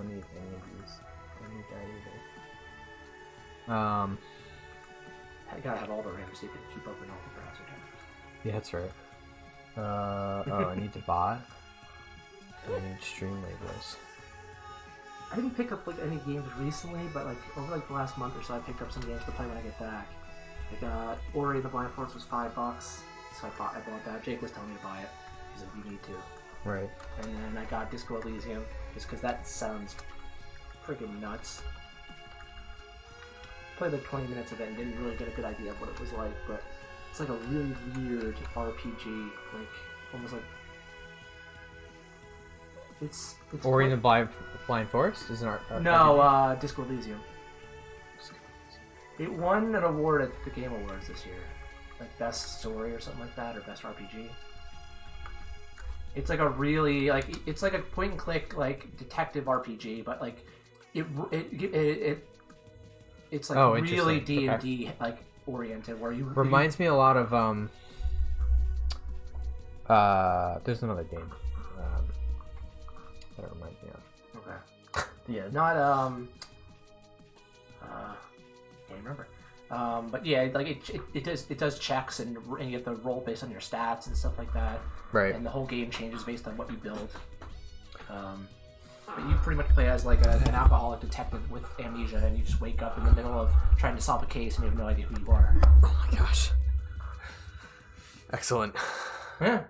don't need any of these. I don't need that either. I gotta have all the RAM so you can keep up with all the browser tabs. Yeah, that's right. I need to bot. And I need stream labels. I didn't pick up like any games recently, but like over like the last month or so, I picked up some games to play when I get back. Like Ori and the Blind Forest was $5, so I bought that. Jake was telling me to buy it. He said you need to. Right. And then I got Disco Elysium just because that sounds freaking nuts. Played like 20 minutes of it and didn't really get a good idea of what it was like, but it's like a really weird RPG, like almost like it's Ori and the Blind Forest is an RPG? No, Disco Elysium. It won an award at the Game Awards this year, like Best Story or something like that, or Best RPG. It's like a really it's like a point and click like detective RPG, but like it's like really D&D like oriented, where you reminds me a lot of there's another game that it reminds me of. Okay. Yeah. Not can't remember. But yeah, like it does checks and you have to roll based on your stats and stuff like that. Right. And the whole game changes based on what you build. But you pretty much play as like an alcoholic detective with amnesia, and you just wake up in the middle of trying to solve a case and you have no idea who you are. Oh my gosh. Excellent. Yeah.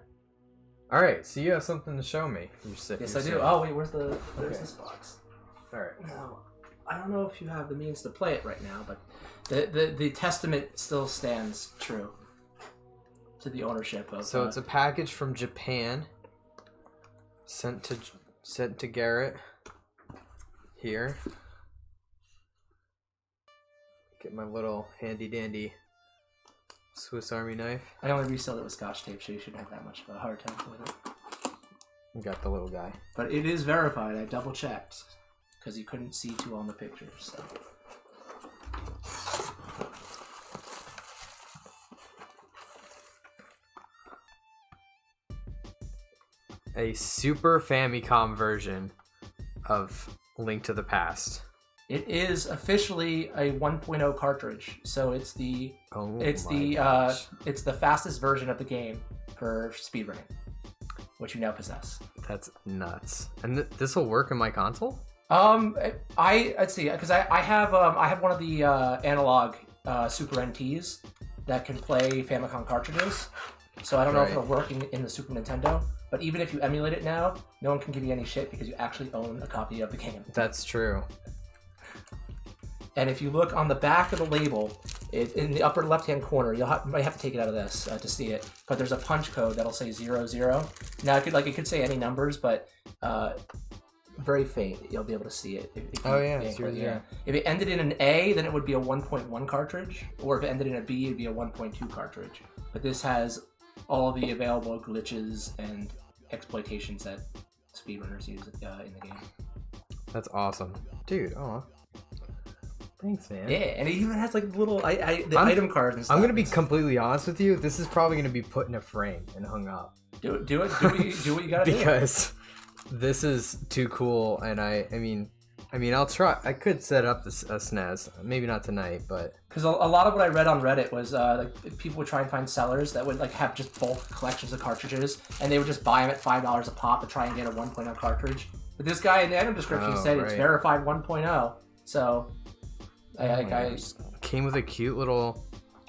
All right, so you have something to show me. Yes, I do. Oh wait, where's this box? All right. Now, I don't know if you have the means to play it right now, but the testament still stands true to the ownership of. So it's a package from Japan, sent to Garrett. Here. Get my little handy dandy Swiss Army knife. I only resealed it with Scotch tape, so you shouldn't have that much of a hard time with it. We got the little guy. But it is verified. I double checked because you couldn't see too on the pictures. So. A Super Famicom version of Link to the Past. It is officially a 1.0 cartridge, so it's the it's the fastest version of the game for speedrunning, which you now possess. That's nuts. And this will work in my console? Let's see, because I have one of the analog Super NTs that can play Famicom cartridges. So I don't know if it'll work in the Super Nintendo. But even if you emulate it now, no one can give you any shit because you actually own a copy of the game. That's true. And if you look on the back of the label, in the upper left-hand corner, you might have to take it out of this to see it. But there's a punch code that'll say 00. Now it could say any numbers, but very faint. You'll be able to see it. If 00. If it ended in an A, then it would be a 1.1 cartridge, or if it ended in a B, it'd be a 1.2 cartridge. But this has all the available glitches and exploitations that speedrunners use in the game. That's awesome, dude. Oh. Thanks, man. Yeah, and it even has like little item cards and stuff. I'm gonna be completely honest with you. This is probably gonna be put in a frame and hung up. Do what you gotta do. Because this is too cool, and I mean, I'll try. I could set up a SNES, maybe not tonight, but because a lot of what I read on Reddit was like people would try and find sellers that would like have just bulk collections of cartridges, and they would just buy them at $5 a pop to try and get a 1.0 cartridge. But this guy in the item description said it's verified 1.0, so. I came with a cute little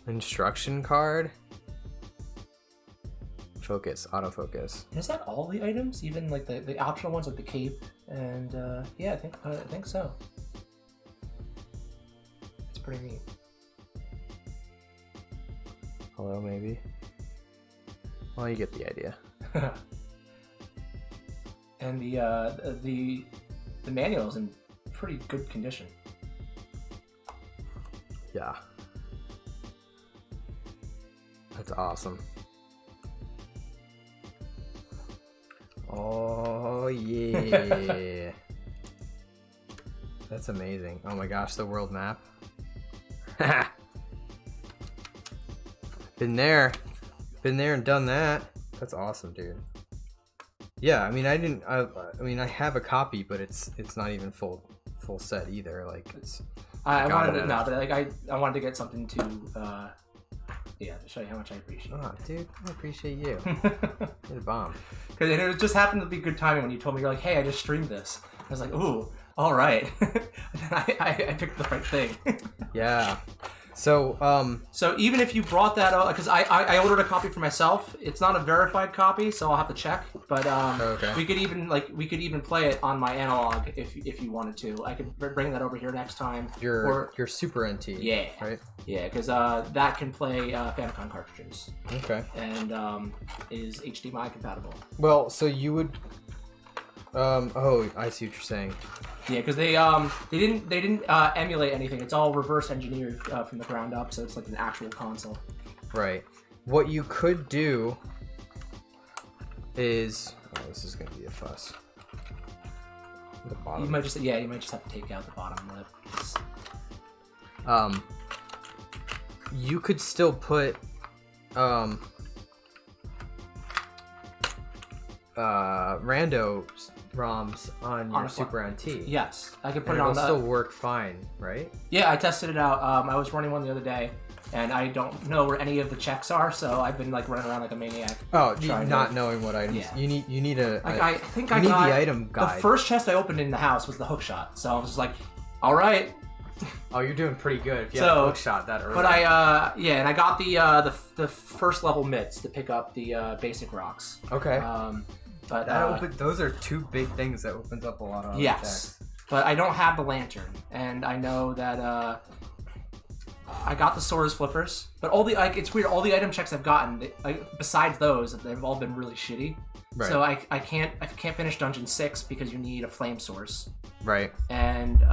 instruction card. Focus, autofocus. Is that all the items? Even like the optional ones, like the cape, and yeah, I think so. It's pretty neat. Hello, maybe. Well, you get the idea. And the manual is in pretty good condition. Yeah. That's awesome. Oh, yeah. That's amazing. Oh my gosh, the world map. Been there and done that. That's awesome, dude. Yeah, I mean, I didn't. I mean, I have a copy, but it's not even full set either. Like it's. I wanted to but like I wanted to get something to to show you how much I appreciate. Oh, dude, I appreciate you. You're the bomb. Because it just happened to be good timing when you told me, you're like, hey, I just streamed this. I was like, ooh, all right. I picked the right thing. Yeah. So so even if you brought that up, because I ordered a copy for myself, it's not a verified copy, so I'll have to check. But okay. we could even play it on my analog if you wanted to. I could bring that over here next time. Your Super NT. Yeah. Right. Yeah, because that can play Famicom cartridges. Okay. And is HDMI compatible. Well, so you would. Oh, I see what you're saying. Yeah, because they didn't emulate anything. It's all reverse engineered from the ground up, so it's like an actual console. Right. What you could do is, this is gonna be a fuss. The bottom. You might just have to take out the bottom lip. You could still put rando ROMs on your Super NT. Yes, I could put and it on. It'll still work fine, right? Yeah, I tested it out. I was running one the other day, and I don't know where any of the checks are, so I've been like running around like a maniac. Oh, not knowing what items. Yeah. You need a. I think I I need got the item guide. The first chest I opened in the house was the hook shot, so I was just like, all right. Oh, you're doing pretty good if you have a hook shot that early. But and I got the first level mitts to pick up the basic rocks. Okay. But those are two big things that opens up a lot of. Yes, but I don't have the lantern, and I know that I got the Sora's flippers, but it's weird. All the item checks I've gotten, besides those, they've all been really shitty. Right. So I can't finish Dungeon 6 because you need a flame source. Right. And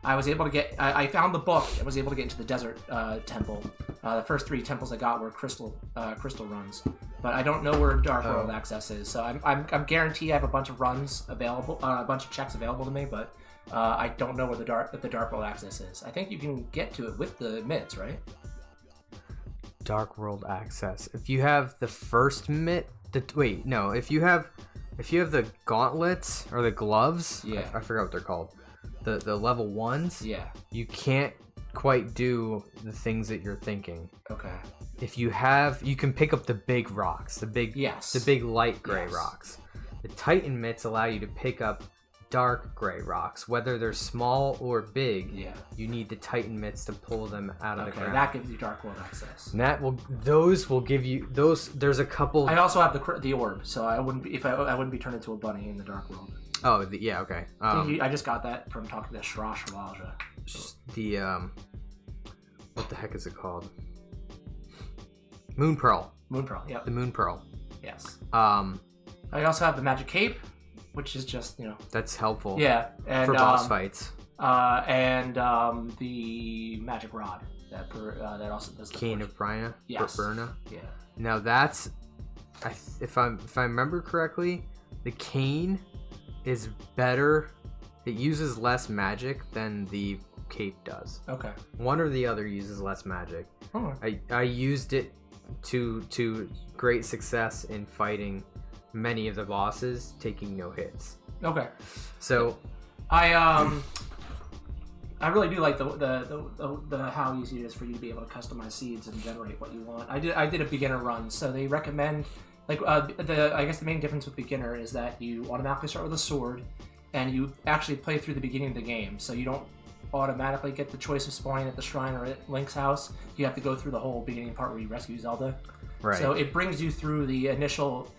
I was able to get. I found the book. I was able to get into the desert temple. The first 3 temples I got were crystal runs, but I don't know where Dark World access is. So I'm guaranteed I have a bunch of runs available, a bunch of checks available to me, but I don't know where the Dark World access is. I think you can get to it with the mitts, right? Dark World access. If you have the first mitt, if you have the gauntlets or the gloves, I forgot what they're called. The level 1s, you can't quite do the things that you're thinking. Okay. If you can pick up the big rocks, the big light gray rocks. The Titan mitts allow you to pick up dark gray rocks, whether they're small or big. Yeah. You need the Titan mitts to pull them out of the ground. That gives you Dark World access. And those will give you those. There's a couple. I also have the orb, so I wouldn't be turned into a bunny in the Dark World. Oh, yeah, okay. I just got that from talking to Shrash Raja. What the heck is it called? Moon Pearl. Moon Pearl, yeah. The Moon Pearl. Yes. I also have the Magic Cape, which is just, That's helpful. Yeah. And, for boss fights. And the Magic Rod. That also does the Cane of Brina? Yes. Burna? Yeah. Now that's... If I remember correctly, the cane is better. It uses less magic than the cape does. Okay. One or the other uses less magic. Oh. I used it to great success in fighting many of the bosses, taking no hits. Okay. So I really do like the how easy it is for you to be able to customize seeds and generate what you want. I did a beginner run, so they recommend I guess the main difference with beginner is that you automatically start with a sword, and you actually play through the beginning of the game, so you don't automatically get the choice of spawning at the shrine or at Link's house. You have to go through the whole beginning part where you rescue Zelda. Right. So it brings you through the initial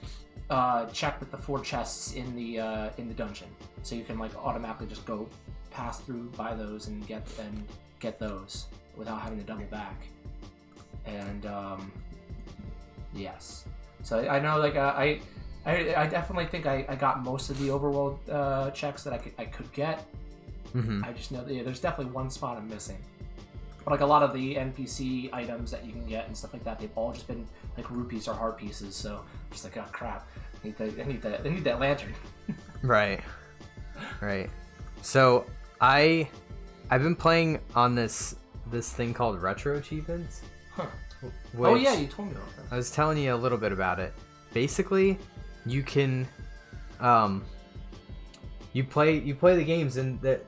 check with the 4 chests in the dungeon, so you can automatically just go pass through by those and get those without having to double back. And yes. So I know, I definitely think I got most of the overworld checks that I could get. Mm-hmm. I just know that there's definitely one spot I'm missing. But a lot of the NPC items that you can get and stuff like that, they've all just been rupees or heart pieces. So I'm just oh crap, I need that lantern. Right. So I've been playing on this thing called Retro Achievements. Huh. Oh yeah, you told me about that. I was telling you a little bit about it. Basically, you can you play the games, and that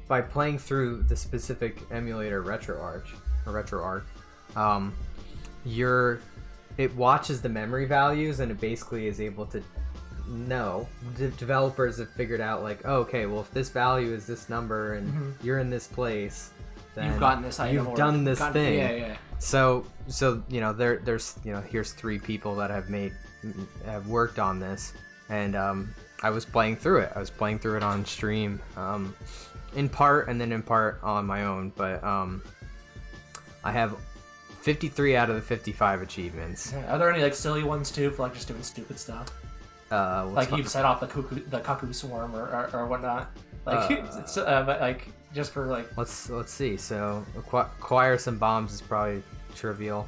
by playing through the specific emulator RetroArch, it watches the memory values, and it basically is able to know. The developers have figured out, like, oh, okay, well, if this value is this number and you're in this place, then you've gotten this item, you've done this thing. Yeah. So there's here's 3 people that have worked on this, and I was playing through it. I was playing through it on stream, in part, and then in part on my own. But I have 53 out of the 55 achievements. Are there any like silly ones too for like just doing stupid stuff? Like you've set off the cuckoo swarm or whatnot. Like but like just for like. Let's see. So acquire some bombs is probably trivial.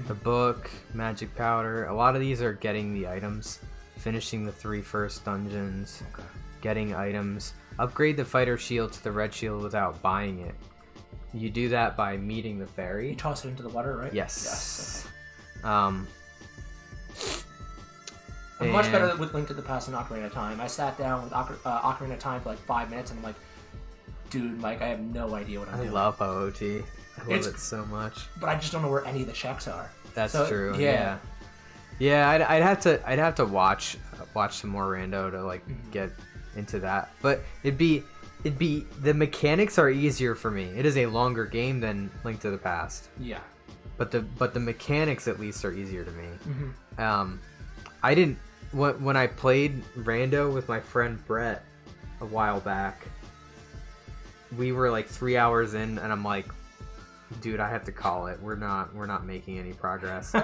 The book, magic powder. A lot of these are getting the items, finishing the 3 first dungeons, getting items. Upgrade the fighter shield to the red shield without buying it. You do that by meeting the fairy. You toss it into the water, right? Yes. Okay. I'm much better with Link to the Past and Ocarina of Time. I sat down with Ocarina of Time for like 5 minutes, and I'm like, dude, Mike, I have no idea what I'm doing. I love OOT. I love it so much. But I just don't know where any of the checks are. That's true. Yeah. I'd have to watch some more rando to like get into that. But it'd be the mechanics are easier for me. It is a longer game than Link to the Past. Yeah. But the mechanics at least are easier to me. I didn't when I played rando with my friend Brett a while back. We were like 3 hours in, and I'm like, dude, I have to call it. We're not making any progress.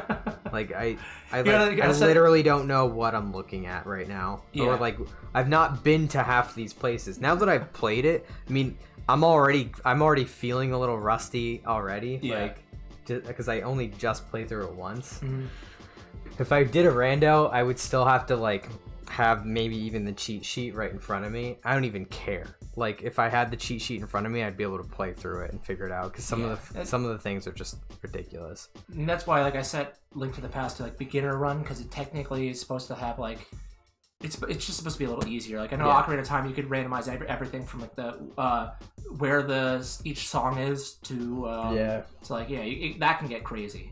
Like I literally don't know what I'm looking at right now. Yeah. Or like I've not been to half these places. Now that I've played it, I mean, I'm already feeling a little rusty already. Yeah. Like because I only just played through it once. If I did a rando, I would still have to like have maybe even the cheat sheet right in front of me. I don't even care. Like if I had the cheat sheet in front of me, I'd be able to play through it and figure it out, because some of the things are just ridiculous. And that's why like I set Link to the Past to like beginner run, because it technically is supposed to have like it's just supposed to be a little easier. Like I know Ocarina of Time, you could randomize everything from like the where each song is to so like that can get crazy.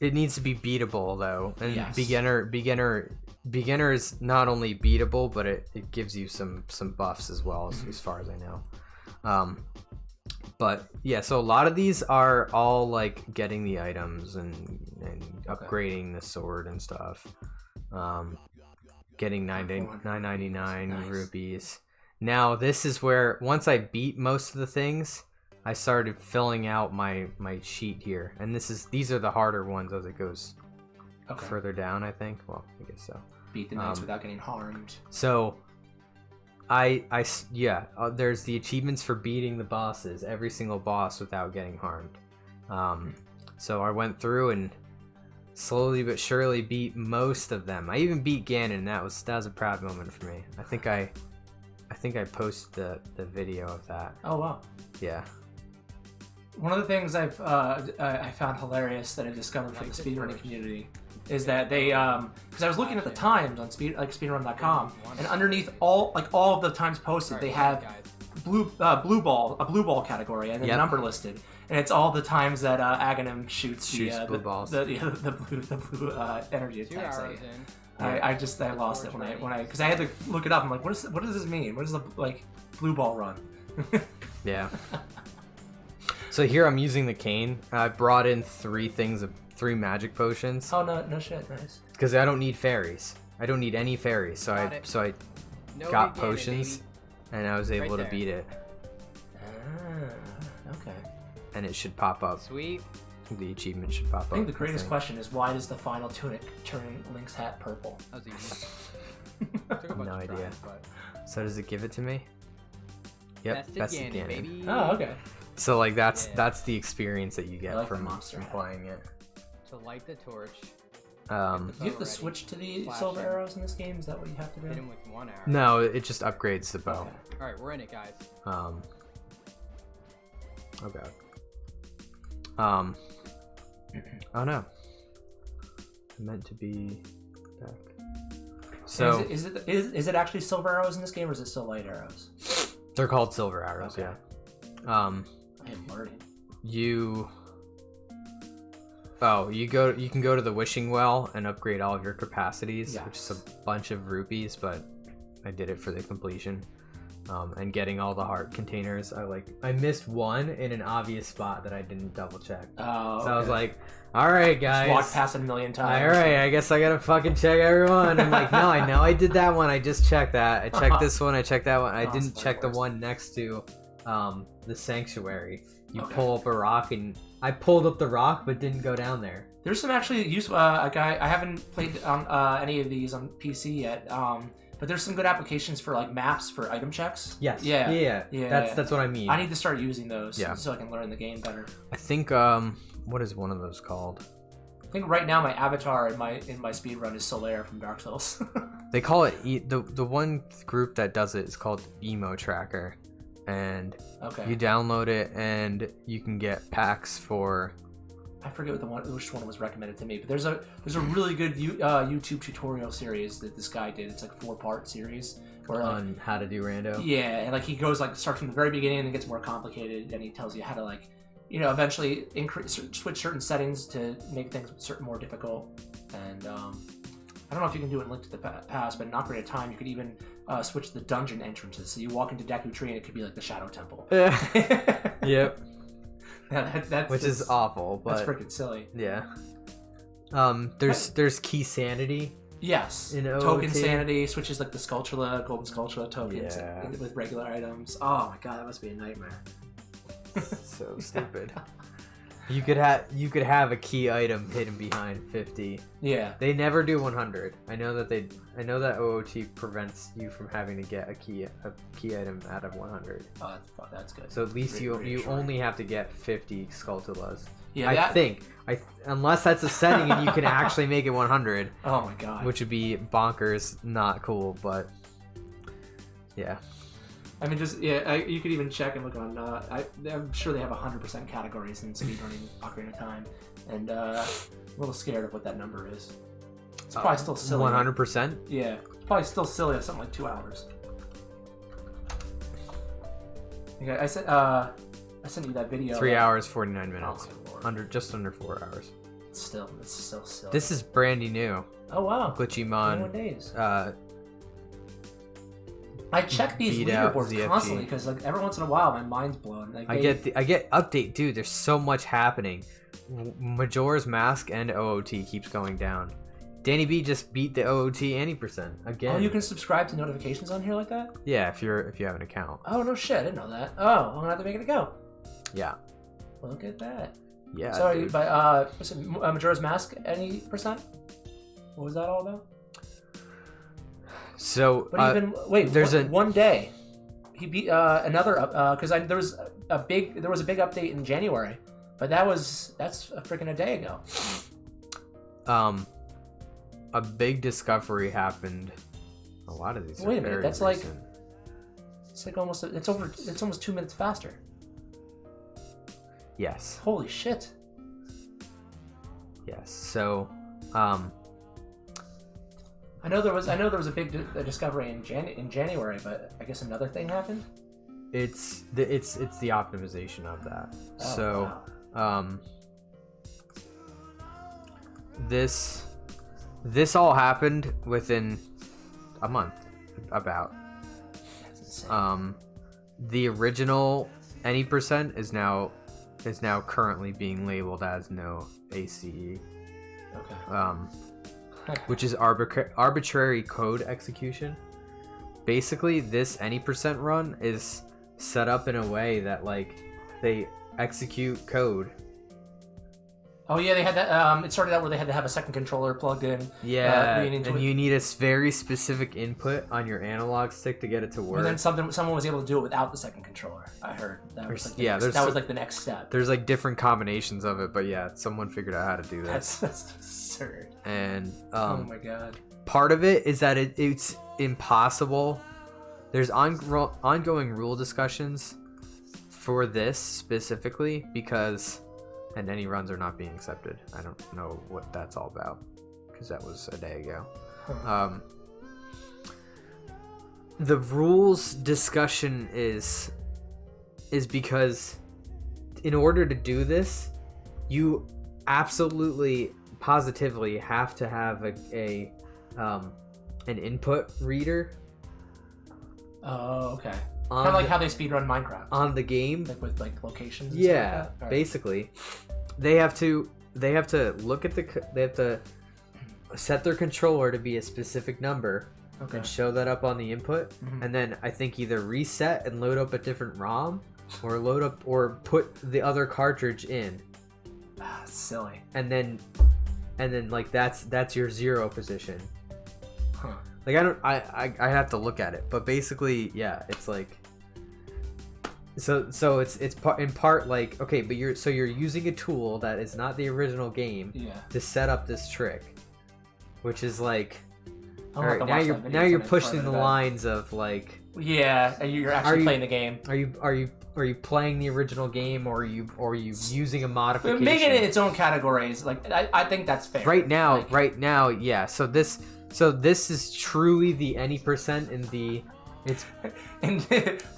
It needs to be beatable though, and beginner is not only beatable, but it gives you some buffs as well, as far as I know. But yeah, so a lot of these are all like getting the items and upgrading the sword and stuff. Getting 9.99 rupees. Now this is where once I beat most of the things, I started filling out my sheet here, and these are the harder ones as it goes further down, I think. Well, I guess so. Beat the knights without getting harmed. So, there's the achievements for beating the bosses, every single boss without getting harmed. So I went through and slowly but surely beat most of them. I even beat Ganon, and that was a proud moment for me. I think I posted the video of that. Oh wow. Yeah. One of the things I found hilarious that I discovered from the speedrunning community is that they because I was looking at the times on speedrun.com, and underneath all of the times posted, they have a blue ball category and then a number listed, and it's all the times that Aghanim shoots blue balls. the blue energy attacks. I lost it when I because I had to look it up. I'm like, what does this mean? What is the blue ball run? Yeah. So here I'm using the cane. I brought in 3 magic potions. Oh no shit, nice. Because I don't need fairies. I don't need any fairies. So I got potions, and I was able to beat it. Okay. And it should pop up. Sweet. The achievement should pop up. I think the greatest question is, why does the final tunic turn Link's hat purple? That was easy. No idea. So does it give it to me? Yep, that's Ganon, baby. Oh, okay. So like that's the experience that you get from playing it. To light the torch. Do you have to switch to the silver arrows in this game? Is that what you have to do? Hit him with 1 arrow. No, it just upgrades the bow. Okay. All right, we're in it, guys. Oh god. Oh no. I meant to be back. So is it actually silver arrows in this game, or is it still light arrows? They're called silver arrows. Okay. Yeah. I am learning. You can go to the wishing well and upgrade all of your capacities, which is a bunch of rupees, but I did it for the completion. And getting all the heart containers. I missed one in an obvious spot that I didn't double check. Oh, okay. So I was like, all right, guys. Just walked past it a million times. All right, I guess I gotta fucking check everyone. I'm like, no, I know I did that one. I just checked that. I checked this one. I checked that one. I didn't check the one next to the sanctuary. You pull up a rock, and I pulled up the rock but didn't go down there. There's some actually useful. A guy, I haven't played on any of these on PC yet. But there's some good applications for like maps for item checks. Yes. Yeah. That's what I mean. I need to start using those so I can learn the game better. I think what is one of those called? I think right now my avatar in my speedrun is Solaire from Dark Souls. They call it the one group that does it is called Emo Tracker, and you download it and you can get packs for. I forget which one was recommended to me, but there's a really good YouTube tutorial series that this guy did. It's like a 4-part series on how to do rando. Yeah, and like he goes starts from the very beginning and it gets more complicated, and he tells you how to eventually switch certain settings to make things more difficult. And I don't know if you can do it in Link to the Past, but in Ocarina of Time you could even switch the dungeon entrances. So you walk into Deku Tree and it could be like the Shadow Temple. Yep. Yeah, which is awful, but that's freaking silly. Yeah. There's key sanity. Yes. Token sanity switches like the Skulltula, golden Skulltula tokens with regular items. Oh my god, that must be a nightmare. So stupid. You could have a key item hidden behind 50. Yeah. They never do 100. I know that OOT prevents you from having to get a key item out of 100. Oh, that's good. So at least you only have to get 50 Skulltulas. Yeah. I think unless that's a setting and you can actually make it 100. Oh my god. Which would be bonkers, not cool, but yeah. I mean, you could even check and look on. I'm sure they have 100% categories in speedrunning Ocarina of Time, and I'm a little scared of what that number is. It's probably still silly. 100%. Yeah, it's probably still silly at something like 2 hours. Okay, I sent you that video. 3 hours 49 minutes. Oh, just under 4 hours. It's still silly. This is brandy new. Oh wow. Glitchymon. 21 days. I check these leaderboards constantly because every once in a while my mind's blown. I get update, dude. There's so much happening. Majora's Mask and OOT keeps going down. Danny B just beat the OOT Annie% again. Oh, you can subscribe to notifications on here like that? Yeah, if you have an account. Oh no shit, I didn't know that. Oh, I'm gonna have to make it a go. Yeah. Look at that. Yeah. Sorry, dude. But Majora's Mask Annie%? What was that all about? So, there's one day he beat another because there was a big update in January, but that's a freaking a day ago. A big discovery happened. A lot of these. Wait a minute, that's recent. it's almost 2 minutes faster. Yes. Holy shit. Yes. So, I know there was a big discovery in January, but I guess another thing happened. It's the optimization of that. Oh, so, wow. This all happened within a month. About. That's insane. The original Annie% is now currently being labeled as no ACE. Okay. Which is arbitrary code execution. Basically, this Annie% run is set up in a way that they execute code. Oh yeah, they had that. It started out where they had to have a second controller plugged in. Yeah, and you need a very specific input on your analog stick to get it to work. And then someone was able to do it without the second controller. I heard that was the next step. There's different combinations of it, but yeah, someone figured out how to do that. That's absurd. And oh my god. Part of it is that it's impossible. There's ongoing rule discussions for this specifically because. And any runs are not being accepted. I don't know what that's all about because that was a day ago. the rules discussion is because in order to do this, you absolutely positively have to have an input reader. Oh, okay. Kind of like how they speedrun Minecraft on the game, like with like locations. And yeah, stuff like that? basically, they have to look at they have to set their controller to be a specific number. Okay. And show that up on the input, and then I think either reset and load up a different ROM, or load up or put the other cartridge in. Silly. And then like that's your 0 position. Huh. Like I have to look at it, but basically, yeah, it's like so it's in part like, okay, but you're using a tool that is not the original game to set up this trick, which is like. All right, now you're pushing the lines of like. Yeah, and you're actually playing the game. Are you playing the original game, or are you using a modification? Making it its own categories, like I think that's fair. Right now, yeah. So this is truly the any percent in the it's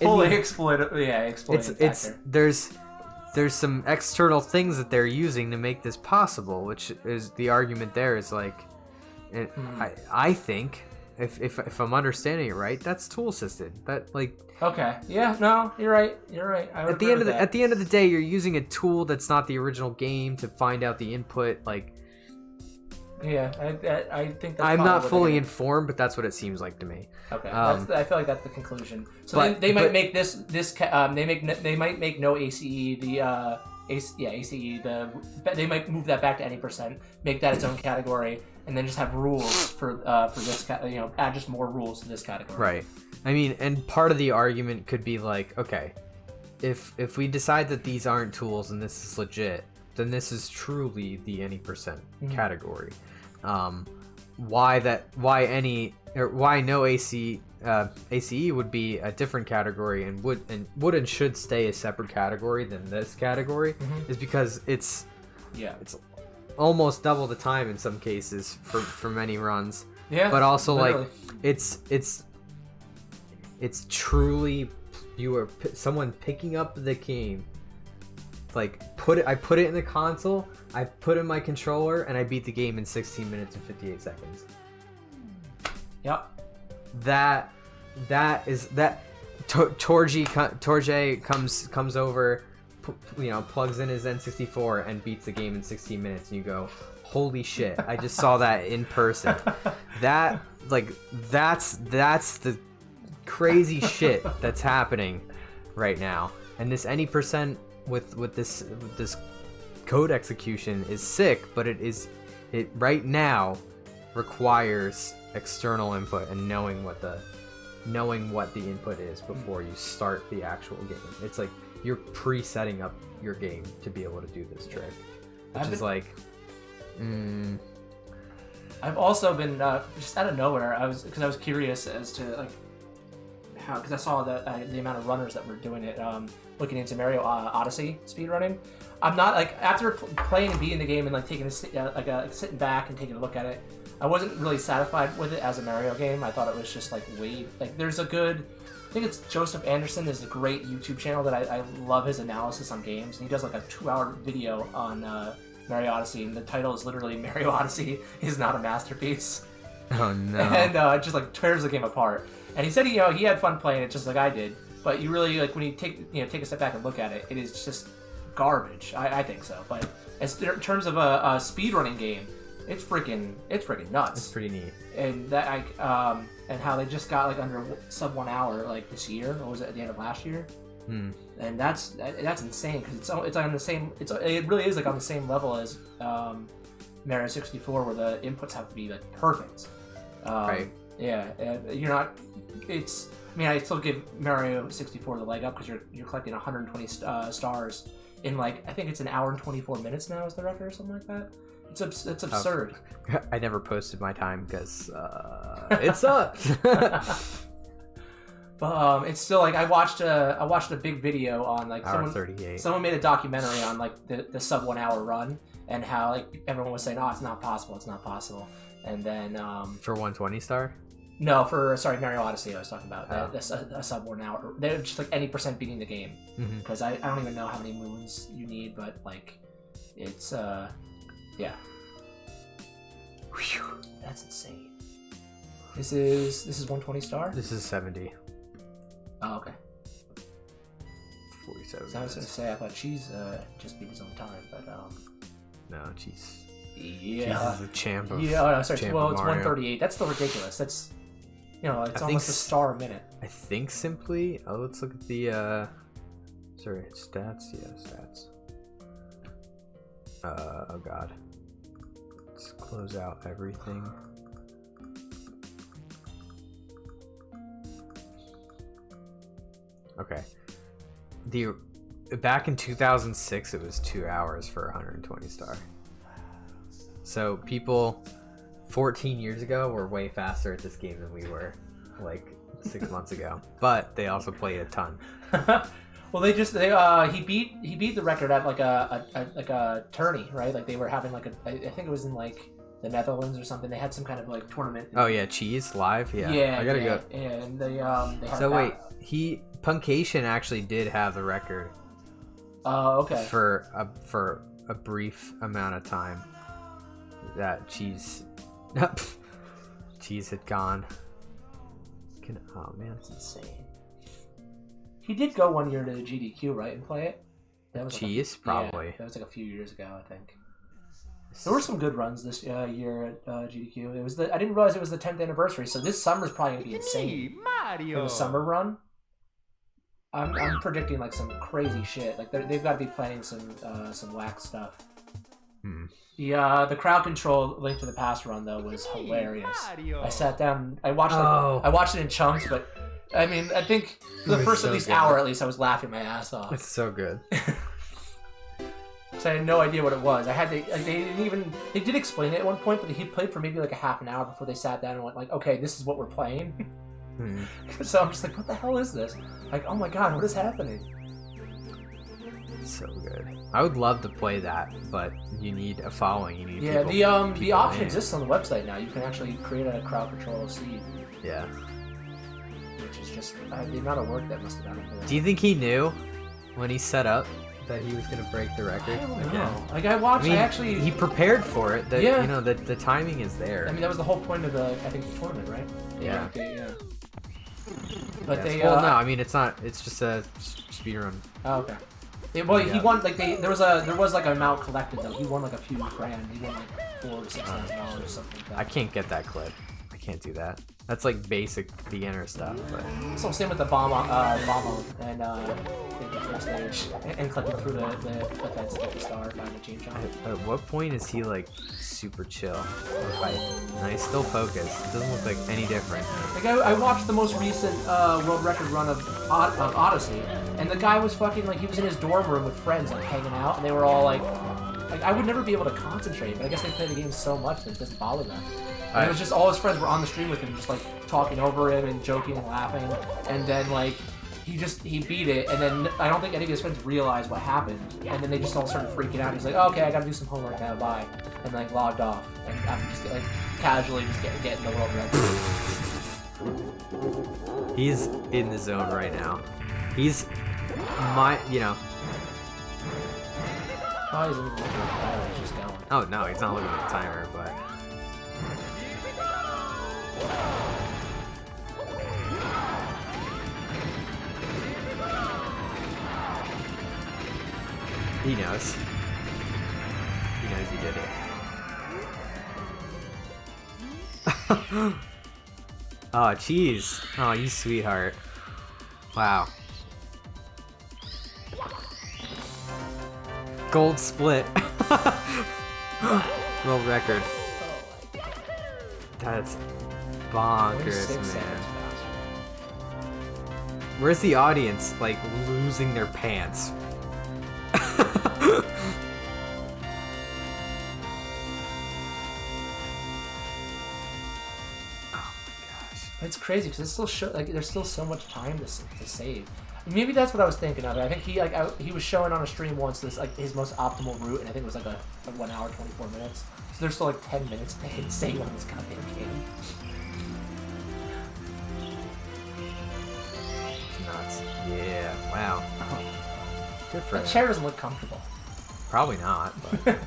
fully exploited. Yeah, exploited. It's there's some external things that they're using to make this possible, which is the argument there is like. I think if I'm understanding it right, that's tool assisted. That like okay, yeah, no, you're right. At the end of the day, you're using a tool that's not the original game to find out the input. Like, yeah, I think that's I'm not fully informed, but that's what it seems like to me. Okay, I feel like that's the conclusion. So they might make they might make no ACE ACE. They might move that back to any percent, make that its own category. And then just have rules for this, add just more rules to this category. Right. I mean, and part of the argument could be like, okay, if we decide that these aren't tools and this is legit, then this is truly the any percent category. Why no ACE would be a different category and would and should stay a separate category than this category is because it's almost double the time in some cases for many runs. Yeah, but also literally. Like it's truly you are someone picking up the game. Like I put it in the console, I put in my controller, and I beat the game in 16 minutes and 58 seconds. Yep. That Torjay comes over. Plugs in his N64 and beats the game in 16 minutes, and you go, holy shit, I just saw that in person. That's the crazy shit that's happening right now. And this any percent with this code execution is sick, but it right now requires external input and knowing what the input is before you start the actual game. It's like you're pre-setting up your game to be able to do this trick, which is like. I've also been just out of nowhere. I was curious as to like how, because I saw the amount of runners that were doing it. Looking into Mario Odyssey speedrunning, I'm not like after playing and beating the game and like taking sitting back and taking a look at it. I wasn't really satisfied with it as a Mario game. I thought it was just like there's a good. I think it's Joseph Anderson is a great YouTube channel that I love his analysis on games, and he does like a 2-hour video on Mario Odyssey, and the title is literally Mario Odyssey is not a masterpiece. Oh no! And just like tears the game apart. And he said he had fun playing it just like I did, but you really like when you take a step back and look at it, it is just garbage. I think so, but in terms of a speedrunning game, it's freaking nuts. It's pretty neat. And that and how they just got like under sub 1 hour like this year, or was it at the end of last year? And that's insane because it's on the same. It really is like on the same level as Mario 64, where the inputs have to be like perfect. Right. Yeah, you're not. It's. I mean, I still give Mario 64 the leg up because you're collecting 120 stars in like I think it's an hour and 24 minutes now is the record or something like that. It's absurd. I never posted my time because it sucks. But it's still like I watched a big video on like someone made a documentary on like the sub 1 hour run and how like everyone was saying, oh, it's not possible, and then for 120 star. No, for Mario Odyssey, I was talking about a sub 1 hour. They're just like any percent beating the game because I don't even know how many moons you need, but like it's yeah. Whew. That's insane. This is 120 star. This is 70. Oh, okay. 47. So I was gonna say I thought Cheese just beat his own time, but no, Cheese. Yeah. Cheese is the champ of sorry. champ Well, of it's Mario. 138. That's still ridiculous. That's it's I almost think a star a minute. I think simply. Oh, let's look at the sorry, stats. Yeah, stats. Oh god. Let's close out everything. Okay. Back in 2006, it was 2 hours for 120 star. So people 14 years ago were way faster at this game than we were, like 6 months ago. But they also played a ton. Well, he beat the record at like a tourney, right? Like they were having like I think it was in like the Netherlands or something. They had some kind of like tournament. Oh yeah, Cheese live. Yeah, yeah, I gotta go. And they had So wait, Puncation actually did have the record. Oh, okay. For a brief amount of time, that Cheese had gone. Oh man, that's insane. He did go 1 year to the GDQ, right, and play it. That was Cheese, probably. Yeah, that was like a few years ago, I think. There were some good runs this year at GDQ. It was I didn't realize it was the 10th anniversary, so this summer's probably gonna be insane. Mario. For the summer run. I'm predicting like some crazy shit. Like they've got to be planning some whack stuff. The crowd control Link to the Past run though was hilarious. Mario. I sat down. I watched it in chunks, but I mean, I think for the first so at least good. hour at least, I was laughing my ass off. It's so good. So I had no idea what it was. I had to. Like, they did explain it at one point, but he played for maybe like a half an hour before they sat down and went like, okay, this is what we're playing. So I'm just like, what the hell is this? Like, oh my god, what is happening? So good. I would love to play that, but you need a following. You need the option exists on the website now. You can actually create a crowd control seed. Yeah. Which is just the amount of work that must have done. Do you think he knew when he set up that he was gonna break the record? I don't know. Like I watched. He prepared for it. Yeah. You know the timing is there. I mean, that was the whole point of the tournament, right? Yeah. Yeah. But yes. Well, no, I mean it's not. It's just a speedrun. Oh, okay. He won like there was like an amount collected though. He won like a few grand. He won like $4,000 to $6,000 or something like that. I can't get that clip. I can't do that. That's like basic beginner stuff. But so same with the bomb and the full stage and clicking through the fence to get the star by the chain jump. At what point is he like super chill? No, he's still focused. It doesn't look like any different. Like I watched the most recent world record run of Odyssey, and the guy was fucking like he was in his dorm room with friends like hanging out, and they were all like I would never be able to concentrate, but I guess they play the game so much that it doesn't bother them. And it was just all his friends were on the stream with him, just like talking over him and joking and laughing, and then like he beat it, and then I don't think any of his friends realized what happened, and then they just all started freaking out. He's like, oh, okay, I gotta do some homework now, bye, and like logged off, and after just like casually just getting the world record. He's in the zone right now. He's Oh, he's looking at the timer, he's just going. Oh no, he's not looking at the timer, but. He knows. He knows he did it. Oh, jeez. Oh, you sweetheart. Wow. Gold split. World record. That's bonkers, man. Where's the audience, like, losing their pants? It's crazy because it's still there's still so much time to save. Maybe that's what I was thinking of. I think he was showing on a stream once this like his most optimal route, and I think it was like a 1 hour 24 minutes. So there's still like 10 minutes to hit save on this goddamn game. Wow. Good for That him. chair doesn't look comfortable. Probably not, but...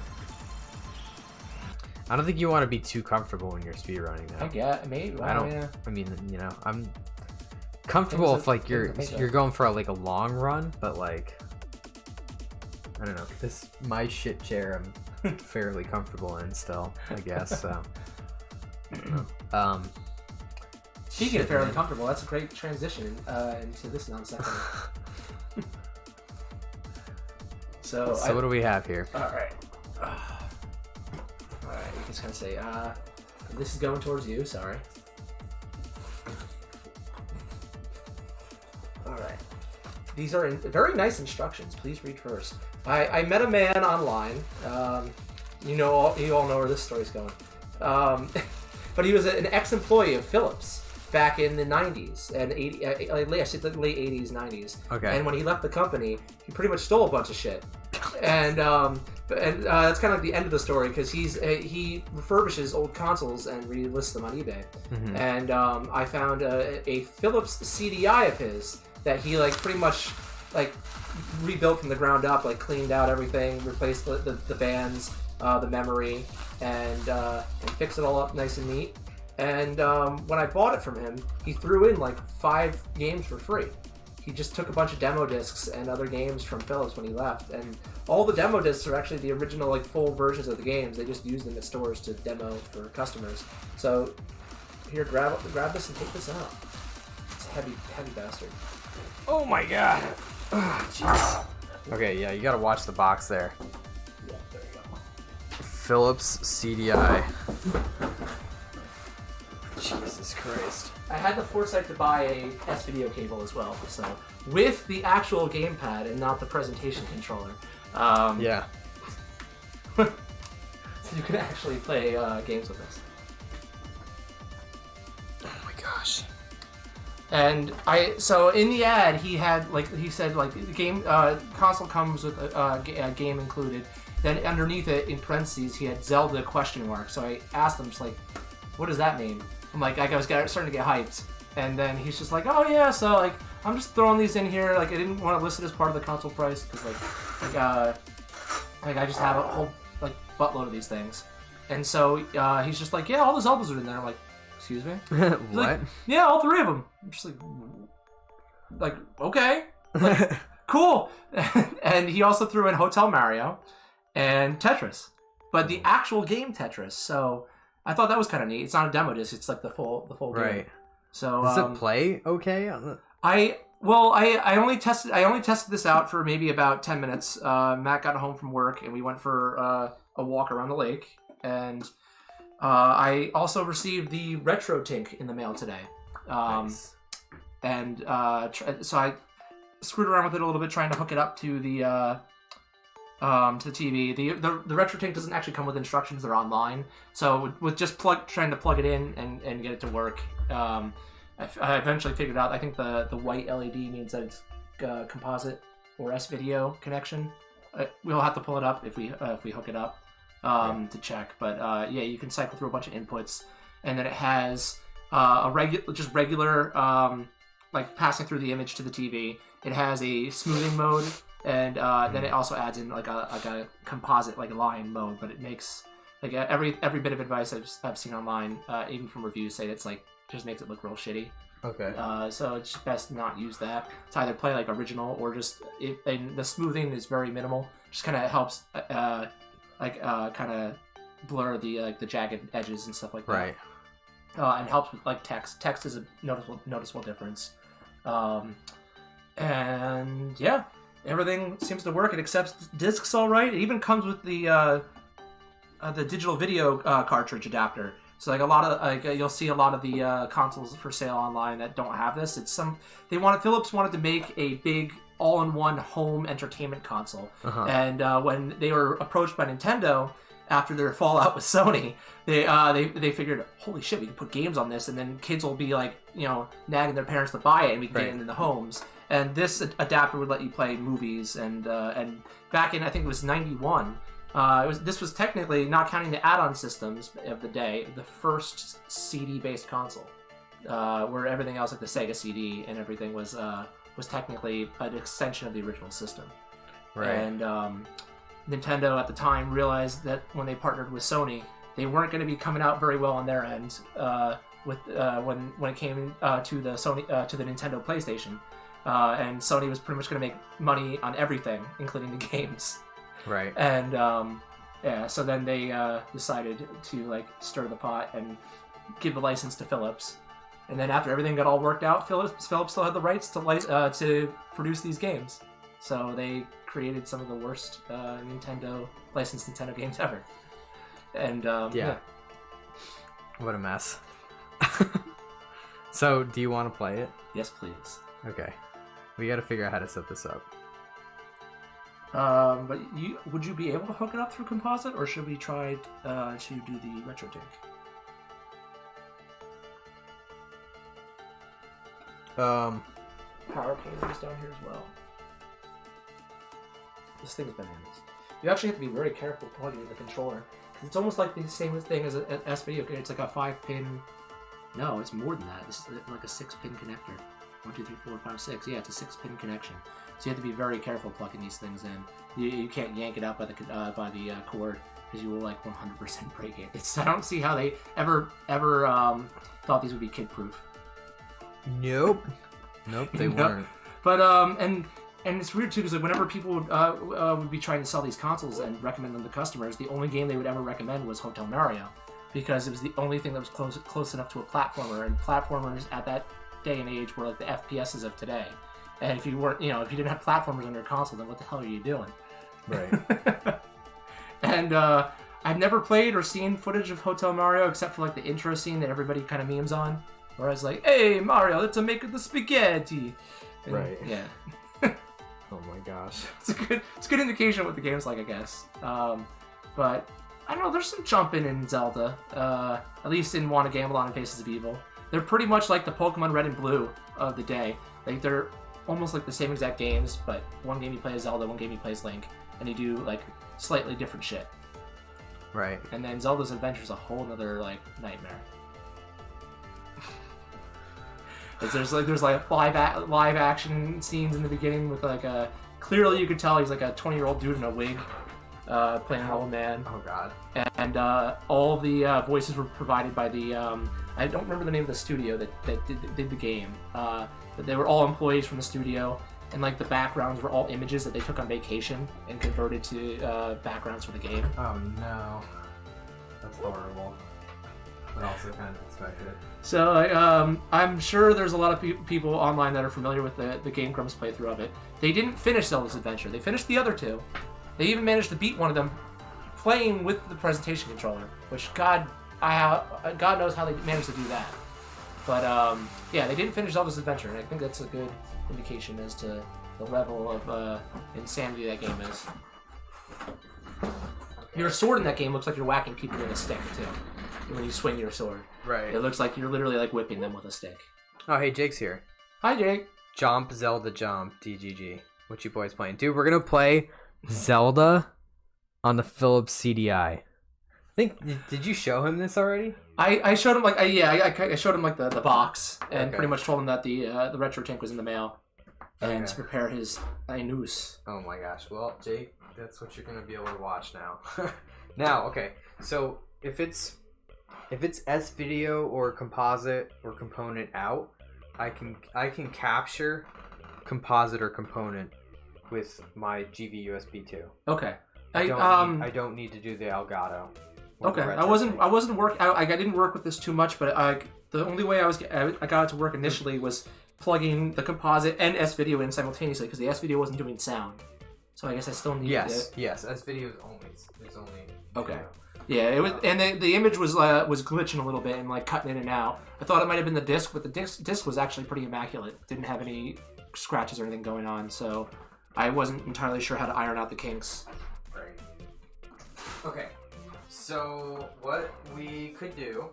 I don't think you want to be too comfortable when you're speedrunning, though. I get maybe. Well, I don't. Yeah. I mean, I'm comfortable if like you're going for like a long run, but like I don't know. My shit chair I'm fairly comfortable in still, I guess. So. I don't know. Speaking of fairly comfortable, that's a great transition into this non-second. So what do we have here? All right. You can just kind of say, this is going towards you. Sorry. All right. These are very nice instructions. Please read first. I met a man online. You all know where this story's going. But he was an ex-employee of Phillips back in the 90s and late 80s, 90s. Okay. And when he left the company, he pretty much stole a bunch of shit. And that's kind of like the end of the story because he refurbishes old consoles and relists them on eBay. Mm-hmm. And I found a Phillips CD-i of his that he like pretty much like rebuilt from the ground up, like cleaned out everything, replaced the bands, the memory, and fixed it all up nice and neat. And when I bought it from him, he threw in like 5 games for free. He just took a bunch of demo discs and other games from Phillips when he left, and all the demo discs are actually the original like full versions of the games. They just use them at stores to demo for customers. So here, grab this and take this out. It's a heavy bastard. Oh my god! Jeez. Okay, yeah, you gotta watch the box there. Yeah, there you go. Phillips CD-i. Jesus Christ. I had the foresight to buy a S-video cable as well, so with the actual gamepad and not the presentation controller. Yeah. So you can actually play games with this. Oh my gosh. And so in the ad, he said the game console comes with a game included. Then underneath it, in parentheses, he had Zelda ? So I asked him, just like, what does that mean? I'm like, I was starting to get hyped. And then he's just like, oh yeah, so like, I'm just throwing these in here. Like, I didn't want to list it as part of the console price because like I just have a whole like buttload of these things. And so he's just like, yeah, all the Zeldas are in there. I'm like, excuse me? What? Like, yeah, all 3 of them. I'm just like okay, like, cool. And he also threw in Hotel Mario and Tetris, but the actual game Tetris. So I thought that was kind of neat. It's not a demo disc; it's like the full game. Right. So does it play okay? I only tested this out for maybe about 10 minutes. Matt got home from work and we went for a walk around the lake. And I also received the Retro Tink in the mail today. Nice. And so I screwed around with it a little bit, trying to hook it up to the TV. The Retro Tink doesn't actually come with instructions; they're online. So with just trying to plug it in and get it to work, I eventually figured out. I think the white LED means that it's composite or S-video connection. We'll have to pull it up if we hook it up to check. But yeah, you can cycle through a bunch of inputs, and then it has regular like passing through the image to the TV. It has a smoothing mode. And then it also adds in like a composite like line mode, but it makes like every bit of advice I've seen online, even from reviews, say it's like just makes it look real shitty. Okay. So it's best not use that. It's either play like original or just and the smoothing is very minimal. Just kind of helps kind of blur the jagged edges and stuff like that. Right. And helps with like text. Text is a noticeable difference. And yeah. Everything seems to work. It accepts discs all right. It even comes with the digital video cartridge adapter. So like a lot of you'll see a lot of the consoles for sale online that don't have this. Phillips wanted to make a big all-in-one home entertainment console. Uh-huh. And when they were approached by Nintendo after their fallout with Sony, they figured, holy shit, we can put games on this, and then kids will be like, nagging their parents to buy it, and we can get it in the homes. And this adapter would let you play movies, and back in, I think it was 91, this was technically, not counting the add-on systems of the day, the first CD-based console, where everything else, like the Sega CD and everything, was was technically an extension of the original system. Right. And Nintendo at the time realized that when they partnered with Sony, they weren't going to be coming out very well on their end when it came to the Nintendo PlayStation, and Sony was pretty much going to make money on everything, including the games. Right. And so then they decided to like stir the pot and give the license to Phillips. And then after everything got all worked out, Phillips still had the rights to produce these games. So they created some of the worst licensed Nintendo games ever. And yeah. What a mess. So, do you want to play it? Yes, please. Okay. We got to figure out how to set this up. But would you be able to hook it up through Composite, or should we try to do the RetroTink? Power cable is down here as well. This thing is bananas. You actually have to be very careful plugging in the controller. It's almost like the same thing as an S-Video. It's like a 5-pin... No, it's more than that. This is like a 6-pin connector. 1, 2, 3, 4, 5, 6. Yeah, it's a 6-pin connection. So you have to be very careful plugging these things in. You can't yank it out by the cord, because you will like 100% break it. I don't see how they ever thought these would be kid-proof. Nope, they weren't. But and it's weird too, because like whenever people would be trying to sell these consoles and recommend them to customers, the only game they would ever recommend was Hotel Mario, because it was the only thing that was close enough to a platformer, and platformers at that day and age were like the FPSs of today. And if you weren't, if you didn't have platformers on your console, then what the hell are you doing? Right. And I've never played or seen footage of Hotel Mario except for like the intro scene that everybody kind of memes on, where I was like, "Hey Mario, let's make the spaghetti." And, right. Yeah. Oh my gosh. It's a good indication of what the game's like, I guess. But I don't know. There's some jumping in Zelda, at least in Wand of Gamelon and Faces of Evil. They're pretty much like the Pokemon Red and Blue of the day. Like they're almost like the same exact games, but one game you play as Zelda, one game you play as Link, and you do like slightly different shit. Right. And then Zelda's Adventure is a whole other like nightmare. There's like live action scenes in the beginning with like a clearly you could tell he's like a 20-year-old dude in a wig playing an old man. Oh god. And all the voices were provided by the I don't remember the name of the studio that did the game, but they were all employees from the studio, and like the backgrounds were all images that they took on vacation and converted to backgrounds for the game. Oh no, that's horrible. But also kind of expected. So I'm sure there's a lot of people online that are familiar with the Game Grumps playthrough of it. They didn't finish Zelda's Adventure. They finished the other two. They even managed to beat one of them playing with the presentation controller, which God knows how they managed to do that. But yeah, they didn't finish Zelda's Adventure, and I think that's a good indication as to the level of insanity that game is. Your sword in that game looks like you're whacking people with a stick too. When you swing your sword, right? It looks like you're literally like whipping them with a stick. Oh, hey, Jake's here. Hi, Jake. Jomp Zelda Jomp DGG. What you boys playing? Dude, we're gonna play Zelda on the Phillips CD-i. I think did you show him this already? I showed him like I showed him like the box and okay. pretty much told him that the RetroTink was in the mail and to prepare his Ainus. Oh my gosh. Well, Jake, that's what you're gonna be able to watch now. Now, okay. So if it's S-Video or composite or component out, I can capture composite or component with my GV USB 2. Okay. I don't need to do the Elgato. Okay. I didn't work with this too much, but the only way I got it to work initially was plugging the composite and S-Video in simultaneously because the S-Video wasn't doing sound. So I guess I still needed it. Yes. S-Video is only okay. Video. Yeah, it was, and the image was glitching a little bit and like cutting in and out. I thought it might have been the disc, but the disc was actually pretty immaculate. Didn't have any scratches or anything going on, so I wasn't entirely sure how to iron out the kinks. Right. Okay. So what we could do?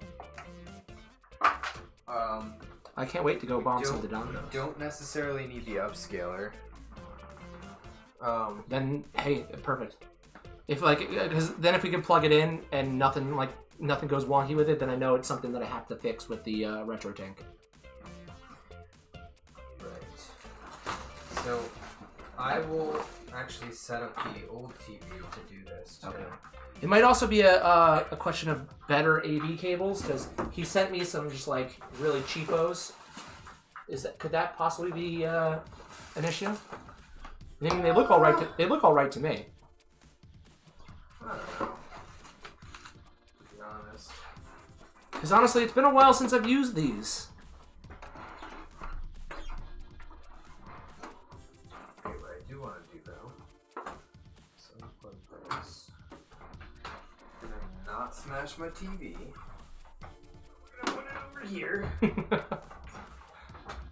I can't wait to go bomb some of the Dongos. Don't necessarily need the upscaler. Then hey, perfect. Because then if we can plug it in and nothing goes wonky with it, then I know it's something that I have to fix with the RetroTink. Right. So I will actually set up the old TV to do this. Okay. It might also be a question of better AV cables because he sent me some just like really cheapos. Could that possibly be an issue? I mean, they look all right. They look all right to me. I don't know. To be honest. Because honestly, it's been a while since I've used these. Okay, what I do want to do though, so I'm going to put this. And then not smash my TV. We're gonna put it over here.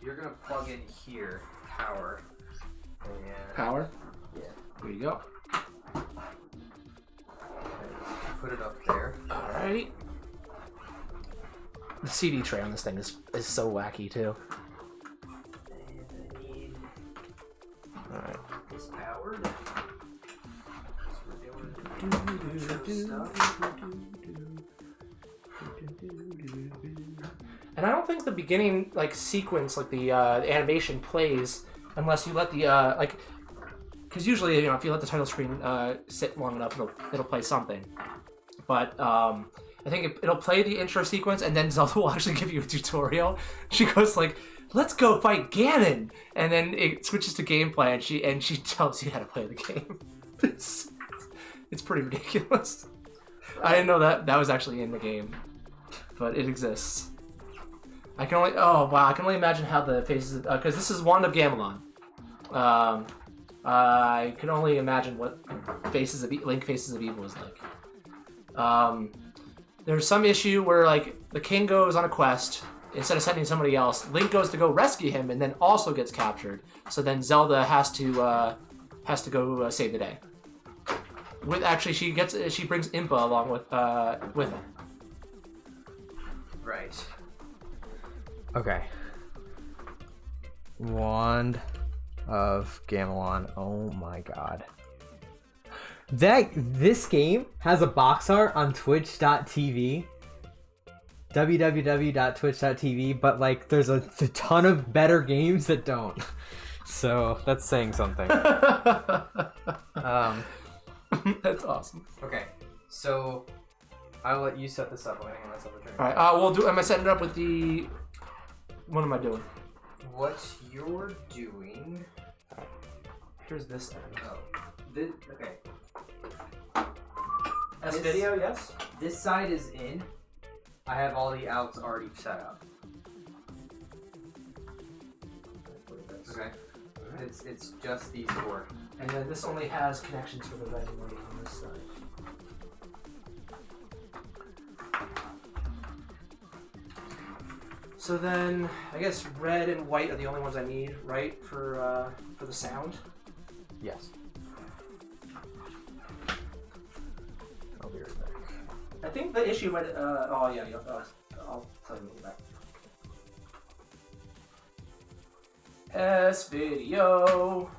You're gonna plug in here, power. And Power? Yeah. Here you go. Put it up there. Alrighty. The CD tray on this thing is so wacky too. And I need Alright. this powered. So we're doing stuff. And I don't think the beginning like sequence, like the animation plays unless you let the like, because usually if you let the title screen sit long enough, it'll play something. But I think it'll play the intro sequence and then Zelda will actually give you a tutorial. She goes like, "Let's go fight Ganon," and then it switches to gameplay and she tells you how to play the game. It's pretty ridiculous. I didn't know that was actually in the game, but it exists. I can only imagine how the faces, because this is Wand of Gamelon. I can only imagine what Link Faces of Evil is like. There's some issue where like the king goes on a quest instead of sending somebody else. Link goes to go rescue him and then also gets captured. So then Zelda has to go save the day. She brings Impa along with her. Right. Okay. Wand of Gamelon. Oh my god. This game has a box art on twitch.tv. www.twitch.tv, but like there's a ton of better games that don't. So that's saying something. That's awesome. Okay. So I'll let you set this up. I'm gonna hand myself a drink. Alright, am I setting it up with the... What am I doing? What you're doing... Here's this end. Oh. Okay. S video, yes? This side is in. I have all the outs already set up. Okay. It's just these four. And then this only has connections for the red and white on this side. So then, I guess red and white are the only ones I need, right, for the sound? Yes. I'll be right back. I think the issue might. I'll tell you in back. S video.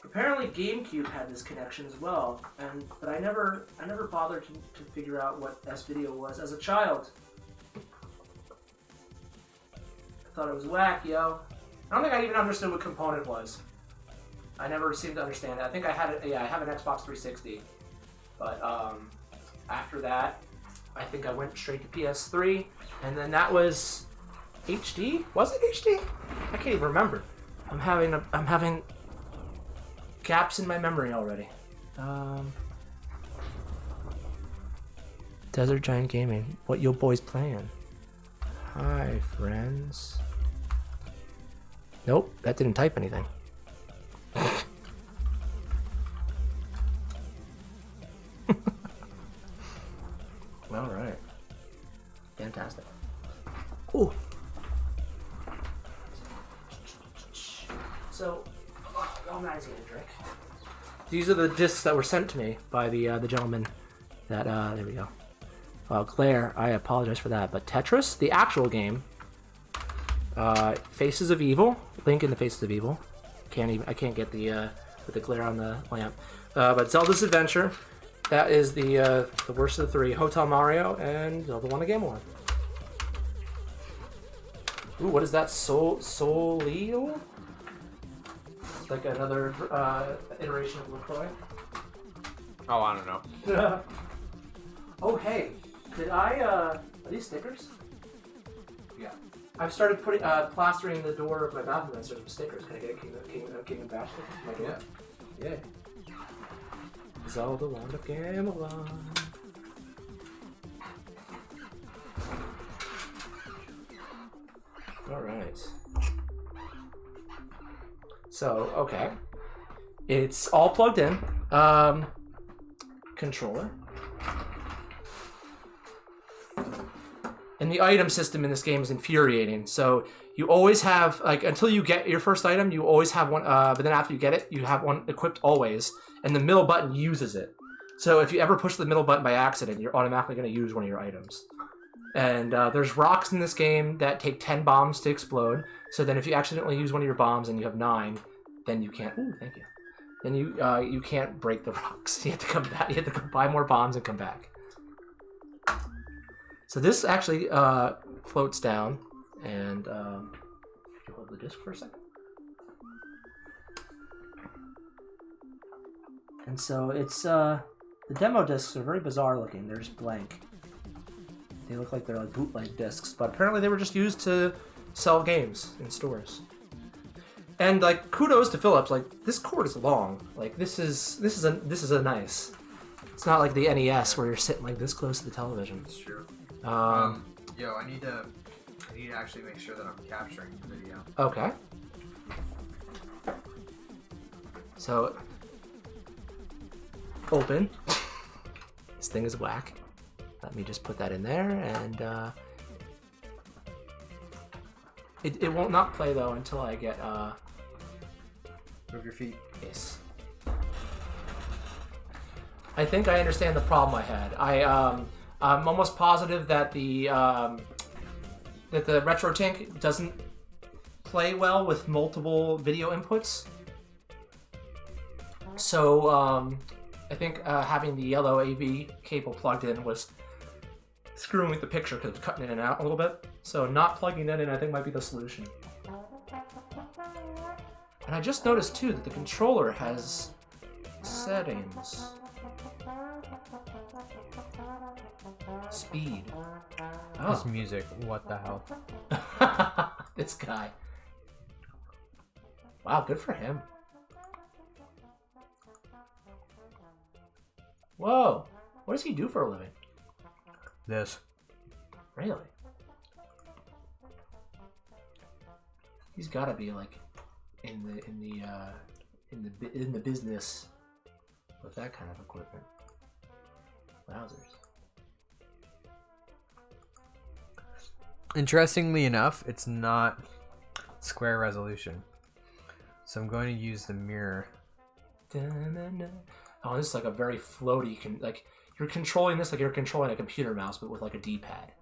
Apparently, GameCube had this connection as well, but I never bothered to figure out what S video was as a child. I thought it was whack, yo. I don't think I even understood what component was. I never seemed to understand it. I think I had it. Yeah, I have an Xbox 360, but after that, I think I went straight to PS3, and then that was HD. Was it HD? I can't even remember. I'm having gaps in my memory already. Desert Giant Gaming. What yo boys playing? Hi, friends. Nope, that didn't type anything. All right. Fantastic. Ooh. So, while Matt's getting a drink. These are the discs that were sent to me by the gentleman that, there we go. Claire, I apologize for that, but Tetris, the actual game, Faces of Evil, Link in the Faces of Evil. I can't get the with the glare on the lamp. But Zelda's Adventure, that is the worst of the three. Hotel Mario and Zelda Wand of Gamelon. Ooh, what is that? Solio? It's like another iteration of LaCroix. Oh, I don't know. Oh, hey. Did I, are these stickers? Yeah. I've started putting, plastering the door of my bathroom downstairs with stickers. Can I get a King and Bash sticker for my door? Yeah. Zelda, Wand of Gamelon. Alright. So, okay. It's all plugged in. Controller. And the item system in this game is infuriating. So you always have, like, until you get your first item, you always have one, but then after you get it, you have one equipped always, and the middle button uses it. So if you ever push the middle button by accident, you're automatically going to use one of your items. And there's rocks in this game that take 10 bombs to explode. So then if you accidentally use one of your bombs and you have 9, then you can't, ooh, thank you. Then you can't break the rocks. You have to come back, you have to go buy more bombs and come back. So this actually floats down, and you hold the disc for a second. And so it's the demo discs are very bizarre looking. They're just blank. They look like they're like bootleg discs, but apparently they were just used to sell games in stores. And like kudos to Phillips, like this cord is long. Like this is a nice. It's not like the NES where you're sitting like this close to the television. It's true. Yo, I need to actually make sure that I'm capturing the video. Okay. So, open. This thing is whack. Let me just put that in there, and it won't not play though until I get Move your feet. Yes. I think I understand the problem I had. I'm almost positive that the RetroTink doesn't play well with multiple video inputs. So I think having the yellow AV cable plugged in was screwing with the picture because it's cutting in and out a little bit. So not plugging that in, I think, might be the solution. And I just noticed too that the controller has settings. Speed. Oh. This music, what the hell? This guy. Wow, good for him. Whoa. What does he do for a living? This. Really? He's got to be like in the business with that kind of equipment. Wowzers. Interestingly enough, it's not square resolution. So I'm going to use the mirror. Oh, this is like a very floaty, like you're controlling this like you're controlling a computer mouse, but with like a D-pad.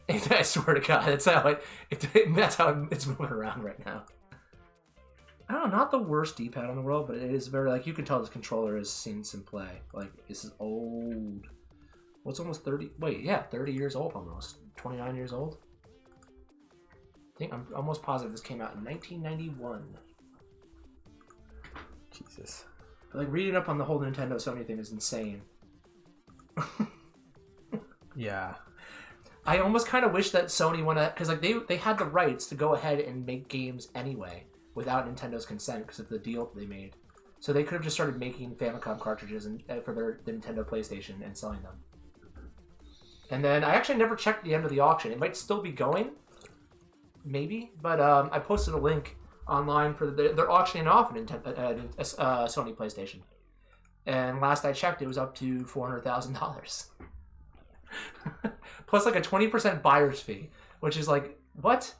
I swear to God, that's how it's moving around right now. I don't know, not the worst D-pad in the world, but it is very, like, you can tell this controller has seen some play. Like, this is old. Well, it's almost 30, wait, yeah, 30 years old almost. 29 years old? I think, I'm almost positive this came out in 1991. Jesus. But, like, reading up on the whole Nintendo Sony thing is insane. Yeah. I almost kind of wish that Sony went ahead, because, like, they had the rights to go ahead and make games anyway, without Nintendo's consent because of the deal they made. So they could have just started making Famicom cartridges for the Nintendo PlayStation and selling them. And then I actually never checked the end of the auction. It might still be going, maybe, but I posted a link online for they're auctioning off a Sony PlayStation. And last I checked, it was up to $400,000. Plus like a 20% buyer's fee, which is like, what?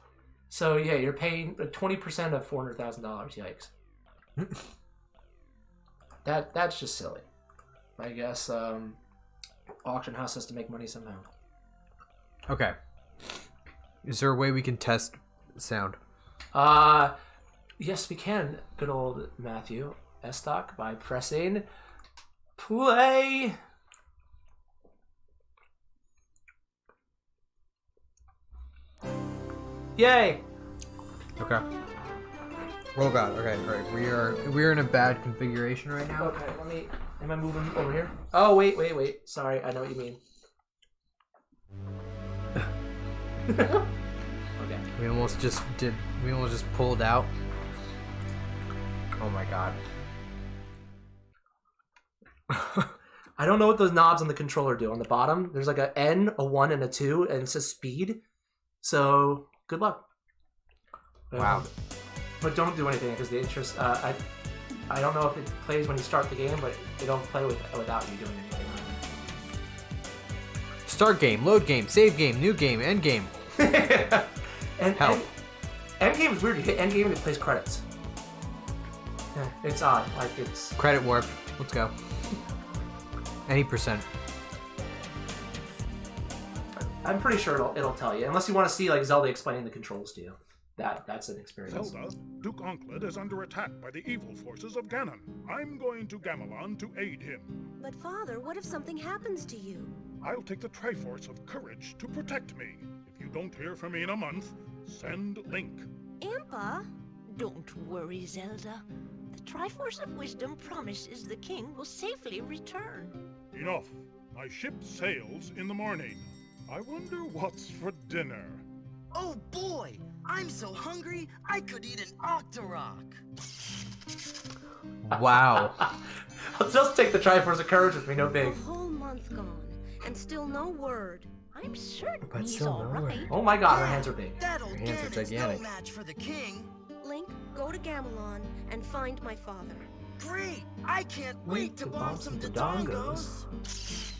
So yeah, you're paying 20% of $400,000. Yikes! That's just silly. I guess auction house has to make money somehow. Okay. Is there a way we can test sound? Yes, we can. Good old Matthew Estock by pressing play. Yay! Okay. Oh god. Okay. All right. We are in a bad configuration right now. Okay. Let me. Am I moving over here? Oh wait. Sorry. I know what you mean. Okay. We almost just pulled out. Oh my god. I don't know what those knobs on the controller do. On the bottom, there's like a N, a 1, and a 2, and it says speed. So, good luck. Wow. But don't do anything because the interest. I don't know if it plays when you start the game, but it don't play without you doing anything. Start game, load game, save game, new game, end game. and Help. End game is weird. You hit end game and it plays credits. Yeah, it's odd. Like it's Credit warp. Let's go. Any %. I'm pretty sure it'll tell you, unless you want to see like Zelda explaining the controls to you. That's an experience. Zelda, Duke Onkled is under attack by the evil forces of Ganon. I'm going to Gamelon to aid him. But Father, what if something happens to you? I'll take the Triforce of Courage to protect me. If you don't hear from me in a month, send Link. Impa? Don't worry, Zelda. The Triforce of Wisdom promises the king will safely return. Enough. My ship sails in the morning. I wonder what's for dinner. Oh boy! I'm so hungry, I could eat an Octorok! Wow. I'll just take the Triforce of Courage with me, no big. A whole month gone, and still no word. I'm certain But he's still all no right. word. Oh my god, her hands are big. That old Your hands are Ganon's gigantic. no match for the king. Link, go to Gamelon and find my father. Great! I can't wait to bomb some Dodongos. Dodongos.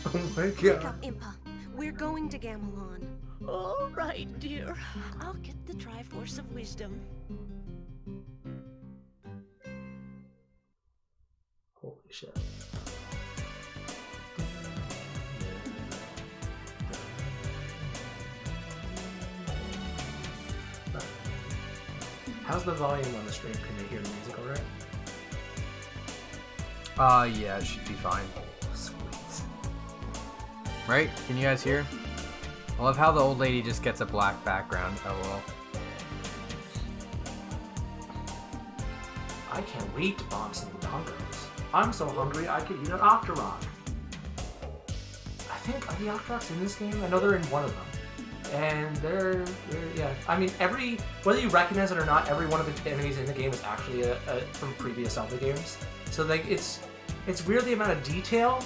Oh my Wake god. up, Impa. We're going to Gamelon. All right, dear. I'll get the Triforce of Wisdom. Holy shit. How's the volume on the stream? Can they hear the music alright? Yeah, it should be fine. Sweet. Right? Can you guys hear? I love how the old lady just gets a black background. LOL. I can't wait to bomb some Dodongos. I'm so hungry I could eat an Octorok. I think, are the Octoroks in this game? I know they're in one of them. And they're yeah. I mean, whether you recognize it or not, every one of the enemies in the game is actually from previous Zelda games. So like, it's weird the amount of detail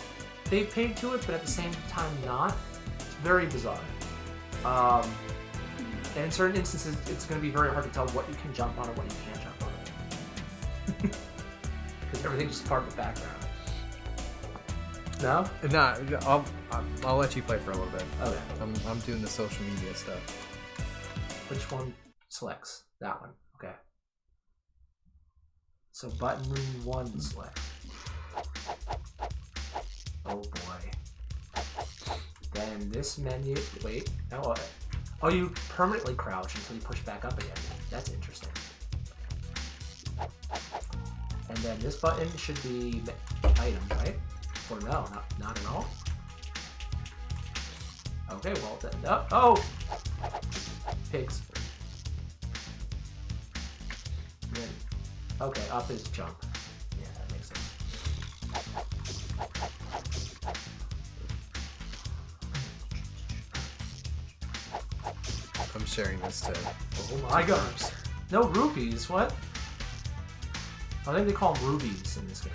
they've paid to it, but at the same time not. It's very bizarre. And in certain instances, it's going to be very hard to tell what you can jump on and what you can't jump on. Because everything's just part of the background. No? Nah, I'll let you play for a little bit. Okay. I'm doing the social media stuff. Which one selects? That one. Okay. So button room 1 select. Oh boy. Then this menu. Wait. No. Oh, you permanently crouch until you push back up again. That's interesting. And then this button should be items, right? Or no, not at all. Okay, well then. Oh! Pigs. And then, okay, up is jump. Yeah, that makes sense. I'm sharing this to. Oh my god. No rupees, what? I think they call them rubies in this game.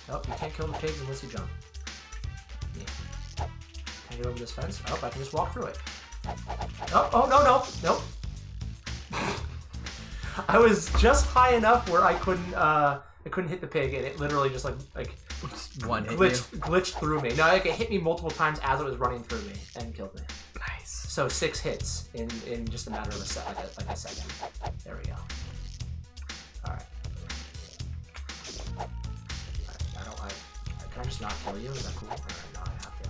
Nope, you can't kill the pigs unless you jump. Yeah. Can I get over this fence? Oh, I can just walk through it. Oh, no. I was just high enough where I couldn't hit the pig, and it literally just like One hit glitched through me. No, like it hit me multiple times as it was running through me and killed me. Nice. So 6 hits in just a matter of a second. There we go. All right. Can I just not kill you? Is that cool? All right, no, I have to.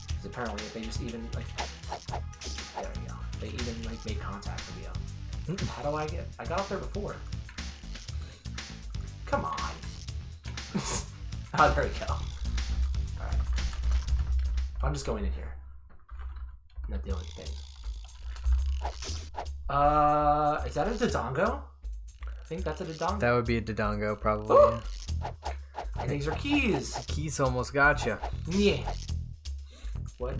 Because apparently, if they just even like, there we go. They even like make contact with you. How do I get? I got up there before. Come on. Oh, there we go. All right. I'm just going in here. Not the only thing. Is that a Dodongo? I think that's a Dodongo. That would be a Dodongo, probably. Ooh! And these are keys. Keys almost got you. Yeah. What?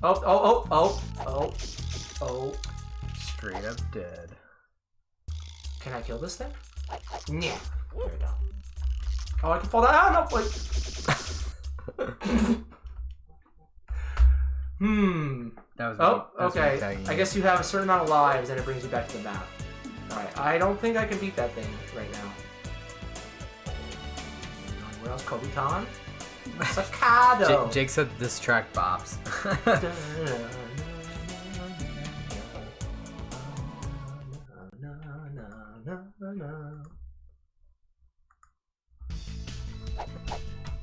Oh. Straight up dead. Can I kill this thing? Yeah. There we go. Oh, I can fall down. Oh, no, wait. That was okay. tagging I you. guess you have a certain amount of lives and it brings you back to the map. Alright, I don't think I can beat that thing right now. Where else? Kobutan? Sakado! Jake said this track bops.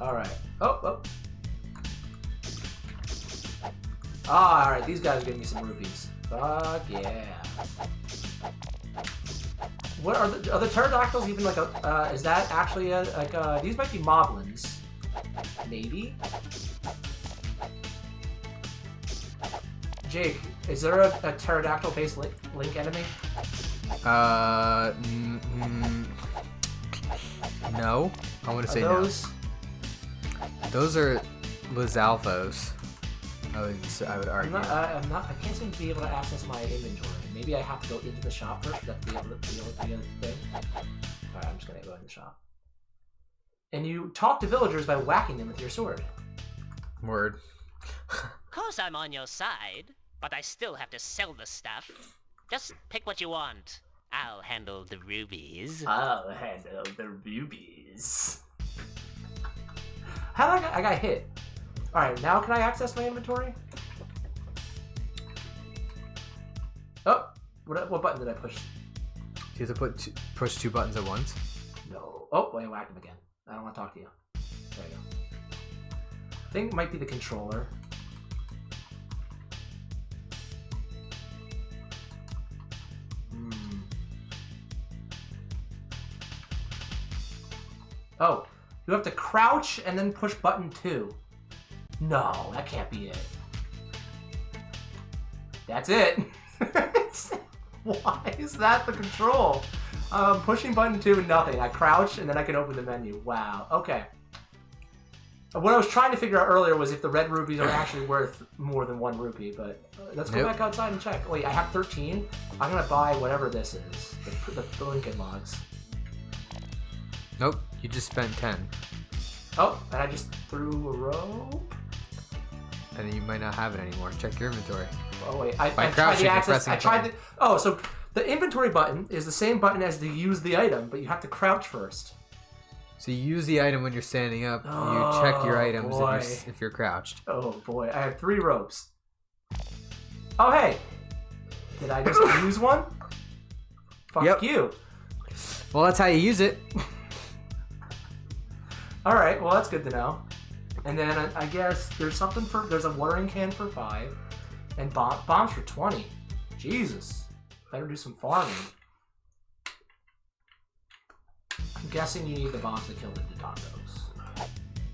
Alright. Oh. Ah, alright, these guys are giving me some rupees. Fuck yeah. What are the pterodactyls even like a, is that actually a, like, these might be moblins. Maybe? Jake, is there a pterodactyl-based link enemy? No. I want to say those? no. Those are Lizalfos. I would argue. I can't seem to be able to access my inventory. Maybe I have to go into the shop first for that to be able to be a thing. Alright, I'm just gonna go in the shop. And you talk to villagers by whacking them with your sword. Word. Course I'm on your side, but I still have to sell the stuff. Just pick what you want. I'll handle the rubies. I'll handle the rubies. How did I got hit? Alright, now can I access my inventory? Oh! What button did I push? Do you have to push two buttons at once? No. Oh, wait, I whacked him again. I don't want to talk to you. There you go. I think it might be the controller. Oh, you have to crouch and then push button 2. No, that can't be it. That's it. Why is that the control? Pushing button 2 and nothing. I crouch and then I can open the menu. Wow. Okay. What I was trying to figure out earlier was if the red rupees are actually worth more than 1 rupee, but let's go back outside and check. Wait, I have 13? I'm gonna buy whatever this is. The Lincoln logs. Nope, you just spent 10. Oh, and I just threw a rope? And you might not have it anymore. Check your inventory. Oh wait, I tried crouching, the access. you're I tried pressing the. Oh, so the inventory button is the same button as to use the item, but you have to crouch first. So you use the item when you're standing up. You check your items if you're crouched. Oh boy, I have 3 ropes. Oh hey, did I just use one? Fuck you. Well, that's how you use it. All right, well that's good to know. And then I guess there's something for. There's a watering can for 5, and bombs for 20. Jesus, better do some farming. I'm guessing you need the bombs to kill the Dodongos.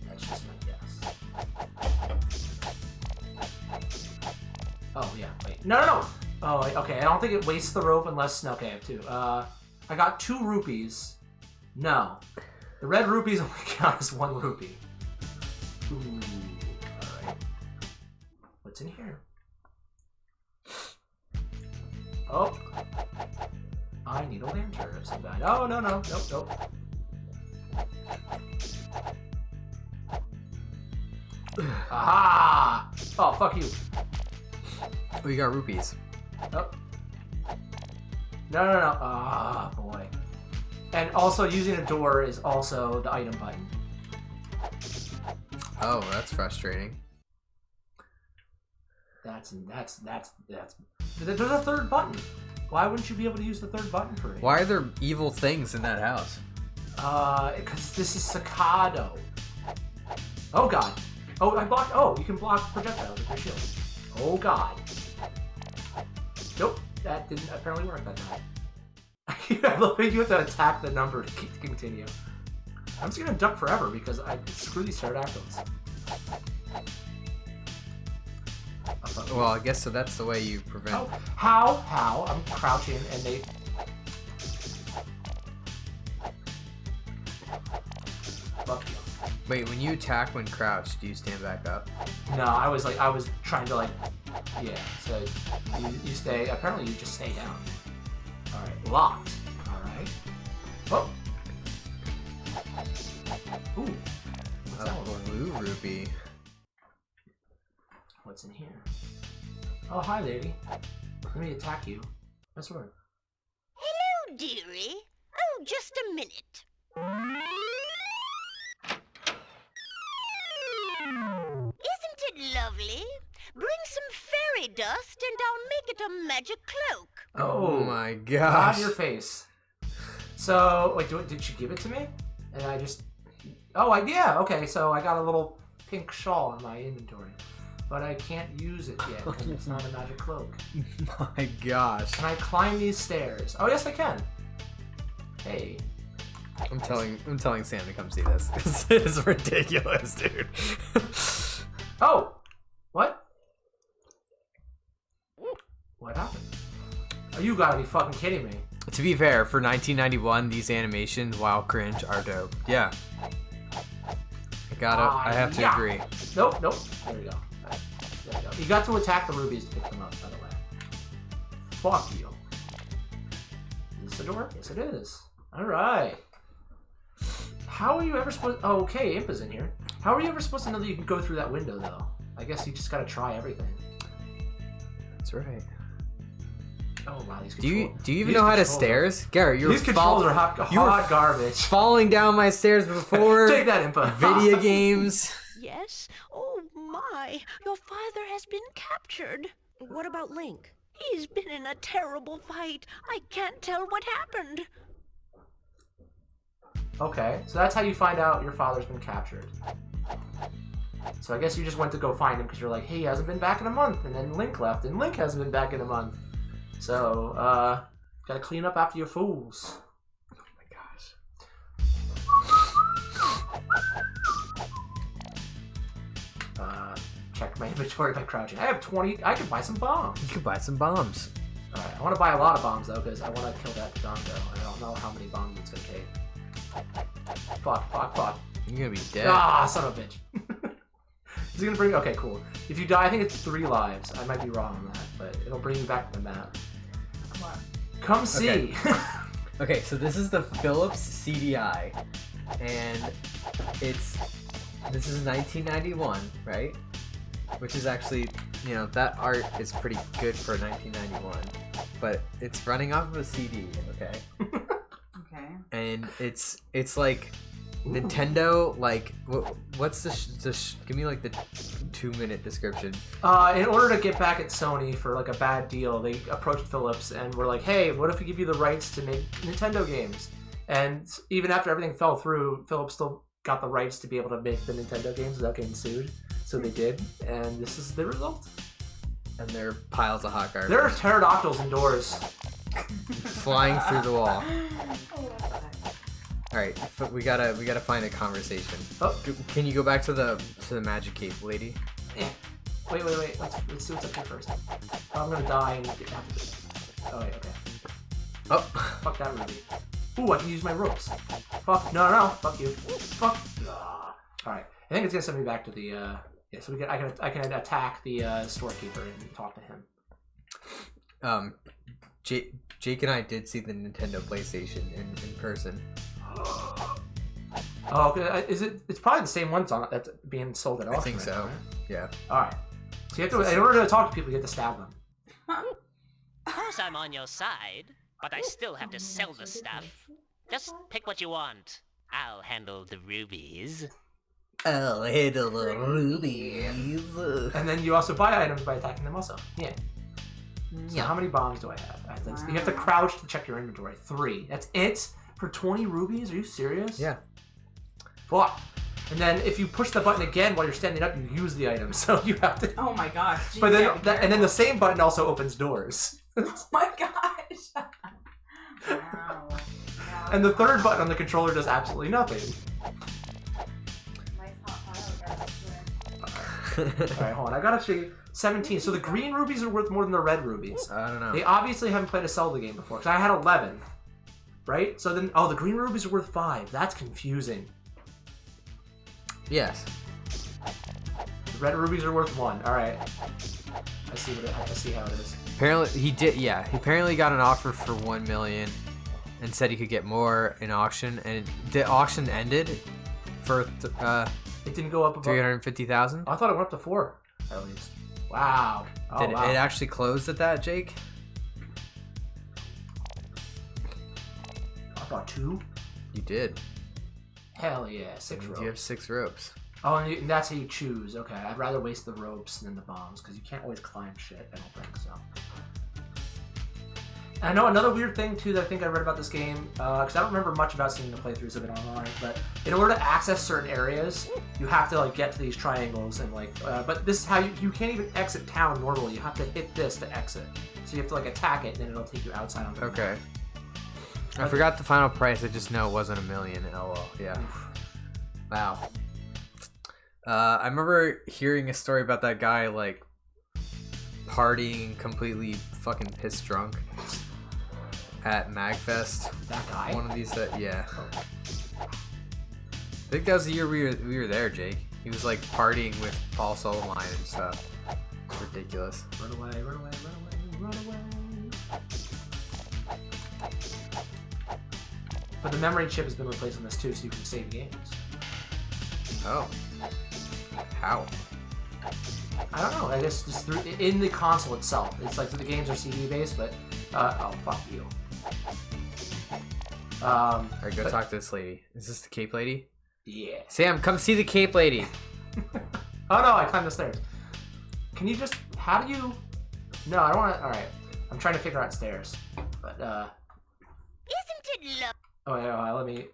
That's just my guess. Oh yeah, wait. No. Oh, wait, okay. I don't think it wastes the rope unless. Okay, I have 2. I got 2 rupees. No, the red rupees only count as 1 rupee. Ooh, alright. What's in here? Oh! I need a lantern of some kind. Oh, no. Nope. Aha! Oh, fuck you. Oh, you got rupees. Oh. No. Ah, boy. And also, using a door is also the item button. Oh, that's frustrating. That's. There's a 3rd button. Why wouldn't you be able to use the 3rd button for it? Why are there evil things in that house? Because this is Sakado. Oh god. Oh, I blocked. Oh, you can block projectiles with your shield. Oh god. Nope, that didn't apparently work that time. I love it. You have to attack the number to continue. I'm just gonna duck forever because I screw these pterodactyls. Well, I guess so. That's the way you prevent. Oh, how? I'm crouching and they. Fuck you. Wait, when you attack when crouched, do you stand back up? No, I was trying to like, yeah. So you stay. Apparently, you just stay down. All right, locked. All right. Oh. Ooh. What's that one? Blue ruby. What's in here? Oh, hi, lady. Let me attack you. That's right. Hello, dearie. Oh, just a minute. Isn't it lovely? Bring some fairy dust and I'll make it a magic cloak. Oh my God, gosh. your face. So, wait, did she give it to me? And I just... Oh, yeah, okay, so I got a little pink shawl in my inventory. But I can't use it yet because it's not a magic cloak. My gosh. Can I climb these stairs? Oh, yes, I can. Hey. I'm telling Sam to come see this. It's ridiculous, dude. Oh! What? What happened? Oh, you gotta be fucking kidding me. To be fair, for 1991, these animations, while cringe, are dope. Yeah. I have to agree. Nope. There we go. There we go. You got to attack the rubies to pick them up, by the way. Fuck you. Is this the door? Yes, it is. Alright. How are you ever supposed... Oh, okay, Impa's in here. How are you ever supposed to know that you can go through that window, though? I guess you just gotta try everything. That's right. Oh, wow, these Do you even know how to stairs? Garrett, you're these controls are hot garbage. Falling down my stairs before Take that, Impa. video games. Yes? Oh, my. Your father has been captured. What about Link? He's been in a terrible fight. I can't tell what happened. Okay, so that's how you find out your father's been captured. So I guess you just went to go find him because you're like, hey, he hasn't been back in a month. And then Link left, and Link hasn't been back in a month. So, gotta clean up after your fools. Oh my gosh. Check my inventory by crouching. I have 20. I could buy some bombs. You could buy some bombs. Alright, I want to buy a lot of bombs, though, because I want to kill that Dongo. I don't know how many bombs it's going to take. Fuck. You're gonna be dead. Ah, son of a bitch. Is it gonna bring... Okay, cool. If you die, I think it's 3 lives. I might be wrong on that, but it'll bring you back to the map. Come on. Come see. Okay, so this is the Phillips CD-i, and this is 1991, right? Which is actually, that art is pretty good for 1991, but it's running off of a CD, okay? Okay. And it's like Nintendo, like what's give me like the 2-minute description. In order to get back at Sony for like a bad deal, they approached Phillips and were like, hey, what if we give you the rights to make Nintendo games? And even after everything fell through, Phillips still got the rights to be able to make the Nintendo games without getting sued. So they did, and this is the result. And there are piles of hot garbage. There are pterodactyls indoors. Flying through the wall. All right, we gotta find a conversation. Oh. Can you go back to the magic cape, lady? Wait. Let's see what's up here first. Oh, I'm gonna die and get after this. Oh wait, okay. Oh. Fuck that ruby. Ooh, I can use my ropes. Fuck. No. Fuck you. Fuck. All right. I think it's gonna send me back to the. Yeah. So I can attack the storekeeper and talk to him. Jake and I did see the Nintendo PlayStation in person. Oh, is it? It's probably the same ones on it that's being sold at auction. I think so. Right? Yeah. All right. So you have to, in order to talk to people, you have to stab them. Of course I'm on your side, but I still have to sell the stuff. Just pick what you want. I'll handle the rubies. I'll handle the rubies. And then you also buy items by attacking them also. Yeah. So how many bombs do I have? You have to crouch to check your inventory. 3. That's it? For 20 rubies? Are you serious? Yeah. Fuck. And then if you push the button again while you're standing up, you use the item. So you have to... Oh my gosh. Geez, but then, and then the same button also opens doors. Oh my gosh. Wow. And the third button on the controller does absolutely nothing. Nice hot pile. Alright, hold on. I gotta show you. 17. So the green rubies are worth more than the red rubies. I don't know. They obviously haven't played a Zelda game before, because I had 11. Right? So then, oh, the green rubies are worth 5. That's confusing. Yes. The red rubies are worth 1. All right. I see how it is. Apparently he did. Yeah, he apparently got an offer for 1 million, and said he could get more in auction. And the auction ended for It didn't go up above 350,000. I thought it went up to 4 at least. Wow. Oh, Did wow. it actually closed at that, Jake? I thought 2. You did. Hell yeah, 6 ropes. You have 6 ropes. Oh, and that's how you choose. Okay, I'd rather waste the ropes than the bombs, because you can't always climb shit, I don't think so. And I know another weird thing, too, that I think I read about this game, because I don't remember much about seeing the playthroughs of it online, but in order to access certain areas, you have to, like, get to these triangles, and, like, but this is how you can't even exit town normally. You have to hit this to exit. So you have to, like, attack it, and then it'll take you outside on the map. Okay. I forgot the final price. I just know it wasn't 1 million. LOL. Yeah. Wow. I remember hearing a story about that guy, like, partying completely fucking pissed drunk at MagFest. That guy? One of these yeah. I think that was the year we were there, Jake. He was like partying with Paul Solomon and stuff. It's ridiculous. Run away, run away, run away, run away. But the memory chip has been replaced on this too, so you can save games. Oh. How? I don't know. I guess just through in the console itself. It's like the games are CD based, but oh fuck you. Alright, go talk to this lady. Is this the Cape Lady? Yeah. Sam, come see the Cape Lady. Oh no, I climbed the stairs. Can you just? How do you? No, I don't want to. All right, I'm trying to figure out stairs, but Isn't it lovely? oh yeah, let me.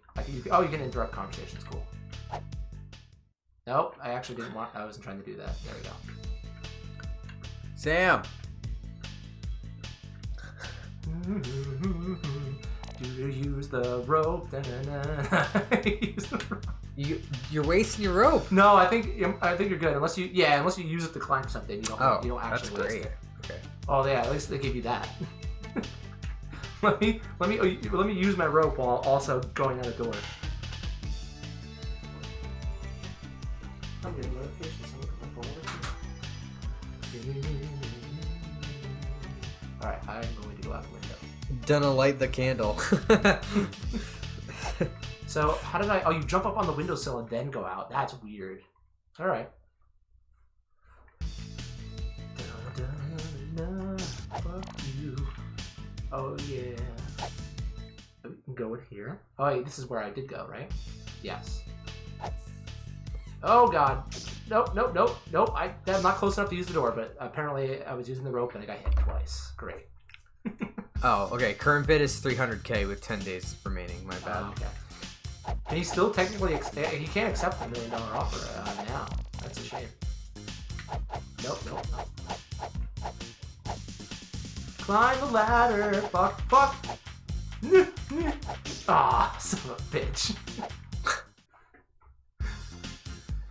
Oh, you can interrupt conversations. Cool. Nope, I actually didn't want. I wasn't trying to do that. There we go. Sam. Do you use the rope? Use the rope. You're wasting your rope. No, I think you're good. Unless you use it to climb something, you don't actually that's waste great. it. Okay. Oh yeah, at least they give you that. let me use my rope while also going out a door. I'm getting notifications. All right, I'm going to go out the window. Gonna light the candle. So how did I? Oh, you jump up on the windowsill and then go out. That's weird. All right. Fuck you. Oh yeah. We can go in here. Oh wait, this is where I did go, right? Yes. Oh god. Nope. I'm not close enough to use the door, but apparently I was using the rope and I got hit twice. Great. Oh, okay. Current bid is 300k with 10 days remaining. My bad. Oh, okay. And he still technically he can't accept the $1 million offer now. That's a shame. Nope. Climb the ladder. Fuck. Ah, son of a bitch.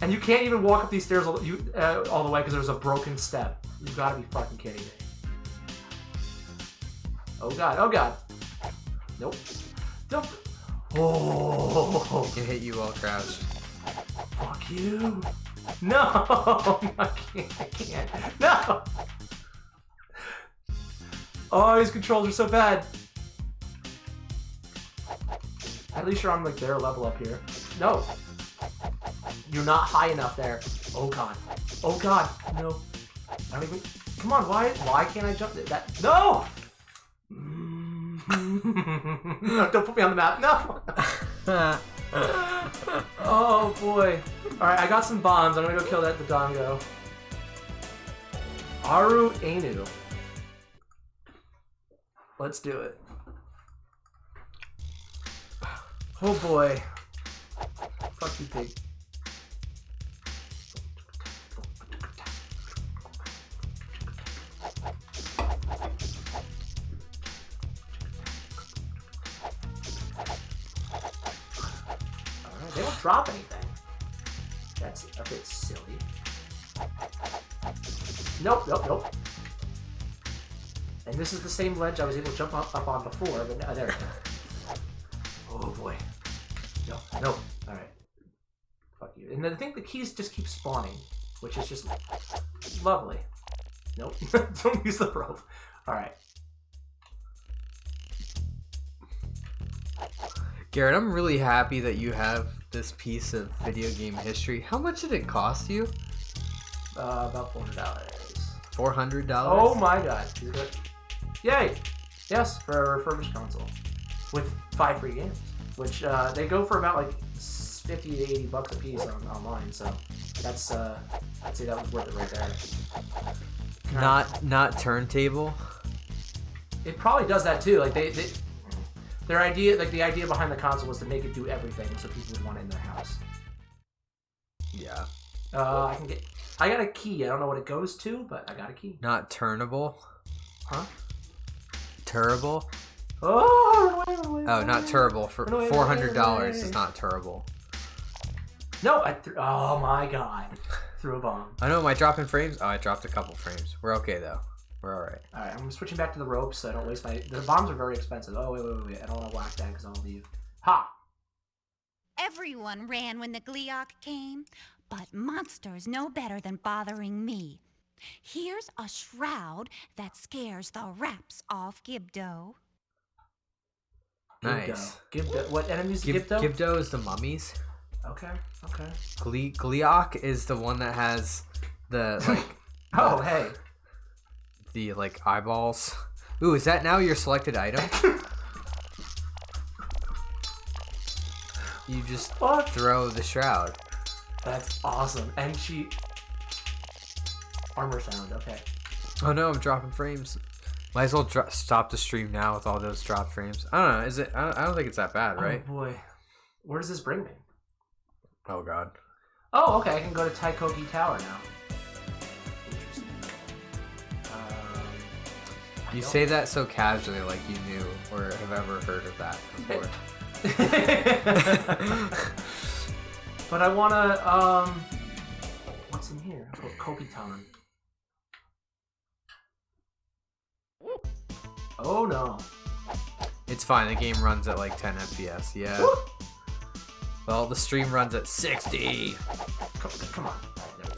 And you can't even walk up these stairs all the way because there's a broken step. You gotta be fucking kidding me. Oh god. Nope. Don't. Oh. He can hit you while crouched. Fuck you. No. I can't. No. Oh, his controls are so bad. At least you're on like their level up here. No. You're not high enough there. Oh god. No. I don't even. Come on. Why can't I jump that? No. No, don't put me on the map. No. Oh boy. All right, I got some bombs. I'm gonna go kill that Dodongo. Aru Anu. Let's do it. Oh boy. Fuck you, pig. They don't drop anything. That's a bit silly. Nope, nope, nope. And this is the same ledge I was able to jump up on before, but there we go. Oh boy. No, no. Alright. Fuck you. And I think the keys just keep spawning, which is just lovely. Nope. Don't use the rope. Alright. Garrett, I'm really happy that you have this piece of video game history. How much did it cost you? About $400. $400? Oh my god. Yay! Yes, for a refurbished console. With 5 free games. Which, they go for about like 50 to 80 bucks a piece online, so that's, I'd say that was worth it right there. Not turntable? It probably does that too. Like, their idea, like the idea behind the console was to make it do everything so people would want it in their house. Yeah. I got a key. I don't know what it goes to, but I got a key. Not turnable? Huh? Turable? Oh, Oh, not turable. For $400 is not turable. No, oh my god. Threw a bomb. I know, am I dropping frames? Oh, I dropped a couple frames. We're okay though. We're alright. Alright, I'm switching back to the ropes so I don't waste my... The bombs are very expensive. Oh, wait. I don't want to whack that because I'll leave. Ha! Everyone ran when the Gleeok came, but monsters know better than bothering me. Here's a shroud that scares the wraps off Gibdo. Nice. Gibdo. What enemies is Gibdo? Gibdo is the mummies. Okay. Gleeok is the one that has the, like... Oh, hey. The, like, eyeballs. Ooh, is that now your selected item? You just throw the shroud. That's awesome. And she... Armor sound, okay. Oh no, I'm dropping frames. Might as well stop the stream now with all those drop frames. I don't know, is it... I don't think it's that bad, right? Oh boy. Where does this bring me? Oh god. Oh, okay, I can go to Taikoki Tower now. Interesting. You say that so casually, like you knew or have ever heard of that before. But I wanna, what's in here? Oh, Kopitan. Oh no. It's fine, the game runs at like 10 FPS, yeah. Woo! Well, the stream runs at 60. Come on. Alright, there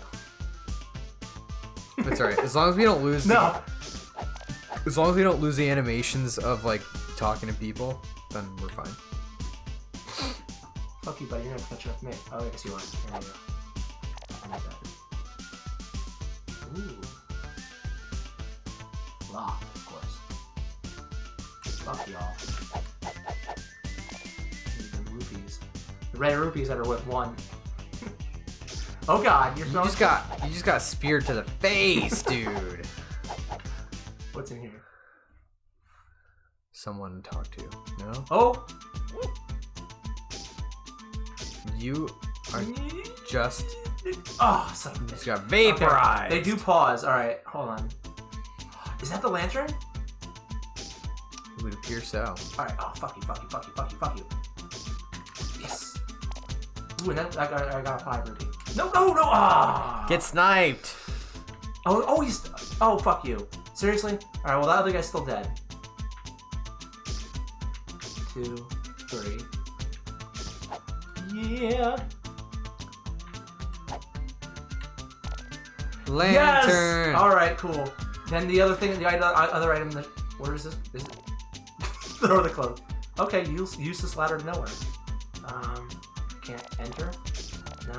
we go. It's alright, as long as we don't lose No! As long as we don't lose the animations of like talking to people, then we're fine. Fuck you, buddy, you're not catching up to me. Oh, I guess you are. There you go. I like that. Ooh. Locked, of course. Fuck y'all. The rupees. The red rupees that are worth 1. Oh god, you're throwing... You just got speared to the face, dude. What's in here? Someone to talk to. No? Oh! You are just... Oh, son of a bitch. Just got vaporized. Okay. They do pause. Alright, hold on. Is that the lantern? It would appear so. Alright, oh, fuck you. Yes. Ooh, and that, I got a 5 rupee. No! Ah! Get sniped! Oh, fuck you. Seriously? Alright, well, that other guy's still dead. 2, 3. Yeah! Lantern! Yes! Alright, cool. Then the other thing, the other item that... Where is this? Is it? Throw the clothes. Okay, use this ladder to nowhere. Can't enter? No?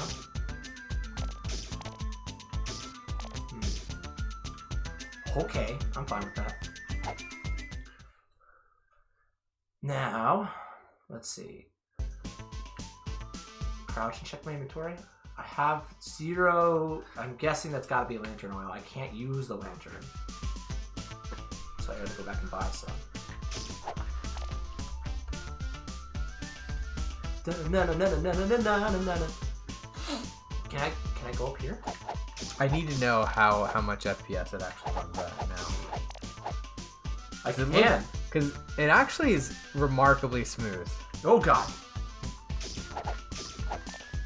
Okay, I'm fine with that. Now, let's see. Crouch and check my inventory. I have 0. I'm guessing that's got to be lantern oil. I can't use the lantern, so I gotta go back and buy some. Can I go up here? I need to know how much FPS it actually runs at now. I can. Because it actually is remarkably smooth. Oh god.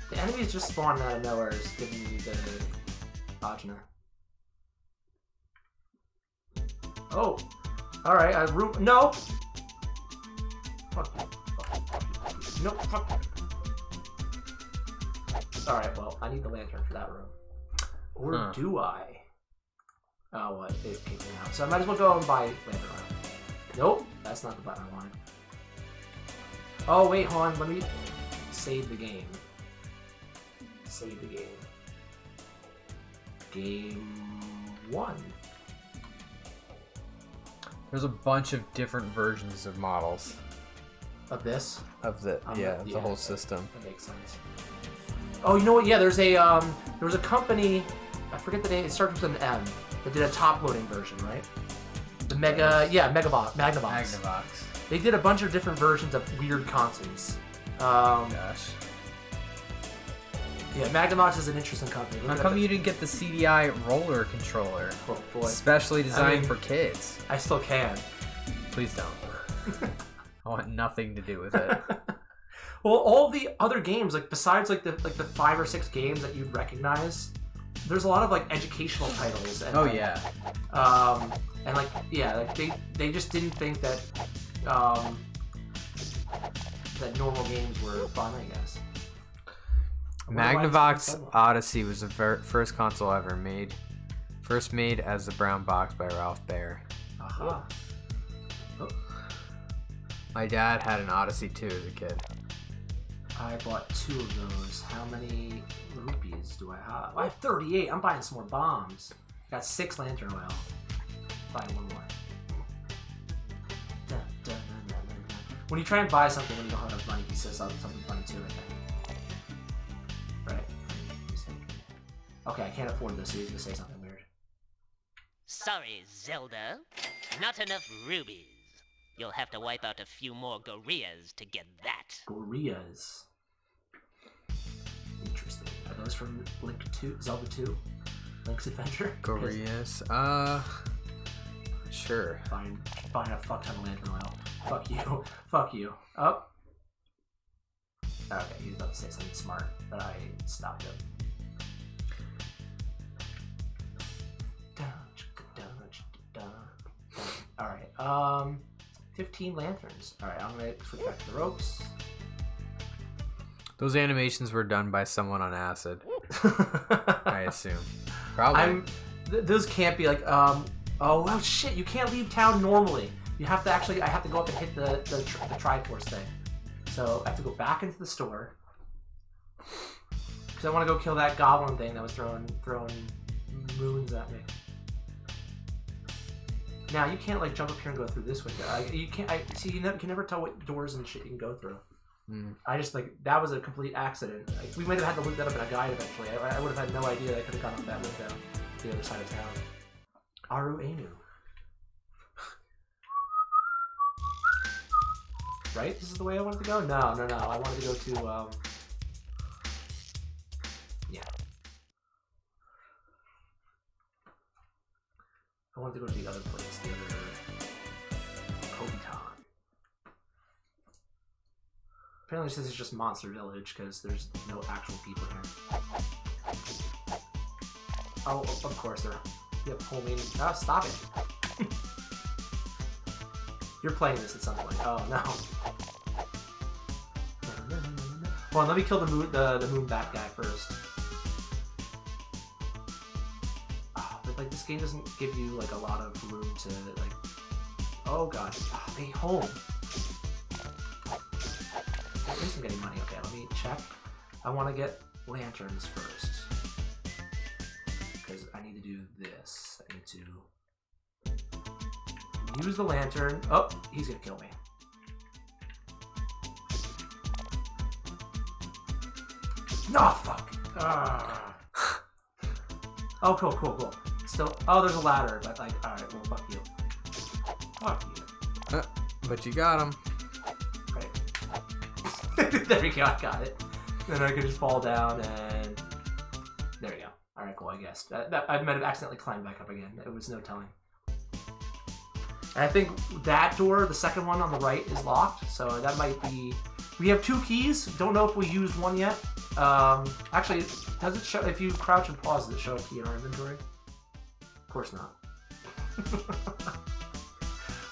The enemies just spawning out of nowhere is giving me the agina. Oh. Alright, no! Fuck you. No, fuck. Alright, well, I need the lantern for that room. Or do I? Oh, what? It kicked me out. So I might as well go and buy lantern oil. Nope, that's not the button I wanted. Oh, wait, hold on. Let me save the game. Save the game. Game 1. There's a bunch of different versions of models. Of this? Of the the whole system. That makes sense. Oh, you know what? Yeah, there was a company, I forget the name, it starts with an M, that did a top-loading version, right? The Magnavox. Magnavox. They did a bunch of different versions of weird consoles. Gosh. Yeah, Magnavox is an interesting company. How come you didn't get the CDI roller controller? Oh, boy. Specially designed for kids. I still can. Please don't. I want nothing to do with it. Well, all the other games, like besides like the 5 or 6 games that you'd recognize, there's a lot of like educational titles. And, and like they just didn't think that that normal games were fun, I guess. Magnavox Odyssey was the first console ever made. First made as the brown box by Ralph Baer. Aha. Oh. My dad had an Odyssey too as a kid. I bought 2 of those. How many rupees do I have? I have 38. I'm buying some more bombs. Got 6 lantern oil. Buying 1 more. Dun, dun, dun, dun, dun, dun. When you try and buy something when you don't have enough money, he says something funny too, I think. Right? Okay, I can't afford this, so he's gonna say something weird. Sorry, Zelda. Not enough rubies. You'll have to wipe out a few more gorillas to get that. Gorillas. Interesting. Are those from Link 2? Zelda 2? Link's Adventure? Gorillas? Sure. Buying a fuck ton of lantern oil. Fuck you. Fuck you. Oh. Okay, he was about to say something smart, but I stopped him. Alright, 15 lanterns. Alright, I'm gonna switch back to the ropes. Those animations were done by someone on acid. I assume. Probably. Those can't be like, oh well, shit, you can't leave town normally. You have to actually, I have to go up and hit the Triforce thing. So I have to go back into the store. Because I want to go kill that goblin thing that was throwing moons at me. Now you can't like jump up here and go through this window. You can't. See, you can never tell what doors and shit you can go through. I just like that was a complete accident. Like, we might have had to look that up in a guide eventually. I would have had no idea that I could have gone up that window to the other side of town. Aru Anu. Right? This is the way I wanted to go? No. I wanted to go to yeah. I wanted to go to the other place, the other Kobiton. Apparently this is just Monster Village because there's no actual people here. Oh, of course there. Yep, homemade. Oh, stop it. You're playing this at some point. Oh no. Hold on, let me kill the moon bat guy first. But like this game doesn't give you like a lot of room to like. Oh god. Oh, hey, home. At least I'm getting money. Okay, let me check. I want to get lanterns first because I need to do this. I need to use the lantern. Oh, he's gonna kill me. No, fuck. Oh, cool. Still, oh, there's a ladder, but like, all right, well, fuck you. Fuck you. But you got him. Right. There we go. I got it. Then I could just fall down and there we go. All right, cool. I guess I might have accidentally climbed back up again. It was no telling. And I think that door, the second one on the right, is locked. So that might be. We have 2 keys. Don't know if we used one yet. Actually, does it show if you crouch and pause? Does it show a key in our inventory? Of course not.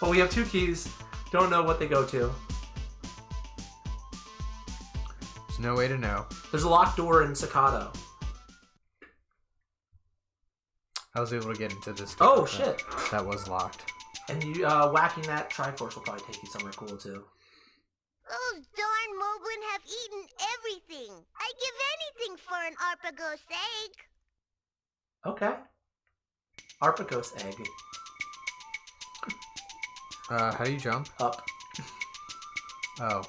Well, we have 2 keys. Don't know what they go to. There's no way to know. There's a locked door in Staccato. I was able to get into this. Oh, shit. That was locked. And you whacking that Triforce will probably take you somewhere cool, too. Those darn Moblin have eaten everything. I'd give anything for an Arpagos egg. Okay. Arpagos egg. How do you jump? Up. Oh.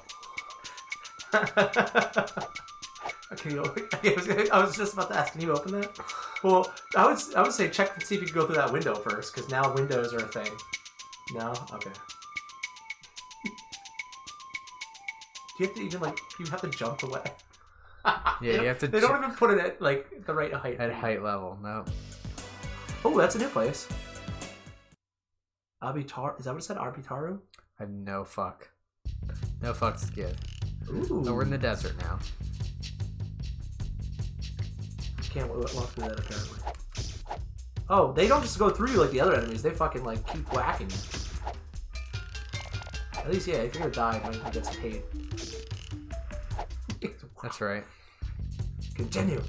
Can you open? I was just about to ask. Can you open that? Well, I would say check and see if you can go through that window first, because now windows are a thing. No? Okay. Do you have to even you have to jump away? Yeah, you have to. They don't even put it at the right height. At height level, no. Oh, that's a new place. Abitar? Is that what it said? Arbitaru? I have no fuck. No fucks to give. Ooh. No, we're in the desert now. Can't walk through that apparently. Oh, they don't just go through you like the other enemies. They fucking keep whacking you. At least, yeah, if you're gonna die, it gets paid. That's right. Continue.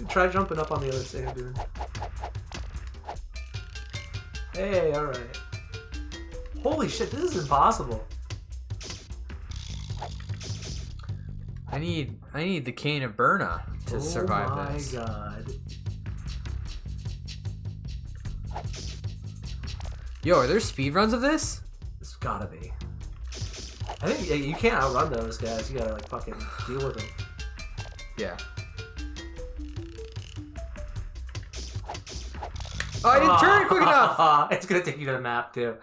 Try jumping up on the other side, dude. Hey, alright. Holy shit, this is impossible. I need the cane of Burna to survive this. Oh my god. Yo, are there speedruns of this? It's gotta be. I think you can't outrun those guys. You gotta fucking deal with them. Yeah. Oh, I didn't turn it quick enough! It's gonna take you to the map, too.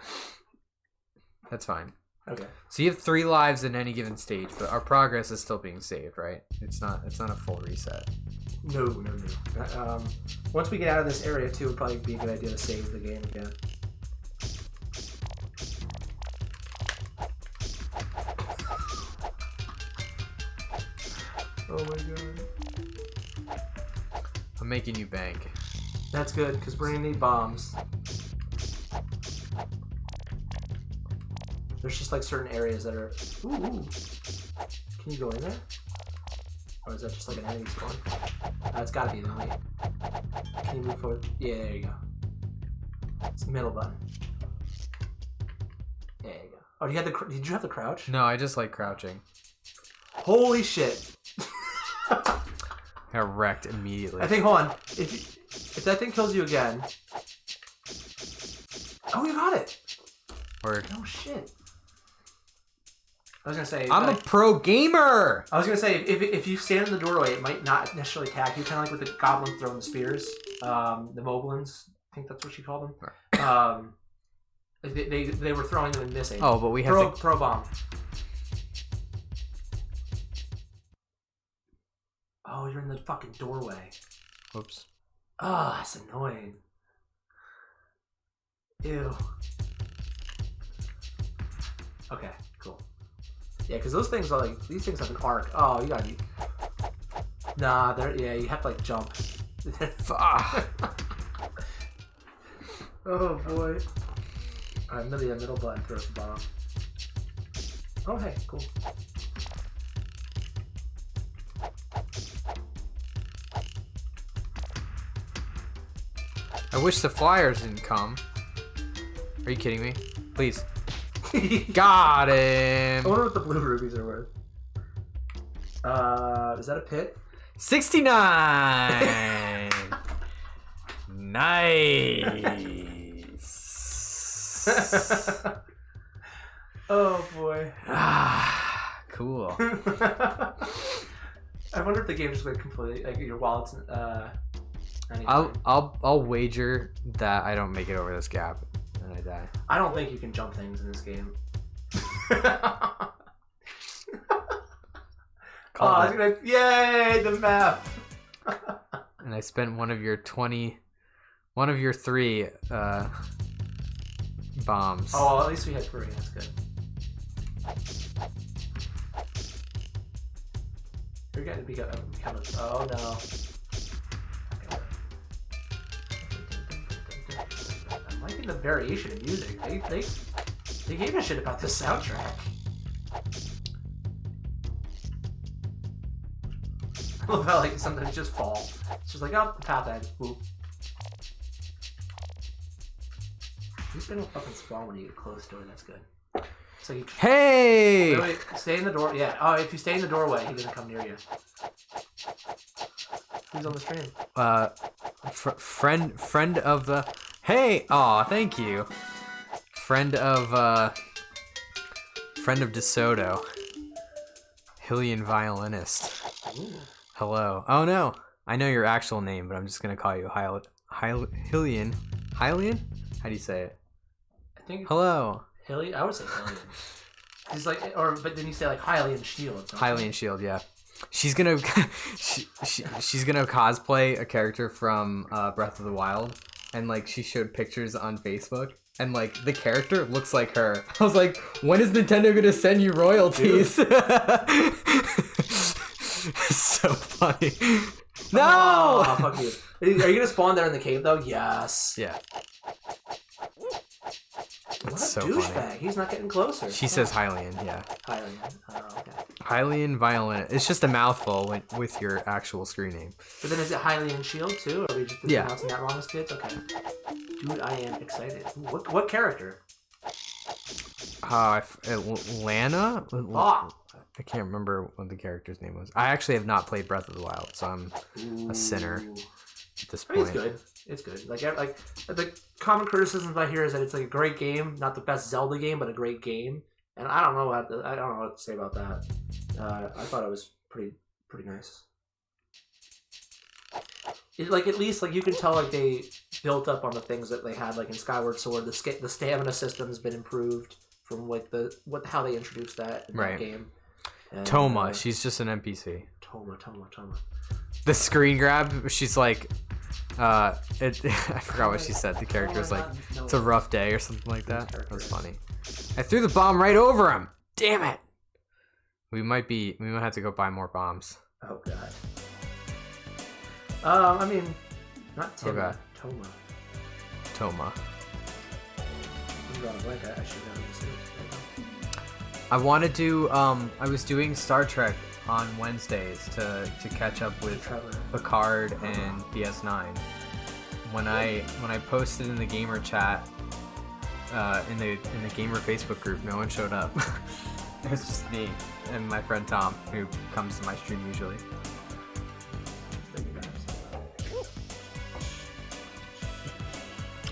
That's fine. Okay. So you have 3 lives in any given stage, but our progress is still being saved, right? It's not a full reset. No. Once we get out of this area, too, it would probably be a good idea to save the game again. Oh my god. I'm making you bank. That's good, because we're gonna need bombs. There's just certain areas that are... Ooh. Can you go in there? Or is that just an enemy spawn? That's gotta be the only... Can you move forward? Yeah, there you go. It's the middle button. There you go. Oh, did you have the crouch? No, I just like crouching. Holy shit. Got wrecked immediately. I think, hold on. If that thing kills you again... Oh, you got it! Word. Oh, shit. I was gonna say... I'm a pro gamer! I was gonna say, if you stand in the doorway, it might not necessarily attack you, kind of like with the goblins throwing the spears. The Moblins, I think that's what you call them. They were throwing them and missing. Oh, but we have Pro bomb. Oh, you're in the fucking doorway. Whoops. Ah, that's annoying. Ew. Okay, cool. Yeah, because those things are these things have an arc. Oh, you gotta be... Nah, yeah, you have to jump. Oh boy. Alright, middle button throws the bomb. Oh, hey, cool. I wish the flyers didn't come. Are you kidding me? Please. Got him! I wonder what the blue rubies are worth. Is that a pit? 69! Nice! Oh boy. Ah, cool. I wonder if the game just went completely your wallet's I'll wager that I don't make it over this gap and I die. I don't think you can jump things in this game. Yay, the map! And I spent one of your 3 bombs. Oh, well, at least we had 3. That's good. You're getting to become oh no. I'm liking the variation in music. They gave a shit about this soundtrack. I love how like sometimes just fall. It's just like, oh, the path end. Whoop. At least they don't fucking spawn when you get close to it. That's good. So you Hey! wait, stay in the door. Yeah. Oh, if you stay in the doorway, he doesn't come near you. Who's on the stream? Friend of the. Hey! Aw, thank you. Friend of DeSoto. Hylian violinist. Ooh. Hello. Oh no, I know your actual name, but I'm just gonna call you Hylian. Hylian? How do you say it? I think. Hello. Hilly? I would say Hylian. He's like, but then you say like Hylian Shield. Hylian Shield, yeah. She's gonna she's gonna cosplay a character from Breath of the Wild, and like she showed pictures on Facebook, and like the character looks like her. I was like, when is Nintendo gonna send you royalties? So funny. No! Oh, fuck you. Are you gonna spawn there in the cave though? Yes. Yeah. What It's a so douchebag. funny. He's not getting closer. She says Hylian, yeah. Hylian. Oh, okay. Hylian violin. It's just a mouthful with your actual screen name. But then is it Hylian Shield too? Or are we just pronouncing that wrong as kids? Okay. Dude, I am excited. Ooh, what character? Lana? Ah. I can't remember what the character's name was. I actually have not played Breath of the Wild, so I'm a sinner at this point. It's good. It's good. Like the common criticisms I hear is that it's like a great game, not the best Zelda game, but a great game. And I don't know what to say about that. I thought it was pretty nice. Like at least like you can tell like they built up on the things that they had like in Skyward Sword. The stamina system's been improved from like how they introduced that in that game. And, Toma, she's just an NPC. Toma. The screen grab, she's like, I forgot what she said. The character was like, it's a rough day or something like that. That was funny. I threw the bomb right over him. Damn it. We might have to go buy more bombs. Oh god. I mean, not Tim. Okay. Toma. Toma. I'm drawing a blank. I should know this is. I want to do. I was doing Star Trek on Wednesdays to catch up with Picard and DS9. When I posted in the gamer chat, in the gamer Facebook group, no one showed up. It was just me and my friend Tom, who comes to my stream usually.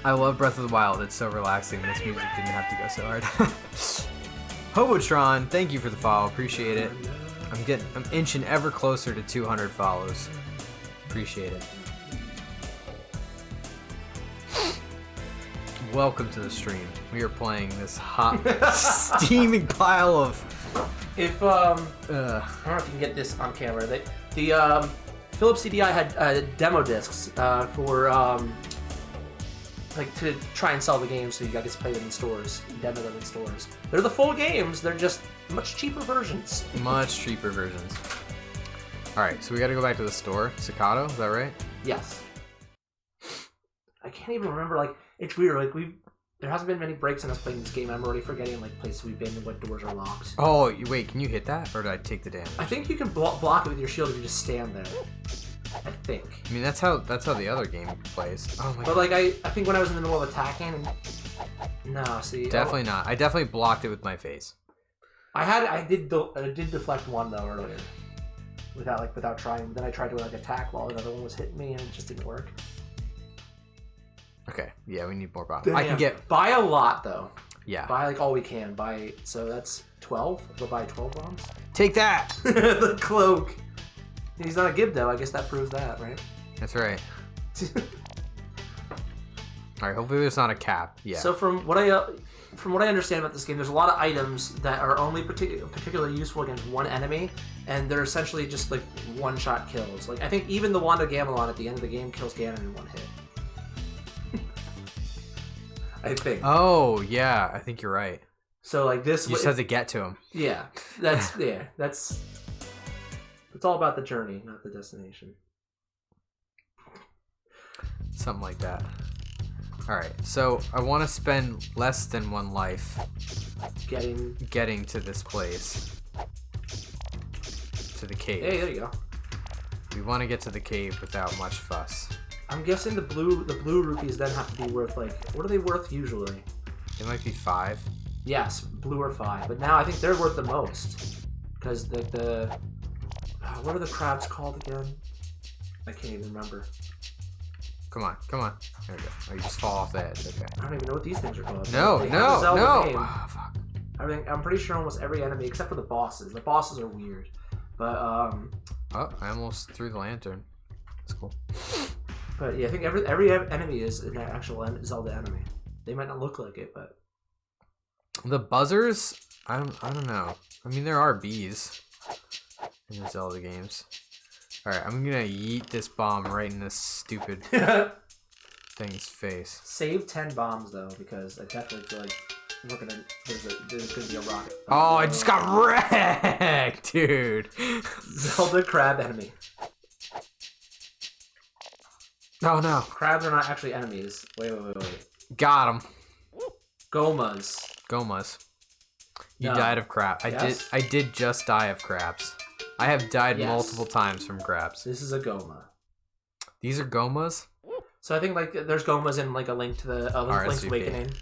I love Breath of the Wild. It's so relaxing. This music didn't have to go so hard. Hobotron, thank you for the follow. Appreciate it. I'm inching ever closer to 200 follows. Appreciate it. Welcome to the stream. We are playing this hot, steaming pile of. If I don't know if you can get this on camera. The Phillips CD-i had demo discs for like to try and sell the games, so you guys play them in stores, demo them in stores. They're the full games. They're just much cheaper versions. Much cheaper versions. All right, so we got to go back to the store. Staccato, is that right? Yes. I can't even remember. Like it's weird. Like there hasn't been many breaks in us playing this game. I'm already forgetting like places we've been and what doors are locked. Oh, wait, can you hit that, or did I take the damage? I think you can block it with your shield if you just stand there. I think. I mean, that's how the other game plays. Oh my But like I think when I was in the middle of attacking, no, see. Definitely not. I definitely blocked it with my face. I did deflect one though earlier, without trying. Then I tried to like attack while another one was hitting me, and it just didn't work. Okay, yeah, we need more bombs. Then, I can get buy a lot though. Yeah. Buy like all we can. So that's 12. We'll buy 12 bombs. Take that. The cloak. He's not a Gib though. I guess that proves that, right? That's right. All right. Hopefully, there's not a cap. Yeah. So from what I understand about this game, there's a lot of items that are only particularly useful against one enemy, and they're essentially just like one-shot kills. Like I think even the Wand of Gamelon at the end of the game kills Ganon in one hit. I think. Oh yeah, I think you're right. So like this, you just have to get to him. Yeah, that's. But It's all about the journey, not the destination. Something like that. Alright, so I want to spend less than 1 life getting to this place. To the cave. Hey, there you go. We want to get to the cave without much fuss. I'm guessing the blue rupees then have to be worth, like, what are they worth usually? It might be 5. Yes, blue or 5. But now I think they're worth the most. Because the what are the crabs called again? I can't even remember. Come on. There we go. Oh, you just fall off the edge. Okay. I don't even know what these things are called. No. Oh, fuck. I'm pretty sure almost every enemy, except for the bosses. The bosses are weird. But, Oh, I almost threw the lantern. That's cool. But yeah, I think every enemy is an actual Zelda enemy. They might not look like it, but... The buzzers? I don't know. I mean, there are bees in the Zelda games. Alright, I'm gonna yeet this bomb right in this stupid thing's face. Save 10 bombs, though, because I definitely feel like there's gonna be a rocket. Oh, I just got wrecked, dude! Zelda crab enemy. Oh, no. Crabs are not actually enemies. Wait. Got him. Gomas. You No. died of crab. Yes? I did just die of crabs. I have died Yes. multiple times from crabs. This is a Goma. These are gomas? So I think like there's Gomas in like a Link to the Link's RSVP. Awakening.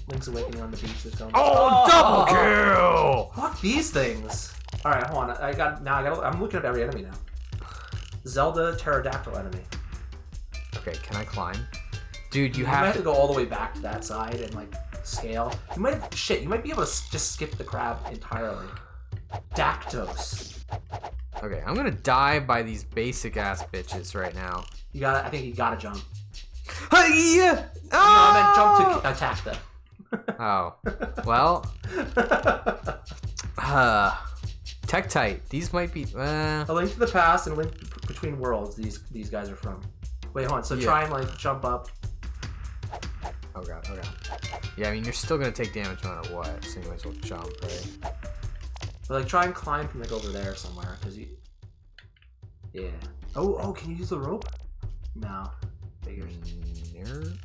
Link's Awakening on the beach. There's Gomas. Oh, double kill! Fuck these things. All right, hold on. I'm looking at every enemy now. Zelda pterodactyl enemy. Okay, can I climb? Dude, you might have have to go all the way back to that side and like scale. You might be able to just skip the crab entirely. Dactos. Okay, I'm gonna die by these basic ass bitches right now. I think you gotta jump. Hi-ya! No, I meant jump to attack them. Oh, well. Tektite. These might be. A Link to the Past and a Link Between Worlds. These guys are from. Wait, hold on. So try and like jump up. Oh god. Yeah, I mean you're still gonna take damage no matter what, so you might as well jump, right? But like try and climb from like over there somewhere, cause you. Yeah. Oh, can you use the rope? No. Figures. Nerd.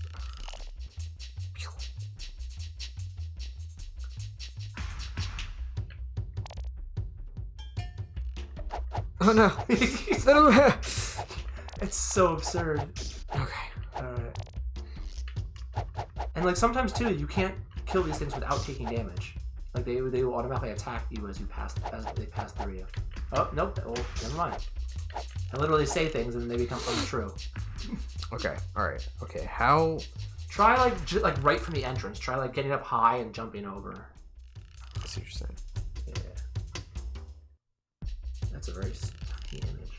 Oh no! It's so absurd. Okay. Alright. And like sometimes too, you can't kill these things without taking damage. Like they will automatically attack you as they pass through you. Oh nope. Oh, never mind. I literally say things and they become untrue. Okay. All right. Okay. How? Try like right from the entrance. Try like getting up high and jumping over. I see what you're saying. Yeah. That's a very tiny image.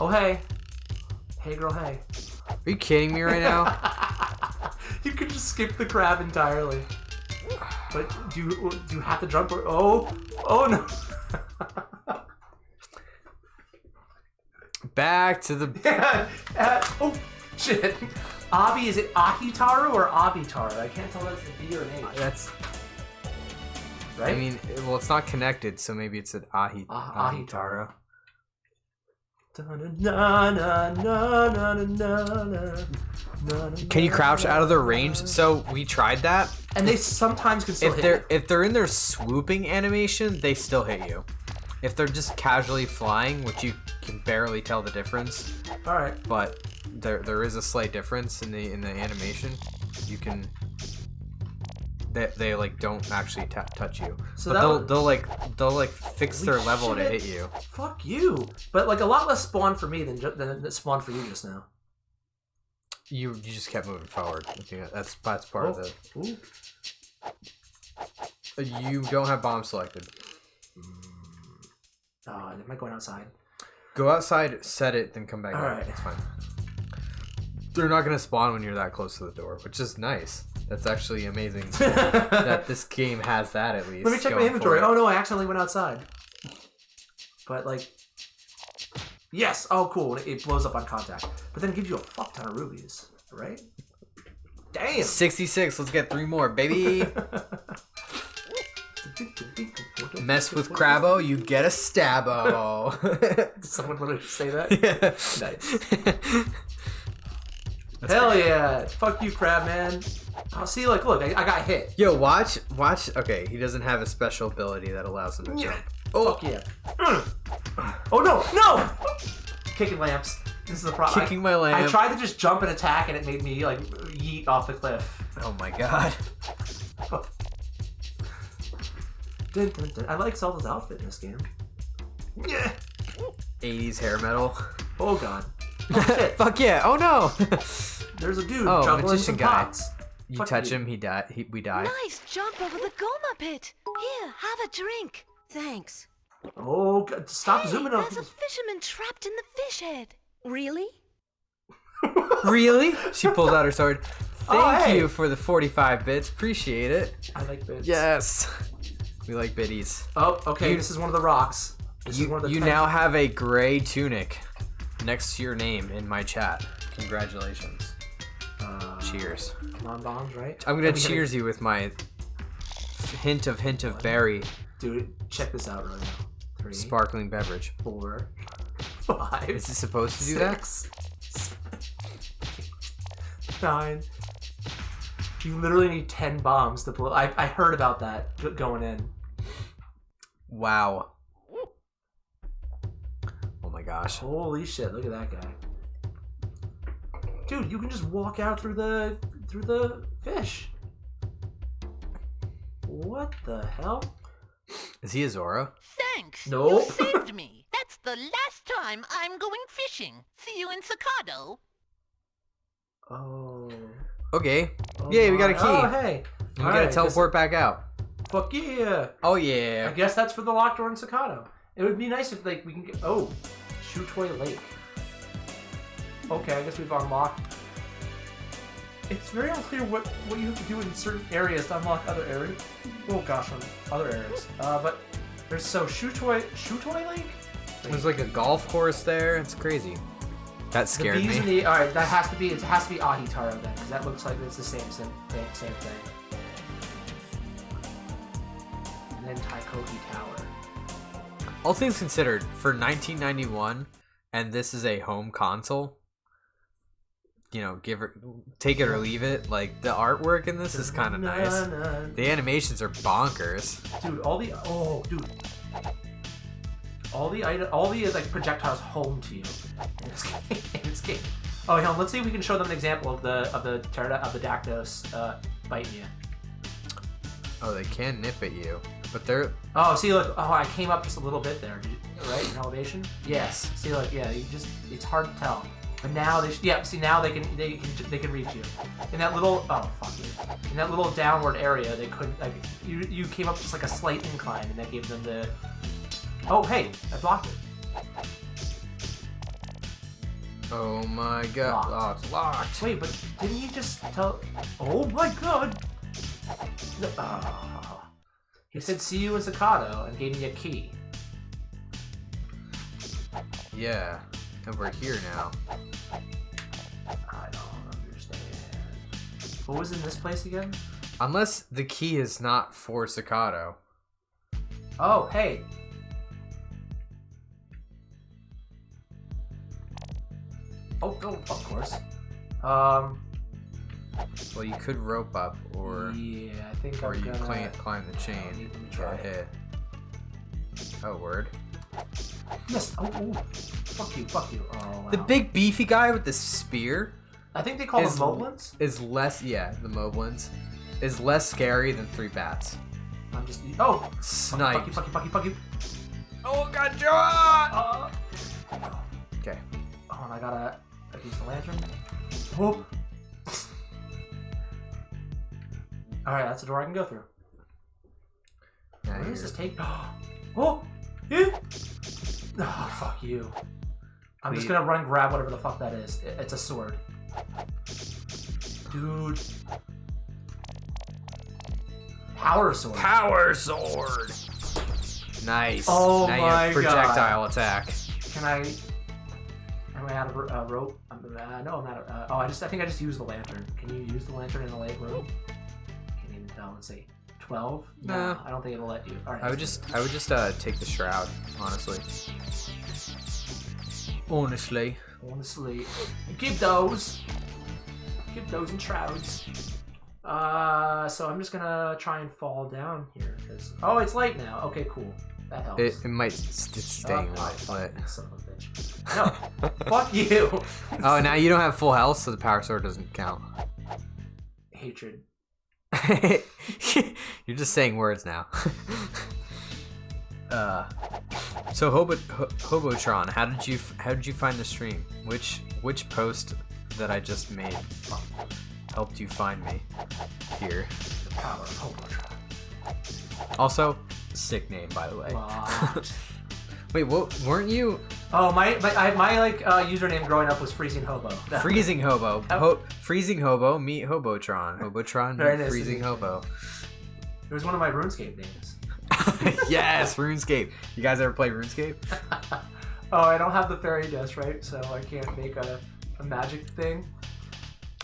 Oh hey. Hey girl, hey. Are you kidding me right now? You could just skip the crab entirely. But do you have to jump? Oh no! Back to the. Oh shit! Abi, is it Ahitaru or Abitaru? I can't tell if that's a B or an H. That's. Right. I mean, well, it's not connected, so maybe it's an Ahitaru. Can you crouch out of their range? So we tried that. And they sometimes can still hit. If they're in their swooping animation, they still hit you. If they're just casually flying, which you can barely tell the difference. All right. But there is a slight difference in the animation. You can. They like don't actually touch you. So but they'll like fix their level to hit you. Fuck you! But like a lot less spawn for me than spawn for you just now. You just kept moving forward. I think that's part of the. Ooh. You don't have bomb selected. Oh, am I going outside? Go outside, set it, then come back. All right, it's fine. They're not gonna spawn when you're that close to the door, which is nice. That's actually amazing that this game has that at least. Let me check my inventory. Oh no, I accidentally went outside. But like, yes. Oh cool, it blows up on contact, but then it gives you a fuck ton of rubies, right? Damn. 66. Let's get 3 more, baby. It's a Mess with Crabbo, you get a stabbo. Did someone literally say that? Yeah. Nice. Hell yeah! Fuck you, Crabman. Oh, see, like, look, I got hit. Yo, watch. Okay, he doesn't have a special ability that allows him to jump. Oh, fuck yeah. Oh, no! Kicking lamps. This is the problem. Kicking my lamp. I tried to just jump and attack, and it made me, like, yeet off the cliff. Oh my god. Dun, dun, dun. I like Zelda's outfit in this game. Yeah. 80s hair metal. Oh god. Oh, shit. Fuck yeah. Oh no. There's a dude Oh, juggling magician some guy. pots. You Fuck touch you. him, we die. Nice jump over the Goma pit. Here, have a drink. Thanks. Oh, god. Stop Hey, zooming on there's a people's... fisherman trapped in the fish head. Really? Really? She pulls out her sword. Thank hey. you for the 45 bits. Appreciate it. I like bits. Yes. We like biddies. Oh, okay, this is one of the rocks. This is one of the You 10 now have a gray tunic next to your name in my chat. Congratulations. Cheers. non-bombs, right? I'm gonna cheers you with my hint of berry Dude, check this out right now. 3, sparkling beverage. 4, 5. Is it supposed to do that? 6, 9. You literally need 10 bombs to blow. I heard about that going in. Wow. Oh my gosh. Holy shit! Look at that guy. Dude, you can just walk out through the fish. What the hell? Is he a Zora? Thanks. Nope. You saved me. That's the last time I'm going fishing. See you in Sakado. Oh. Okay. Oh Yay, we got a my- key. Oh, hey. We gotta teleport back out. Fuck yeah. Oh I yeah. guess that's for the locked door in Sakado. It would be nice if like we can get. Oh, Shutoy Lake. Okay, I guess we've unlocked. It's very unclear what you have to do in certain areas to unlock other areas. Oh gosh, on other areas. But there's Shutoy Lake. There's like a golf course there. It's crazy. That The scared bees me. and the all right. That has to be. It has to be Ahitaro then, because that looks like it's the same thing. And then Taikoki Tower. All things considered, for 1991, and this is a home console. You know, take it or leave it. Like the artwork in this is kind of nice. The animations are bonkers. Dude, all the like projectiles home to you in this game. Oh, hell, let's see if we can show them an example of the Dactylos biting you. Oh, they can nip at you, but they're. Oh, see, look. Oh, I came up just a little bit there. Right in elevation. Yes. See, look. Yeah, it's hard to tell. But now see now they can reach you. In that little in that little downward area they couldn't like you came up just like a slight incline and that gave them the. Oh hey, I blocked it. Oh my god! Locked. Oh, it's locked. Wait, but didn't you just tell? Oh my god! No, he said see you in Sakado and gave me a key. Yeah, and we're here now. I don't understand. What was in this place again? Unless the key is not for Sakado. Oh, hey. Oh, of course. Well, you could rope up, or Yeah, I think or I'm you gonna... climb the chain. Let me Get try a it. hit. Oh, word. Yes. Oh, fuck you. Oh, wow. The big beefy guy with the spear I think they call them is- Moblins. is less. Yeah, the Moblins is less scary than 3 bats. I'm just... Oh! Snipe. Fuck you. Oh, God, John! Okay. Oh, and I gotta use the lantern. Oh! Alright, that's the door I can go through. Now Where does you're- this take? Oh! Yeah! Oh, fuck you. I'm just gonna run and grab whatever the fuck that is. It's a sword. Dude. Power sword. Power sword. Nice. Oh now you my have projectile attack. Can I... Am I out of rope? No, I'm not. I think I just used the lantern. Can you use the lantern in the late room? Can't even tell. Let's see. 12? Nah. No, I don't think it'll let you. All right. I would just take the shroud, honestly. Honestly. Keep those in shrouds. So I'm just gonna try and fall down here. Oh, it's light now. Okay, cool. That helps. It's staying lit. Son of a bitch. No, fuck you. Oh, now you don't have full health, so the power sword doesn't count. Hatred. You're just saying words now. So Hobotron, how did you find the stream? Which post that I just made helped you find me here? The power of Hobotron. Also, sick name, by the way. What? Wait, what? Weren't you? Oh, my username growing up was Freezing Hobo. Freezing Hobo. Freezing Hobo. Meet Hobotron. Hobotron. Very nice Freezing Hobo. It was one of my RuneScape names. Yes, RuneScape. You guys ever play RuneScape? Oh, I don't have the fairy dust, right? So I can't make a magic thing.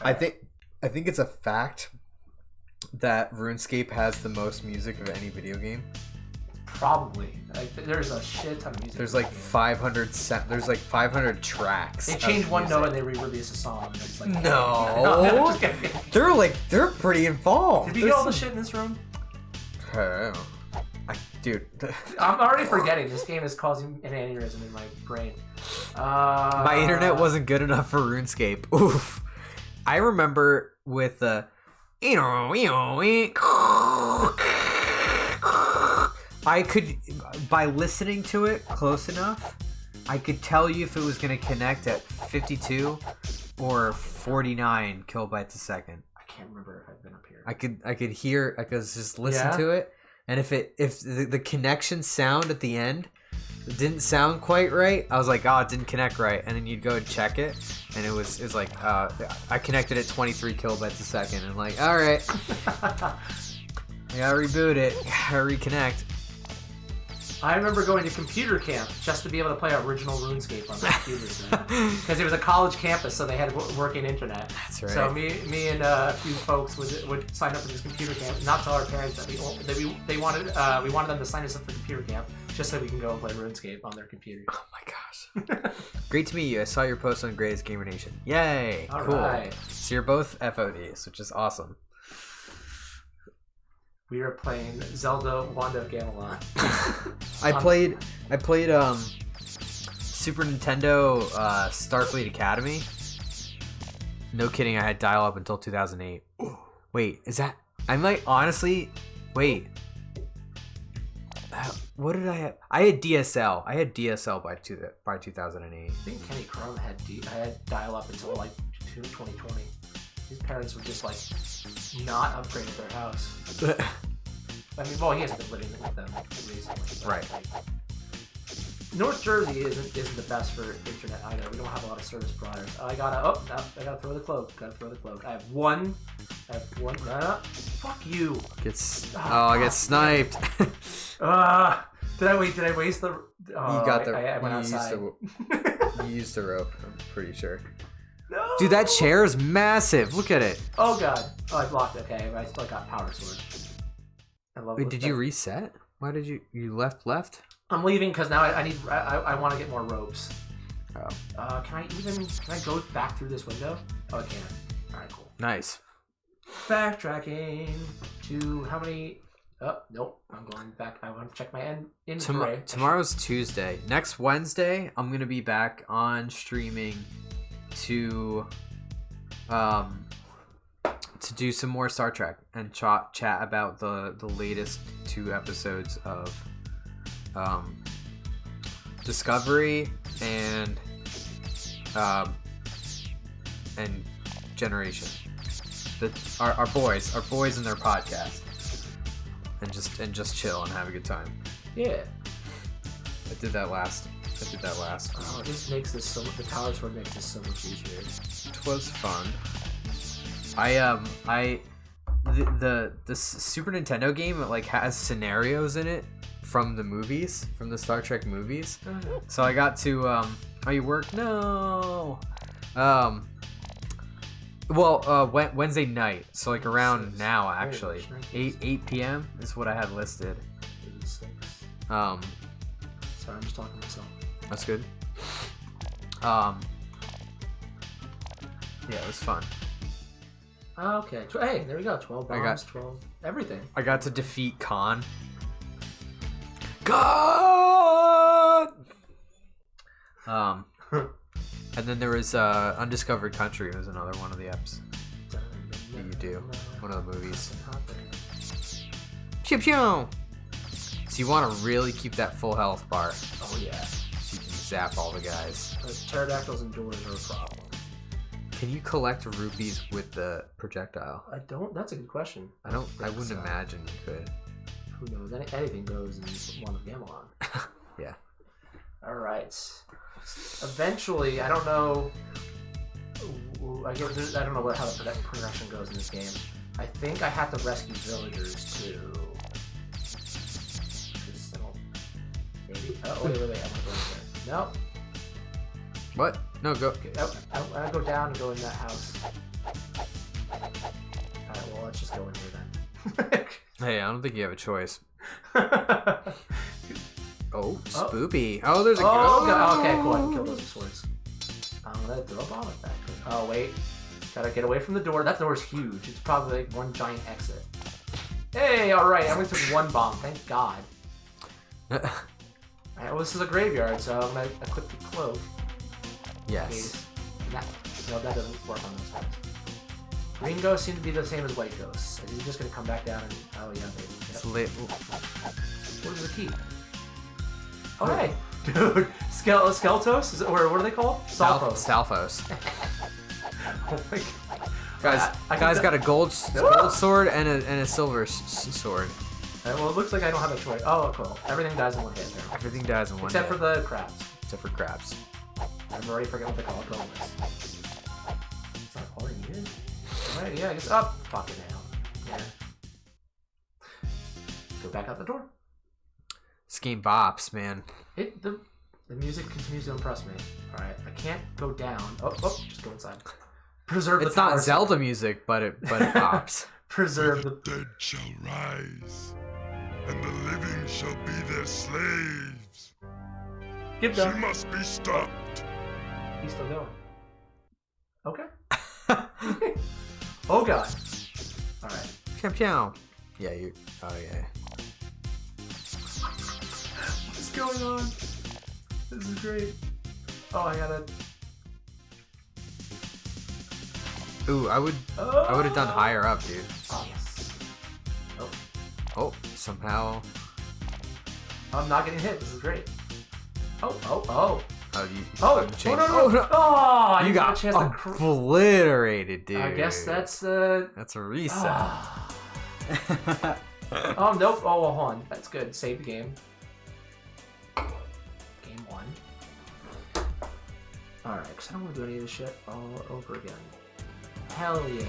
I think it's a fact that RuneScape has the most music of any video game. Probably. Like, there's a shit ton of music. There's like 500 there's like 500 tracks. They change one note and they re-release a song. And it's like, no. They're pretty involved. Did we get all the shit in this room? I don't know. Dude, I'm already forgetting. This game is causing an aneurysm in my brain. My internet wasn't good enough for RuneScape. Oof. I remember with the I could, by listening to it close enough, I could tell you if it was going to connect at 52 or 49 kilobytes a second. I can't remember if I've been up here. I could hear, I could just listen to it, and if the connection sound at the end didn't sound quite right, I was like, oh, it didn't connect right, and then you'd go and check it, and it was like, I connected at 23 kilobytes a second, and like, all right, I gotta reboot it, gotta reconnect. I remember going to computer camp just to be able to play original RuneScape on the computers because it was a college campus, so they had working internet. That's right. So me and a few folks would sign up for this computer camp, not tell our parents that we wanted them to sign us up for computer camp just so we can go and play RuneScape on their computers. Oh my gosh! Great to meet you. I saw your post on Greatest Gamer Nation. Yay! All cool. Right. So you're both FODs, which is awesome. We were playing Zelda Wand of Gamelon. I played Super Nintendo Starfleet Academy. No kidding, I had dial-up until 2008. Wait, is that... I might honestly... Wait. What did I have? I had DSL. I had DSL by 2008. I think Kenny Crone had dial-up until like 2020. His parents were just like not upgrading their house. I mean, well, he hasn't been living with them recently. Right. Like, North Jersey isn't the best for internet either. We don't have a lot of service providers. I gotta throw the cloak. I have one. Fuck you. I get sniped. Did I waste the? Oh, you got the. I went outside. You used the rope. I'm pretty sure. No. Dude, that chair is massive. Look at it. Oh god. Oh, I blocked it. Okay, I still got power sword. I love. Wait, did you reset? Why did you left? I'm leaving because now I want to get more ropes. Oh. Can I go back through this window? Oh, I can. All right, cool. Nice. Backtracking to how many? Oh, nope. I'm going back. I want to check my inventory. Tomorrow's Tuesday. Next Wednesday, I'm gonna be back on streaming to do some more Star Trek and chat about the latest 2 episodes of Discovery and Generation. Our boys in their podcast, and just chill and have a good time. Yeah. I did that last. Oh, this makes this so much. The power sword makes this so much easier. It was fun. The Super Nintendo game, it like has scenarios in it from the movies, from the Star Trek movies. So I got to oh, you work? No. Well, Wednesday night. So like around now, actually, 8 p.m. is what I had listed. 86. Um, Sorry, I'm just talking to myself. that's good. Yeah, it was fun. Okay. Hey, there we go. 12 bombs, 12 everything. I got to defeat Khan. God. And then there was Undiscovered Country. Was another one of the eps that you do. One of the movies. Pew pew. So you want to really keep that full health bar. Oh yeah. So you can zap all the guys. Pterodactyls and doors are a problem. Can you collect rupees with the projectile? I don't. That's a good question. I wouldn't imagine you could. Who knows? Anything goes in Wand of Gamelon. Yeah. All right. Eventually, I don't know. I don't know how the progression goes in this game. I think I have to rescue villagers too. Maybe. Oh wait. I'm gonna go in there. Nope. What? No, go. I go down and go in that house. Alright, well, let's just go in here then. Hey, I don't think you have a choice. Oh, spoopy. Oh, there's a ghost. Okay, cool. I can kill those with swords. I'm gonna throw a bomb at that. Oh, wait. Gotta get away from the door. That door's huge. It's probably like one giant exit. Hey, alright. I only took one bomb. Thank God. Alright, well, this is a graveyard, so I'm gonna equip the cloak. Yes. No, that doesn't work on those guys. Green ghosts seem to be the same as white ghosts. He's just gonna come back down and oh yeah, baby. It's lit. What is the key? Oh hey, dude, Skeltos? Is it, or what are they called? Stalfos. Oh my God. Guys got a gold sword and a silver sword. Well, it looks like I don't have a choice. Oh, cool. Everything dies in one hit there. Everything dies in one Except hit. for the crabs. Except for crabs. I'm already forgetting what they call it. Golems. Is that all I needed? Alright, yeah, I guess. Oh, fucking hell. Yeah. Go back out the door. This game bops, man. The music continues to impress me. Alright, I can't go down. Oh, just go inside. Preserve the It's not power Zelda music, but it pops. Preserve the dead shall rise, and the living shall be their slaves. Get down. She must be stopped. He's still going. Okay. Oh god. Alright. Pew pew. Yeah, you. Oh yeah. What's going on? This is great. Oh, I gotta. Ooh, I would have done higher up, dude. Oh yes. Oh, somehow. I'm not getting hit. This is great. Oh. Oh, you. Oh, changed. no. Oh, you got obliterated, dude. I guess that's That's a reset. Oh nope. Oh, well, hold on. That's good. Save the game. Game 1. Alright, because I don't want to do any of this shit all over again. Hell yeah.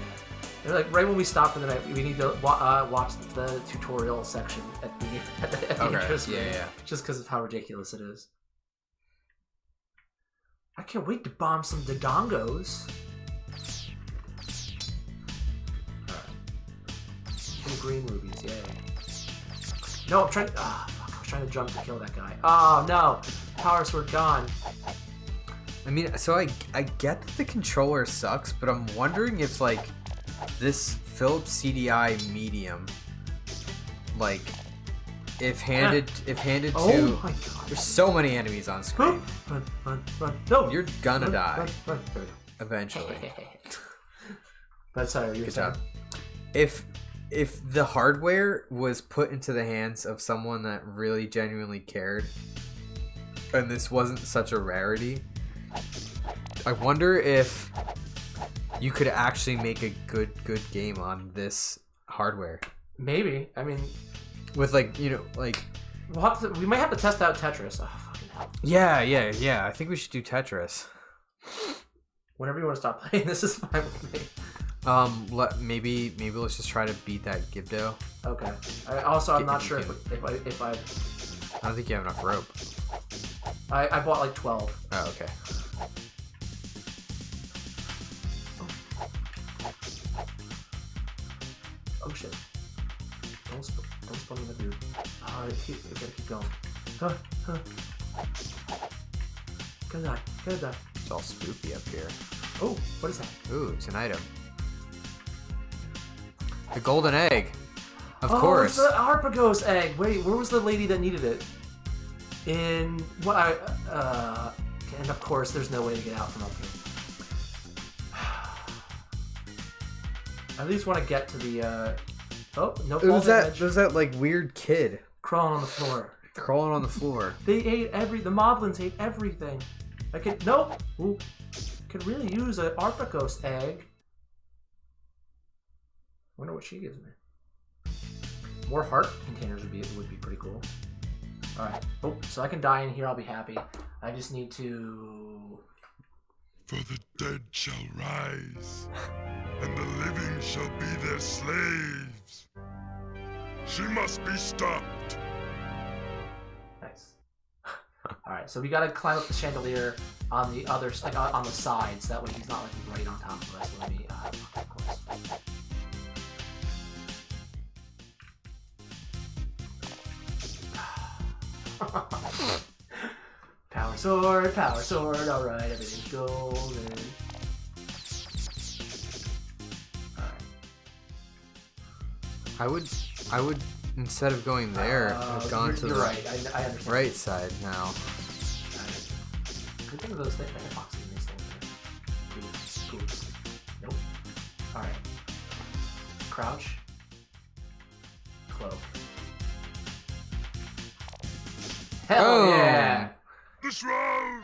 They're like right when we stop for the night, we need to watch the tutorial section at the intro screen. Yeah. Just because of how ridiculous it is. I can't wait to bomb some Dodongos. Some green rubies, yay. No, I'm trying to... fuck, I was trying to jump to kill that guy. Oh, no. Power sword gone. I mean, so I get that the controller sucks, but I'm wondering if, like, this Phillips CD-i medium, like, if handed to... Oh my god. There's so many enemies on screen. Run. No. You're gonna die. Run. There we go. Eventually. That's how you're Good job. If the hardware was put into the hands of someone that really genuinely cared, and this wasn't such a rarity, I wonder if you could actually make a good game on this hardware. Maybe. I mean, with like, you know, like we might have to test out Tetris. Oh fucking hell. Yeah. I think we should do Tetris. Whenever you want to stop playing, this is fine with me. Maybe let's just try to beat that Gibdo. Okay. I'm not sure if I don't think you have enough rope. I bought like 12. Oh, okay. keep going. Gotta die. It's all spooky up here. Oh, what is that? Ooh, it's an item. The golden egg. Of Oh, course. it's the Harpagos egg. Wait, where was the lady that needed it? In what and of course there's no way to get out from up here. I at least want to get to the oh, no fall damage. It was that like weird kid Crawling on the floor. crawling on the floor. They ate the moblins ate everything. I could nope. Ooh. Could really use an Arpagos egg. Wonder what she gives me. More heart containers would be pretty cool. Alright. Oh, so I can die in here, I'll be happy. I just need to... For the dead shall rise, and the living shall be their slaves. She must be stopped. Nice. Alright, so we gotta climb up the chandelier on the other, like on the sides. That way he's not like right on top of us when we of course. Power sword, alright, everything's golden. Alright. I would instead of going there, have gone to the right. I understand. right side now. Good thing of those things, I can box these things. Poops. Nope. Alright. Crouch. Cloak. Hell Oh. yeah! This round!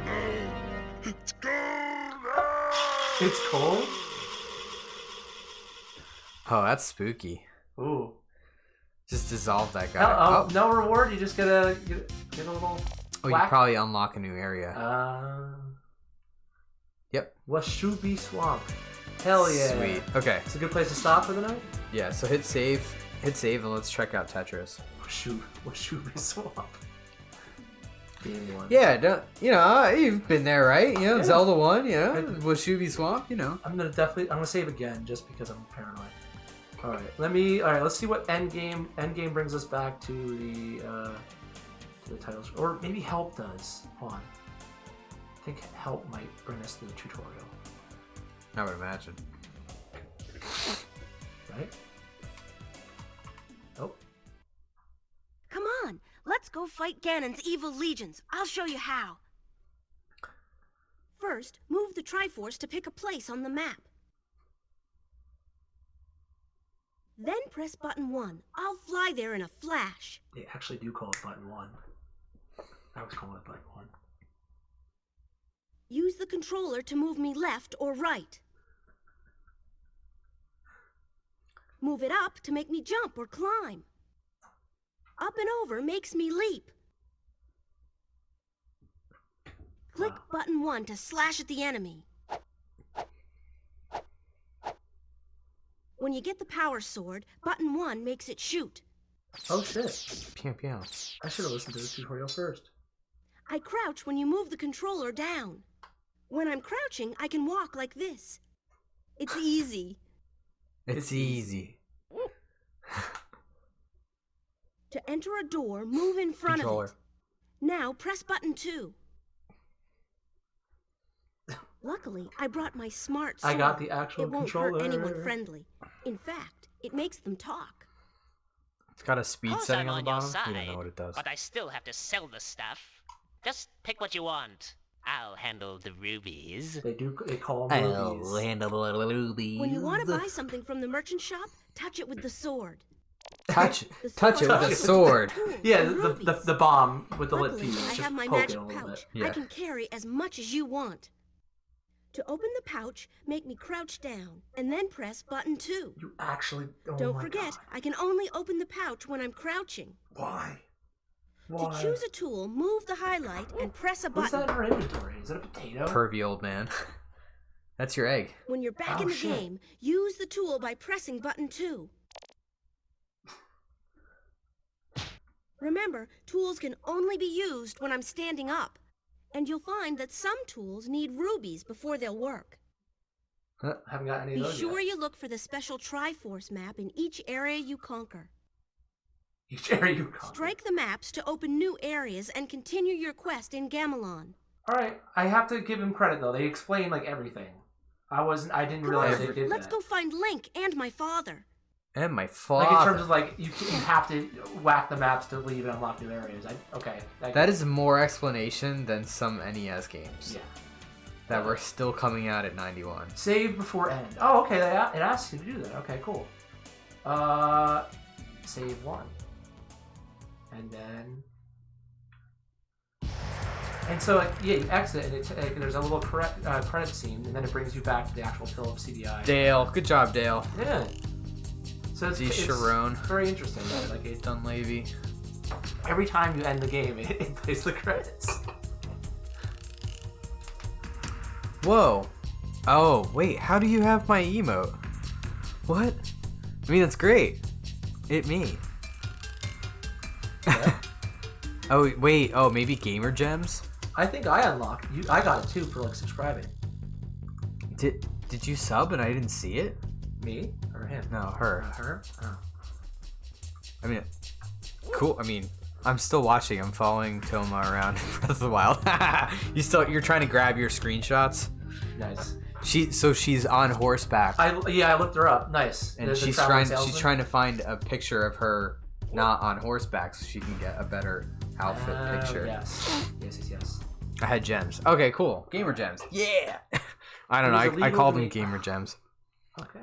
No! It's cold! Ah! It's cold? Oh, that's spooky. Ooh. Just dissolve that guy. Oh, no reward, you just gotta get a little you whack. probably unlock a new area. Yep. Washubi Swamp. Hell yeah. Sweet. Okay. It's a good place to stop for the night? Yeah, so hit save, and let's check out Tetris. Washubi Swamp. Game one. Yeah, you've been there, right? Yeah. Zelda 1, Washubi Swamp, I'm gonna save again just because I'm paranoid. Alright, let's see what endgame brings us back to the titles. Or maybe help does. Hold on. I think help might bring us to the tutorial. I would imagine. Right? Oh. Come on, let's go fight Ganon's evil legions. I'll show you how. First, move the Triforce to pick a place on the map. Then press button 1. I'll fly there in a flash. They actually do call it button 1. I was calling it button 1. Use the controller to move me left or right. Move it up to make me jump or climb. Up and over makes me leap. Click button 1 to slash at the enemy. When you get the power sword, button 1 makes it shoot. Oh shit. Pew, pew. I should have listened to the tutorial first. I crouch when you move the controller down. When I'm crouching, I can walk like this. It's easy. It's easy. To enter a door, move in front Controller. of it. Now press button 2. Luckily, I brought my smart sword. I got the actual It won't controller. hurt anyone friendly. In fact, it makes them talk. It's got a speed Course setting I'm on the on your bottom. You don't side, know what it does. but I still have to sell the stuff. Just pick what you want. I'll handle the rubies. They call them rubies. handle the rubies. When you want to buy something from the merchant shop, touch it with the sword. Touch it. The Touch it sword with a is sword. cool, Yeah, and rubies. the bomb with the lit Luckily, fuse. I Just have my poke it magic a little pouch. bit. I Yeah. can carry as much as you want. To open the pouch, make me crouch down, and then press button 2. You actually... Oh Don't my forget, God. I can only open the pouch when I'm crouching. Why? To choose a tool, move the highlight and press a What's button. that in our inventory? Is that a potato? Pervy old man. That's your egg. When you're back Oh, in the shit. game, use the tool by pressing button 2. Remember, tools can only be used when I'm standing up. And you'll find that some tools need rubies before they'll work. Haven't got any Be of those sure yet. you look for the special Triforce map in each area you conquer. Each area you conquer. Strike the maps to open new areas and continue your quest in Gamelon. All right, I have to give him credit though. They explain like everything. I didn't realize they did Let's that. go find Link and my father. And my father. Like in terms of like you have to whack the maps to leave and unlock new areas. That is more explanation than some NES games. Yeah. That were still coming out at 91. Save before end. Oh, okay. It asks you to do that. Okay, cool. Save 1. And then... And so, yeah, you exit, and there's a little credit scene, and then it brings you back to the actual Phillips CD-i. Dale. Good job, Dale. Yeah. So it's Sharon. very interesting, though. Like it's Dunleavy. Every time you end the game, it plays the credits. Whoa. Oh, wait. How do you have my emote? What? I mean, that's great. It me. Yeah. Oh, wait. Oh, maybe Gamer Gems? I think I unlocked you. I got it too for like subscribing. Did you sub and I didn't see it? Me or him? No, her. Her? Oh. I mean, cool. I mean, I'm still watching. I'm following Toma around in Breath of the Wild. You're trying to grab your screenshots? Nice. She's on horseback. I looked her up. Nice. And she's trying to find a picture of her not on horseback so she can get a better outfit picture. Yes. I had gems. Okay, cool. Gamer Gems. Yeah. I don't know. I called them Gamer Gems. Okay.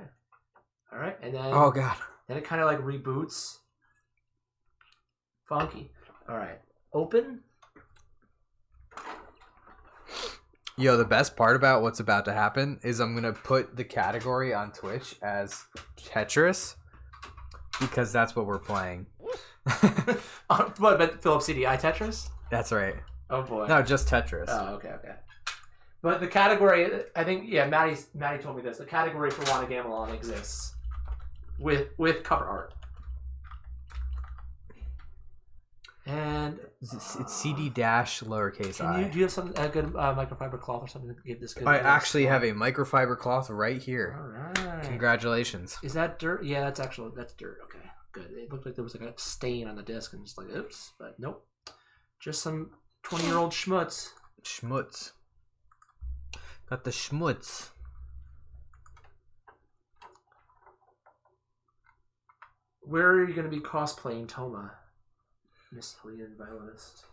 All right, and then oh god, then it kind of like reboots. Funky. All right, open. Yo, the best part about what's about to happen is I'm gonna put the category on Twitch as Tetris because that's what we're playing. What, Phillips CD-i Tetris? That's right. Oh boy. No, just Tetris. Oh, okay. But the category, I think, yeah, Maddie told me this. The category for Wand of Gamelon exists with cover art. And it's CD dash lowercase I. Do you have a good microfiber cloth or something to give this good? I actually have a microfiber cloth right here. All right. Congratulations. Is that dirt? Yeah, that's dirt. Okay, good. It looked like there was like a stain on the disc and just like, oops, but nope. Just some 20-year-old schmutz. Schmutz. Got the schmutz. Where are you going to be cosplaying Toma? Miss Helene Violinist.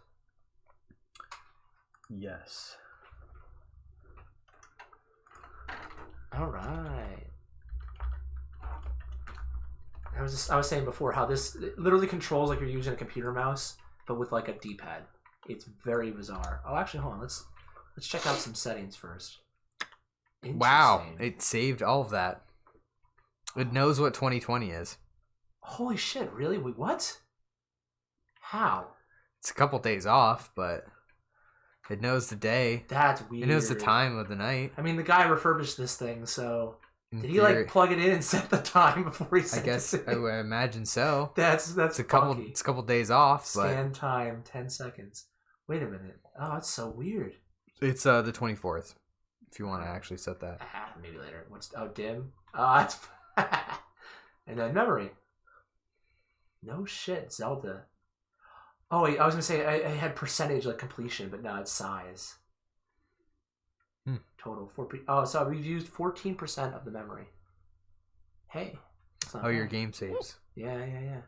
Yes. All right. I was saying before how this literally controls like you're using a computer mouse, but with like a D-pad. It's very bizarre. Oh, actually, hold on. Let's check out some settings first. Wow, it saved all of that. It knows what 2020 is. Holy shit! Really? Wait, what? How? It's a couple days off, but it knows the day. That's weird. It knows the time of the night. I mean, the guy refurbished this thing, so did he like plug it in and set the time before he sent it? I guess I would imagine so. That's it's a couple days off. Scan time 10 seconds. Wait a minute. Oh, that's so weird. It's the 24th. If you want to actually set that. Maybe later. Dim? Oh, that's and then memory. No shit, Zelda. Oh wait, I was gonna say I had percentage like completion, but no, it's size. Total 4. So we've used 14% of the memory. Hey. Your game saves. Yeah.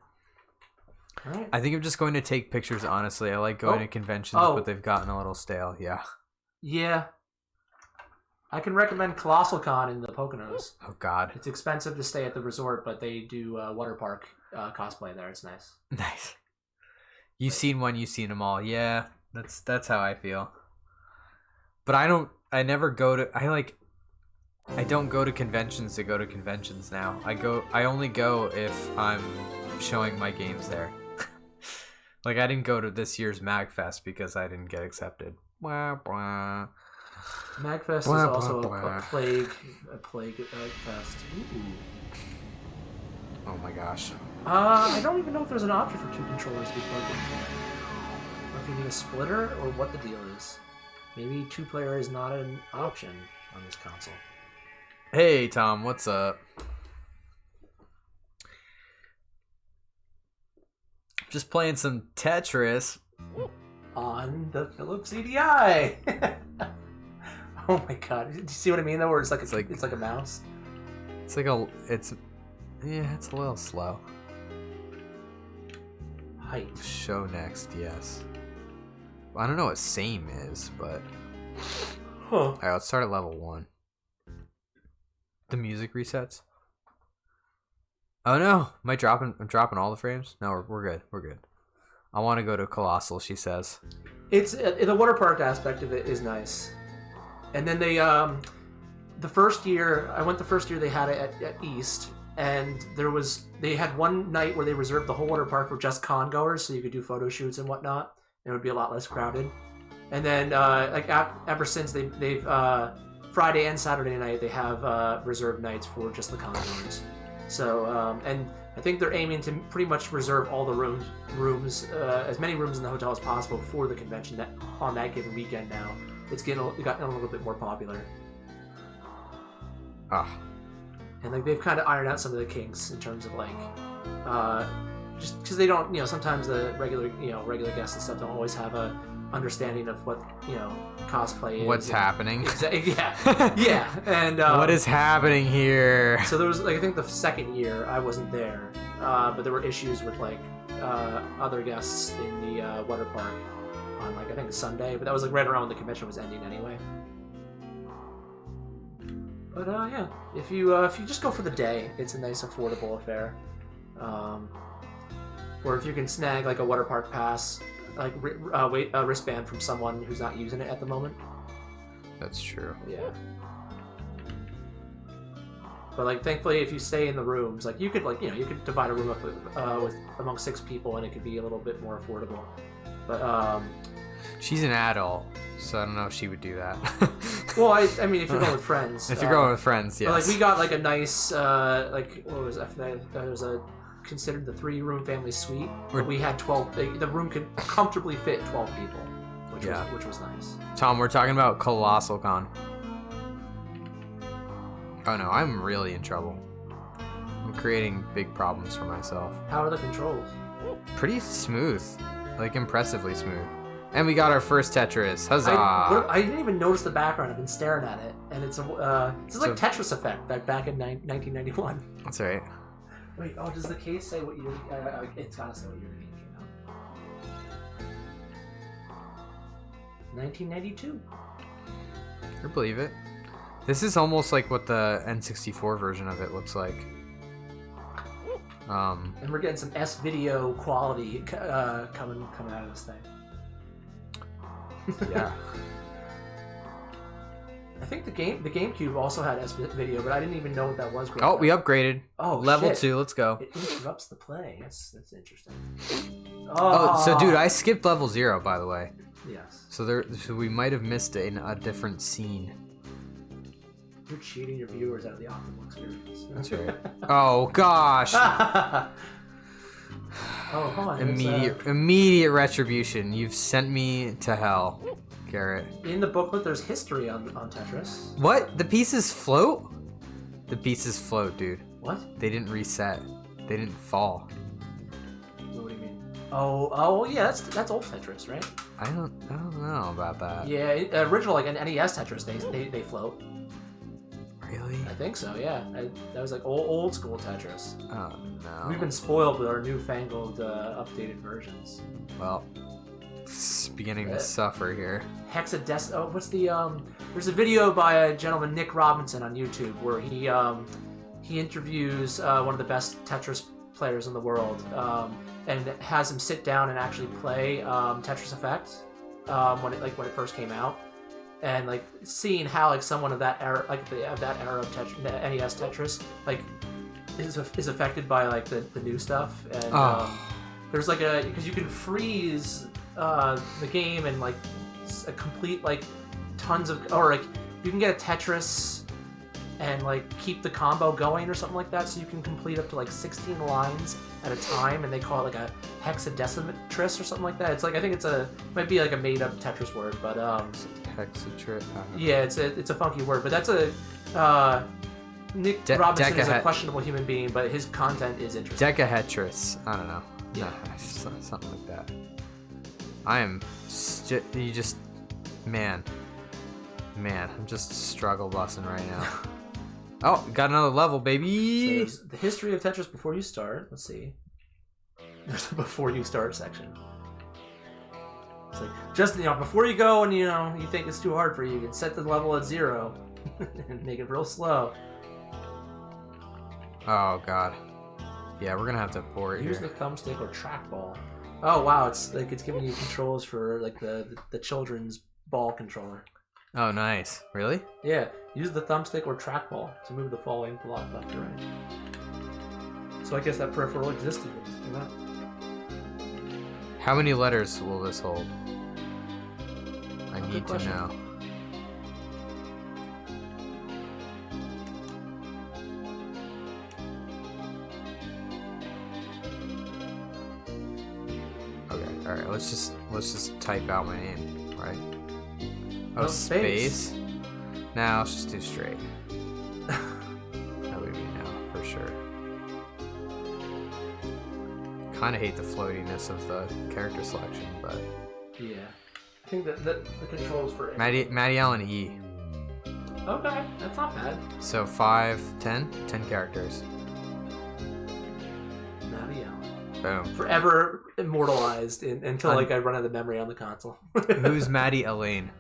All right. I think I'm just going to take pictures. Honestly, I like going to conventions, but they've gotten a little stale. Yeah. Yeah. I can recommend Colossal Con in the Poconos. Oh God. It's expensive to stay at the resort, but they do water park cosplay there. It's nice. Nice. You've seen one, you've seen them all. Yeah, that's how I feel. But I don't go to conventions to go to conventions now. I only go if I'm showing my games there. Like I didn't go to this year's MagFest because I didn't get accepted. Blah, blah. MagFest is also a plague fest. Ooh. Oh my gosh. I don't even know if there's an option for 2 controllers to be plugged in. Or if you need a splitter or what the deal is. Maybe 2-player is not an option on this console. Hey Tom, what's up? Just playing some Tetris. On the Phillips CD-i. Oh my god! Do you see what I mean? Though, where it's like a mouse. It's a little slow. Height. Show next, yes. Well, I don't know what same is, but all right, let's start at level 1. The music resets. Oh no! I'm dropping all the frames. No, we're good. We're good. I want to go to Colossal. She says. It's the water park aspect of it is nice. And then they, the first year they had it at East, and they had one night where they reserved the whole water park for just con goers, so you could do photo shoots and whatnot. And it would be a lot less crowded. And then ever since they've Friday and Saturday night they have reserved nights for just the con goers. So and I think they're aiming to pretty much reserve all the rooms, as many rooms in the hotel as possible for the convention on that given weekend now. It's gotten a little bit more popular. And they've kind of ironed out some of the kinks in terms of just because they don't, sometimes the regular guests and stuff don't always have a understanding of what cosplay is. What's happening? Yeah. And what is happening here? So there was I think the second year I wasn't there, but there were issues with other guests in the water park on I think a Sunday, but that was right around when the convention was ending anyway. But yeah, if you just go for the day, it's a nice affordable affair. Or if you can snag a water park pass, a wristband from someone who's not using it at the moment. That's true. Yeah. But thankfully, if you stay in the rooms, you could you could divide a room up with among 6 people, and it could be a little bit more affordable. But she's an adult, so I don't know if she would do that. Well, I mean, if you're going with friends. If you're going with friends, yes. But we got a nice what was it? That was considered the 3-room family suite. But we had 12. The room could comfortably fit 12 people, which was nice. Tom, we're talking about Colossal Con. Oh no, I'm really in trouble. I'm creating big problems for myself. How are the controls? Pretty smooth, impressively smooth. And we got our first Tetris. Huzzah! I didn't even notice the background. I've been staring at it, and it's Tetris Effect back in 1991. That's right. Wait, does the case say what year? It's gotta say what year the game came out. 1992. I believe it. This is almost like what the N64 version of it looks like. And we're getting some S-video quality coming out of this thing. Yeah. I think the GameCube also had S-video, but I didn't even know what that was. Oh, we upgraded. Oh, level shit. 2. Let's go. It interrupts the play. That's interesting. Oh, so dude, I skipped level 0, by the way. Yes. So we might have missed a different scene. You're cheating your viewers out of the optimal experience. That's right. Oh gosh. Oh, hold on. Immediate retribution. You've sent me to hell, Garrett. In the booklet, there's history on Tetris. What? The pieces float? The pieces float, dude. What? They didn't reset. They didn't fall. What do you mean? Oh, yeah. That's old Tetris, right? I don't know about that. Yeah, original an NES Tetris, they float. Really? I think so, yeah. That was old school Tetris. Oh, no. We've been spoiled with our newfangled updated versions. Well, it's beginning to suffer here. Hexadecimal. Oh, what's the There's a video by a gentleman, Nick Robinson, on YouTube where he interviews one of the best Tetris players in the world, and has him sit down and actually play Tetris Effect when it first came out. And seeing how someone of that era, of the NES Tetris, is affected by the new stuff. And there's because you can freeze the game and a complete tons of, or you can get a Tetris and keep the combo going or something like that, so you can complete up to 16 lines at a time, and they call it a hexadecimatrix or something like that. It's I think might be a made up Tetris word, but Hexatrip. Yeah, it's a funky word, but that's Nick Robinson is a questionable human being, but his content is interesting. Decahetris. I don't know. Yeah. Something like that. I am man, I'm just struggle bussing right now. Oh, got another level, baby. So there's the history of Tetris before you start. Let's see. There's a before you start section. It's like, just, before you go and, you think it's too hard for you, you can set the level at 0 and make it real slow. Oh, God. Yeah, we're gonna have to pour it Use here. the thumbstick or trackball. Oh, wow, it's giving you controls for, like, the children's ball controller. Oh, nice. Really? Yeah, use the thumbstick or trackball to move the following block left to right. So I guess that peripheral existed. How many letters will this hold? I Good need to question. know. Okay, alright, let's just type out my name, right? Oh, No, space. Now let's just do straight. That would be no, for sure. Kinda hate the floatiness of the character selection, but Yeah. I think that the controls for Maddie Allen E. Okay, that's not bad. So 5, 10 characters. Maddie Allen. Boom. Forever immortalized until I run out of memory on the console. Who's Maddie Elaine?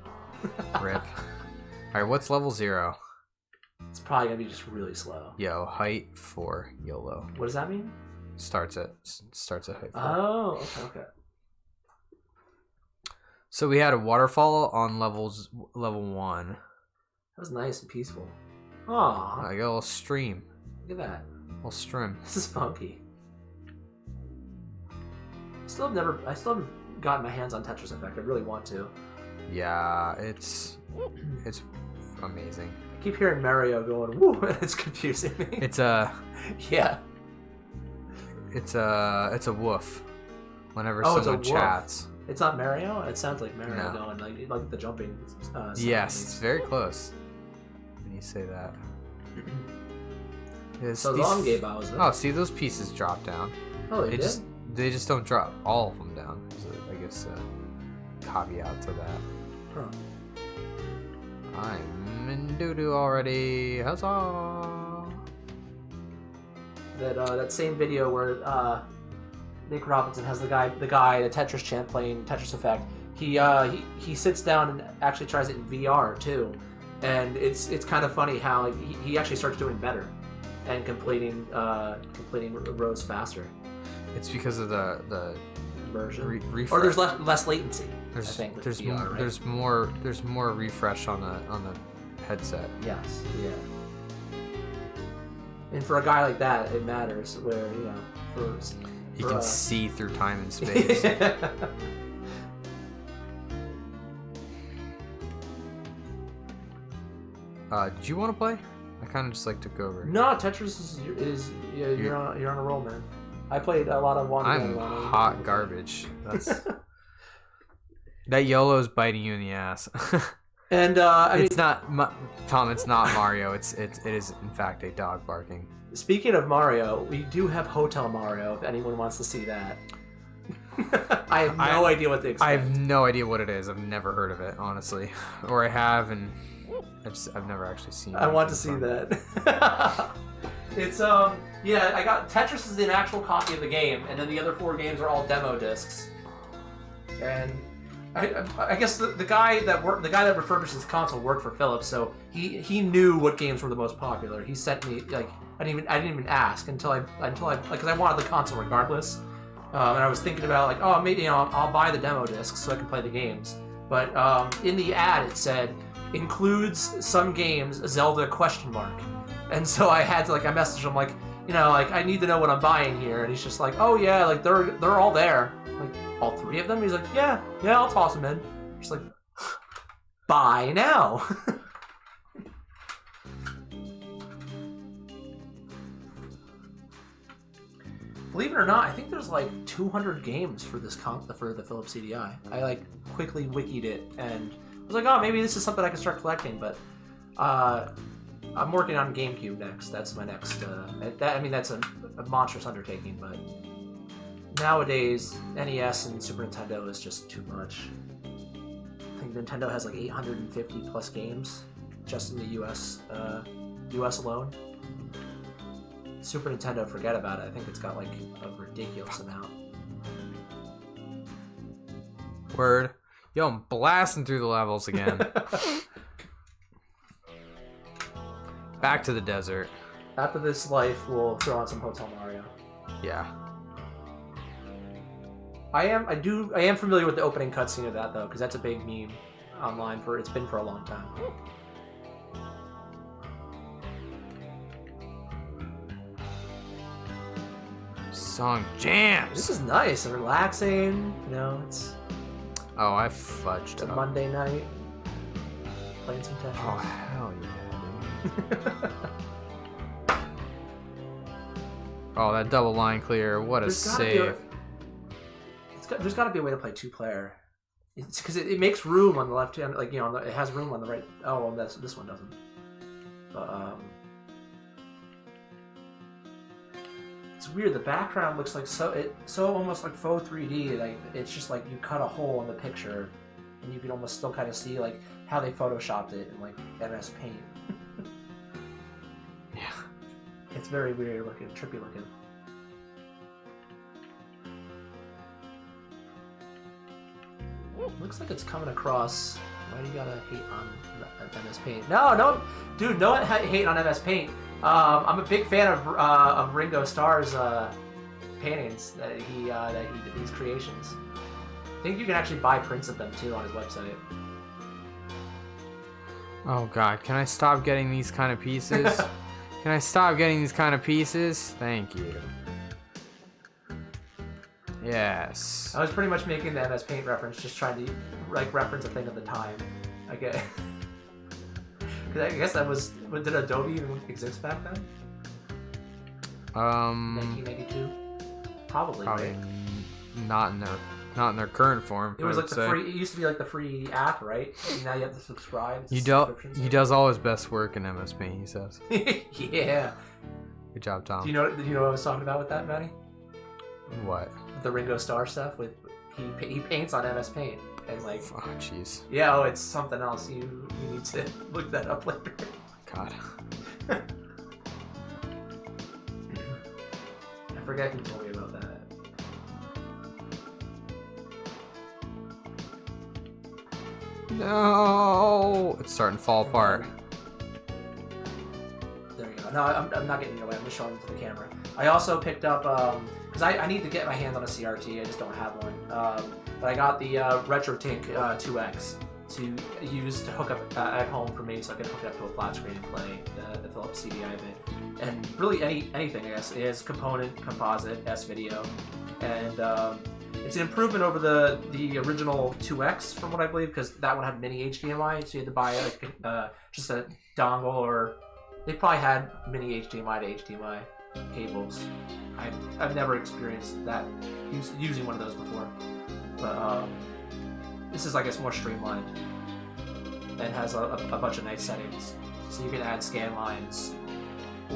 Rip. Alright, what's level 0? It's probably gonna be just really slow. Yo, height 4, YOLO. What does that mean? Starts at height 4. Oh, okay. So we had a waterfall on level 1. That was nice and peaceful. Aw, I got a little stream. look at that. Little stream. This is funky. I still haven't gotten my hands on Tetris Effect. I really want to. Yeah, it's amazing. I keep hearing Mario going, woo, and it's confusing me. It's a Yeah. it's a woof. Whenever Oh, it's a someone woof. chats. It's not Mario? It sounds like Mario No. going, like the jumping sound. Yes, it's very close. When you say that. So long game Bowser. Oh, see those pieces drop down. Oh, they did? They just don't drop all of them down. So I guess caveat to that. Huh. I'm in doo-doo already. Huzzah! That same video where Nick Robinson has the guy, the Tetris champ playing Tetris Effect. He sits down and actually tries it in VR too, and it's kind of funny how he actually starts doing better and completing rows faster. It's because of the Immersion. refresh. Or there's less latency. I think with there's VR, right? there's more refresh on the headset. Yes. Yeah. And for a guy like that, it matters. Where He can see through time and space. Do you want to play? I kind of just like took over. No, Tetris is you're on a roll, man. I played a lot of Wand of Gamelon. I'm hot garbage. That's that YOLO's biting you in the ass. And it's not Tom. It's not Mario. It is in fact a dog barking. Speaking of Mario, we do have Hotel Mario. If anyone wants to see that, I have no idea what to expect. I have no idea what it is. I've never heard of it, honestly, or I have, and I've never actually seen it. I want to see that. It's yeah, I got Tetris is an actual copy of the game, and then the other 4 games are all demo discs. And I guess the guy that refurbished this console worked for Phillips, so he knew what games were the most popular. He sent me I didn't even ask until I because I wanted the console regardless, and I was thinking about maybe I'll buy the demo discs so I can play the games. But in the ad it said includes some games Zelda ? And so I had to I messaged him I need to know what I'm buying here, and he's just like, oh yeah, they're all there. All 3 of them? He's like, yeah, I'll toss them in. Just like, buy now. Believe it or not, I think there's 200 games for this for the Phillips CD-i. I quickly wikied it and I was like, oh, maybe this is something I can start collecting, but I'm working on GameCube next. That's my next. That's a monstrous undertaking, but nowadays, NES and Super Nintendo is just too much. I think Nintendo has like 850 plus games just in the US alone. Super Nintendo, forget about it. I think it's got like a ridiculous amount. Word. Yo, I'm blasting through the levels again. Back to the desert. After this life, we'll throw on some Hotel Mario. Yeah. I am familiar with the opening cutscene of that though, because that's a big meme online it's been for a long time. Song jams. This is nice and relaxing. You know, it's. Oh, I fudged It's a up. Monday night. Playing some Tetris. Oh, hell yeah, dude. Oh, that double line clear. What a save. There's got to be a way to play two-player. It's because it makes room on the left hand. Like, you know, it has room on the right. Oh, well, this one doesn't. But, it's weird. The background looks like so almost like faux 3D. Like it's just like you cut a hole in the picture, and you can almost still kind of see like how they photoshopped it in like MS Paint. Yeah, it's very weird looking, trippy looking. Looks like it's coming across. Why do you gotta hate on MS Paint? No, dude, no one hate on MS Paint. I'm a big fan of Ringo Starr's paintings that he did, these creations. I think you can actually buy prints of them too on his website. Oh god, can I stop getting these kind of pieces? Can I stop getting these kind of pieces? Thank you. Yes. I was pretty much making the MS Paint reference, just trying to like reference a thing at the time. Okay. I guess that was. Did Adobe even exist back then? 1992. Probably right? not in their current form. It was like the free. It used to be like the free app, right? And now you have to subscribe. He does all his best work in MS Paint. He says. Yeah. Good job, Tom. Do you know what I was talking about with that, Matty? What? The Ringo Starr stuff with he paints on MS Paint and like. Oh jeez. Yeah. Oh, it's something else. You need to look that up later. God. I forget who told me about that. No, it's starting to fall apart. There you go. No, I'm not getting in your way. I'm just showing it to the camera. I also picked up because I need to get my hands on a CRT. I just don't have one. But I got the RetroTink 2X to use to hook up at home for me, so I can hook it up to a flat screen and play the Phillips CD-i bit. And really anything, I guess. It has composite, S-video, and it's an improvement over the original 2X from what I believe, because that one had mini HDMI, so you had to buy just a dongle, or they probably had mini HDMI to HDMI cables. I've never experienced that using one of those before, but this is, I guess, more streamlined and has a bunch of nice settings. So you can add scan lines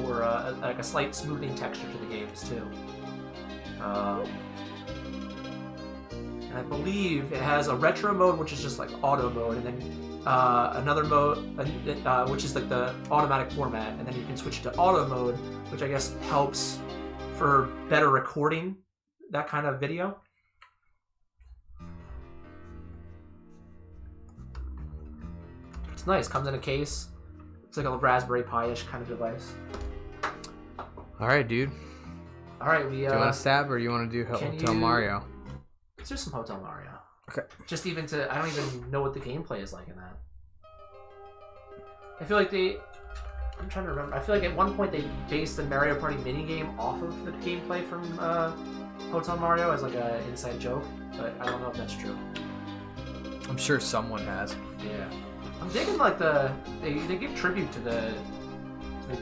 or like a slight smoothing texture to the games too. And I believe it has a retro mode, which is just like auto mode, and then another mode, which is like the automatic format, and then you can switch to auto mode, which I guess helps for better recording that kind of video. It's nice. Comes in a case. It's like a Raspberry Pi-ish kind of device. All right, dude. All right, do you want to stab or do you want to do Hotel Mario? Let's do some Hotel Mario. Okay. Just even I don't even know what the gameplay is like in that. I feel like I'm trying to remember. I feel like at one point they based the Mario Party minigame off of the gameplay from Hotel Mario as like an inside joke, but I don't know if that's true. I'm sure someone has. Yeah. I'm digging like they give tribute to the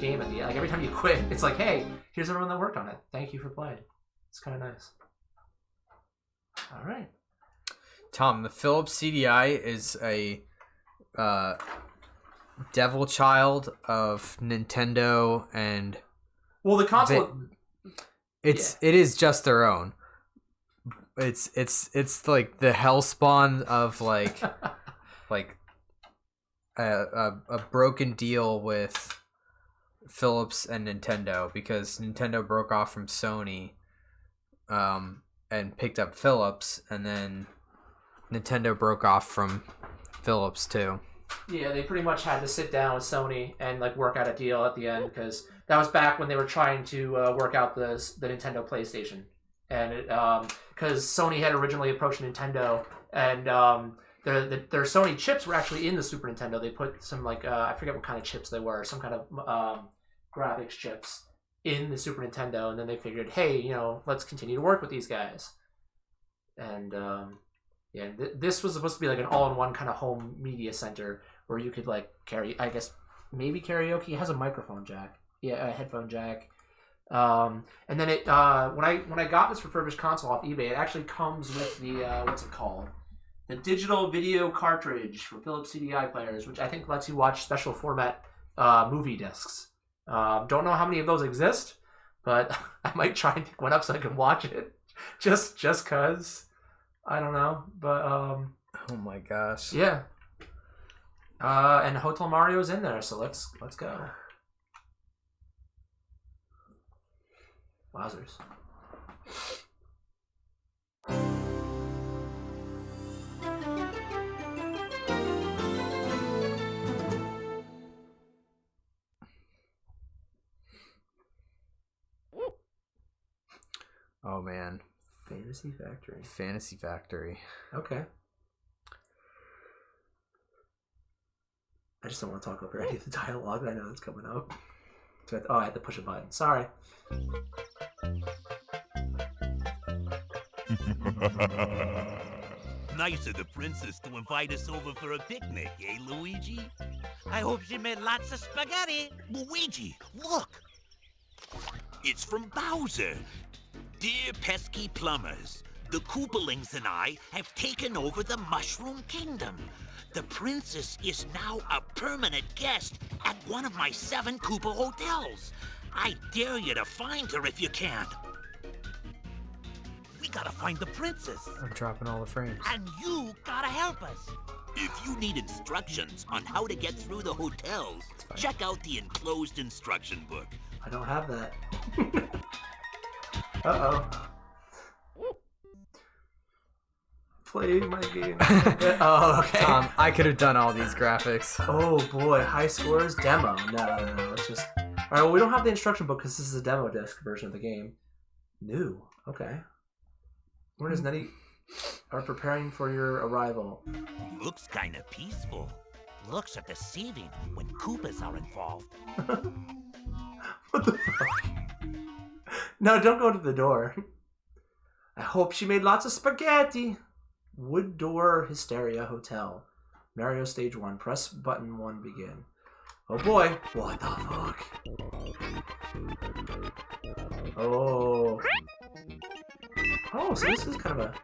game at the end. Like every time you quit, it's like, hey, here's everyone that worked on it. Thank you for playing. It's kind of nice. All right. Tom, the Phillips CD-i is a devil child of Nintendo and. Well, the console. It is just their own, It's like the hellspawn of like a broken deal with Phillips and Nintendo, because Nintendo broke off from Sony and picked up Phillips, and then Nintendo broke off from Phillips too. Yeah, they pretty much had to sit down with Sony and like work out a deal at the end, because that was back when they were trying to work out the Nintendo PlayStation, and because Sony had originally approached Nintendo, and their Sony chips were actually in the Super Nintendo. They put some like I forget what kind of chips they were, some kind of graphics chips in the Super Nintendo, and then they figured, hey, let's continue to work with these guys, and this was supposed to be like an all-in-one kind of home media center where you could like carry, I guess, maybe karaoke. It has a microphone jack, a headphone jack, and then it when I got this refurbished console off eBay, it actually comes with the what's it called? The digital video cartridge for Phillips CD-i players, which I think lets you watch special format movie discs. Don't know how many of those exist, but I might try and pick one up so I can watch it, just cause. I don't know, but oh my gosh, yeah. And Hotel Mario's in there, so let's go. Wowzers. Oh man. Fantasy Factory. Okay. I just don't want to talk over any of the dialogue that I know that's coming up. So I had to push a button. Sorry. Nice of the princess to invite us over for a picnic, eh, Luigi? I hope she made lots of spaghetti. Luigi, look! It's from Bowser. Dear pesky plumbers, the Koopalings and I have taken over the Mushroom Kingdom. The princess is now a permanent guest at one of my 7 Koopa hotels. I dare you to find her if you can. We gotta find the princess. I'm dropping all the frames. And you gotta help us. If you need instructions on how to get through the hotels, check out the enclosed instruction book. I don't have that. Uh-oh. Play my game. Oh, okay. I could have done all these graphics. Oh boy, high scores demo. No. Let's just. All right. Well, we don't have the instruction book because this is a demo disc version of the game. New. Okay. When is Nettie are preparing for your arrival? Looks kind of peaceful. Looks are deceiving when Koopas are involved. What the fuck? No, don't go to the door. I hope she made lots of spaghetti. Wood Door Hysteria Hotel. Mario Stage 1. Press button 1, begin. Oh boy. What the fuck? Oh. Oh, so this is kind of a...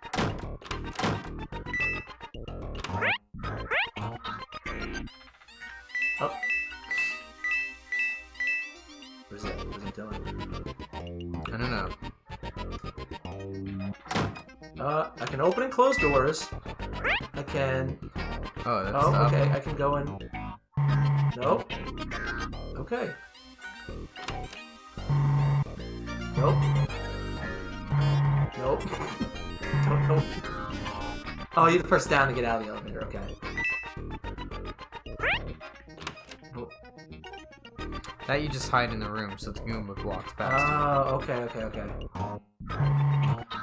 Oh. What is it doing? I don't know. I can open and close doors. I can... Oh, that's okay. I can go in... Nope. Okay. Nope. Nope. Don't. Oh, you have to press down to get out of the elevator. Okay. Nope. That you just hide in the room so the Goomba walks past you. Oh, okay.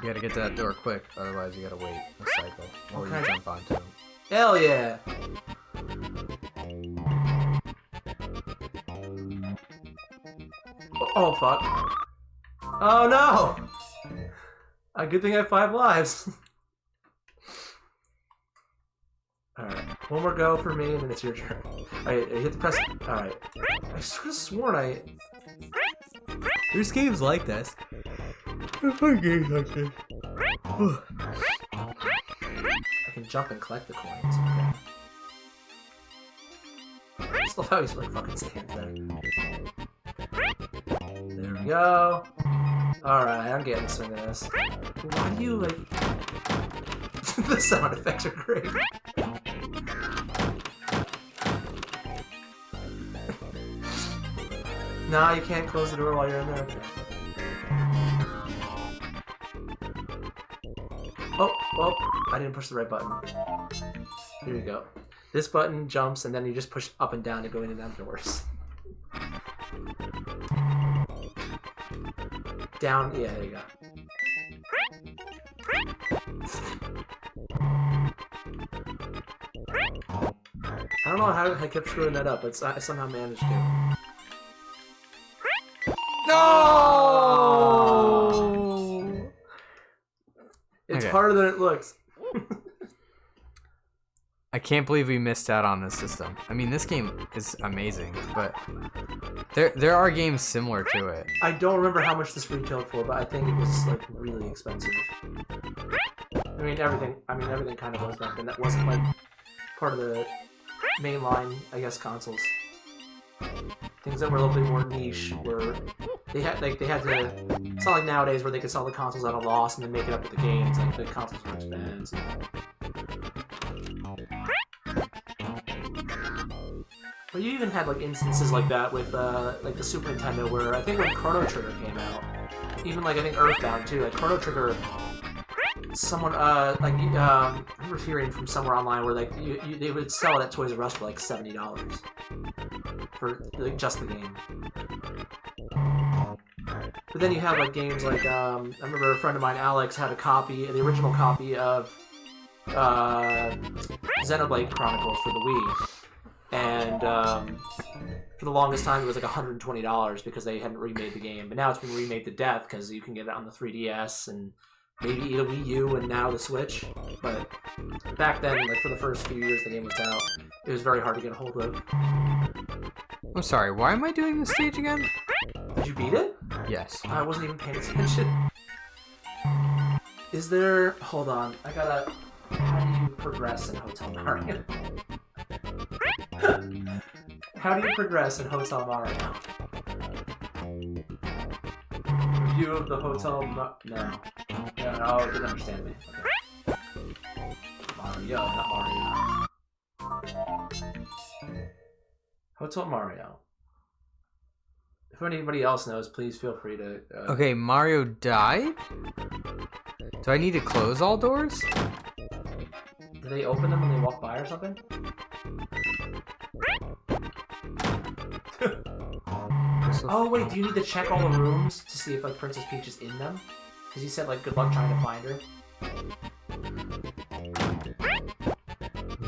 You gotta get to that door quick, otherwise you gotta wait a cycle. Or Okay. you jump onto him. Hell yeah! Oh, fuck. Oh, no! A good thing I have 5 lives. Alright, one more go for me, and then it's your turn. Alright, I hit the press. Alright. I could have sworn I... There's games like this. I can jump and collect the coins. Okay. I still how he's like fucking stands there. There we go. Alright, I'm getting the swing of this. Why do you like... The sound effects are great. Nah, you can't close the door while you're in there. Oh, I didn't push the right button. Here you go. This button jumps, and then you just push up and down to go in and out doors. Down, yeah, there you go. I don't know how I kept screwing that up, but I somehow managed to. No! It's harder than it looks. I can't believe we missed out on this system. I mean, this game is amazing, but there are games similar to it. I don't remember how much this retailed for, but I think it was like really expensive. I mean, everything kind of was back then. That wasn't like part of the mainline, I guess, consoles. Things that were a little bit more niche were they had to. It's not like nowadays where they could sell the consoles at a loss and then make it up with the games. Like the consoles were expensive. But you even had like instances like that with like the Super Nintendo, where I think when Chrono Trigger came out, even like I think Earthbound too, like Chrono Trigger. Someone I remember hearing from somewhere online where like they would sell it at Toys R Us for like $70 for like just the game. But then you have like games like I remember a friend of mine, Alex, had the original copy of Xenoblade Chronicles for the Wii, and for the longest time it was like $120 because they hadn't remade the game. But now it's been remade to death because you can get it on the 3DS and maybe the Wii U and now the Switch. But back then, like for the first few years the game was out, it was very hard to get a hold of. I'm sorry, why am I doing this stage again? Did you beat it? Yes. I wasn't even paying attention. Is there... Hold on. I gotta... How do you progress in Hotel Mario? How do you progress in Hotel Mario? Review of the Hotel... No, I didn't understand me. Okay. Mario, not Mario. Hotel Mario. If anybody else knows, please feel free to... Okay, Mario died? Do I need to close all doors? Do they open them when they walk by or something? Oh wait, do you need to check all the rooms to see if like Princess Peach is in them? Because he said like good luck trying to find her.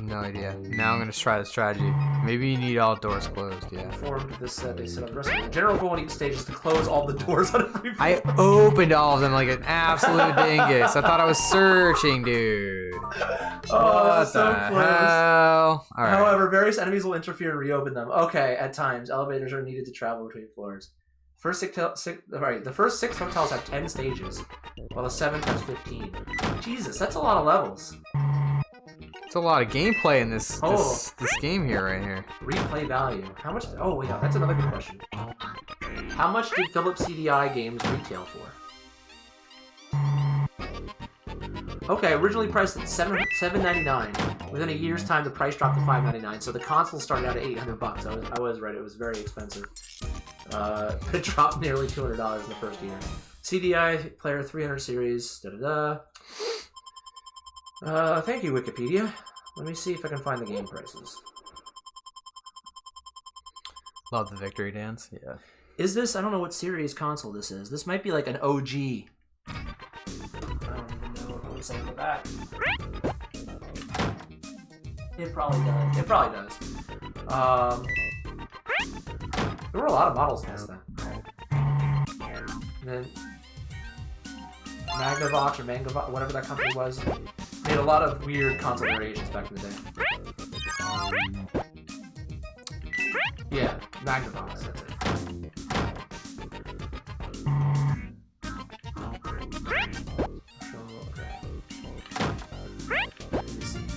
No idea. Now I'm gonna try the strategy. Maybe you need all doors closed, yeah. Informed this they said on the rest of the general goal in each stage is to close all the doors on every floor. I opened all of them like an absolute dingus. I thought I was searching, dude. Oh, what so the close. hell? All right. However, various enemies will interfere and reopen them. Okay, at times, elevators are needed to travel between floors. The first six hotels have 10 stages, while the 7th has 15. Jesus, that's a lot of levels. It's a lot of gameplay in this game here, right here. Replay value. How much? Oh, yeah, that's another good question. How much did Phillips CD-i games retail for? Okay, originally priced at $7.99. Within a year's time, the price dropped to $5.99. So the console started out at $800. I was right; it was very expensive. It dropped nearly $200 in the first year. CDI player 300 series. Thank you, Wikipedia. Let me see if I can find the game prices. Love the victory dance. Yeah. Is this? I don't know what series console this is. This might be like an OG. I don't even know what I'm saying for that. It probably does. It probably does. There were a lot of models in this then. And then Magnavox or Mangavox, whatever that company was, made a lot of weird console variations back in the day. Yeah, Magnavox, that's it.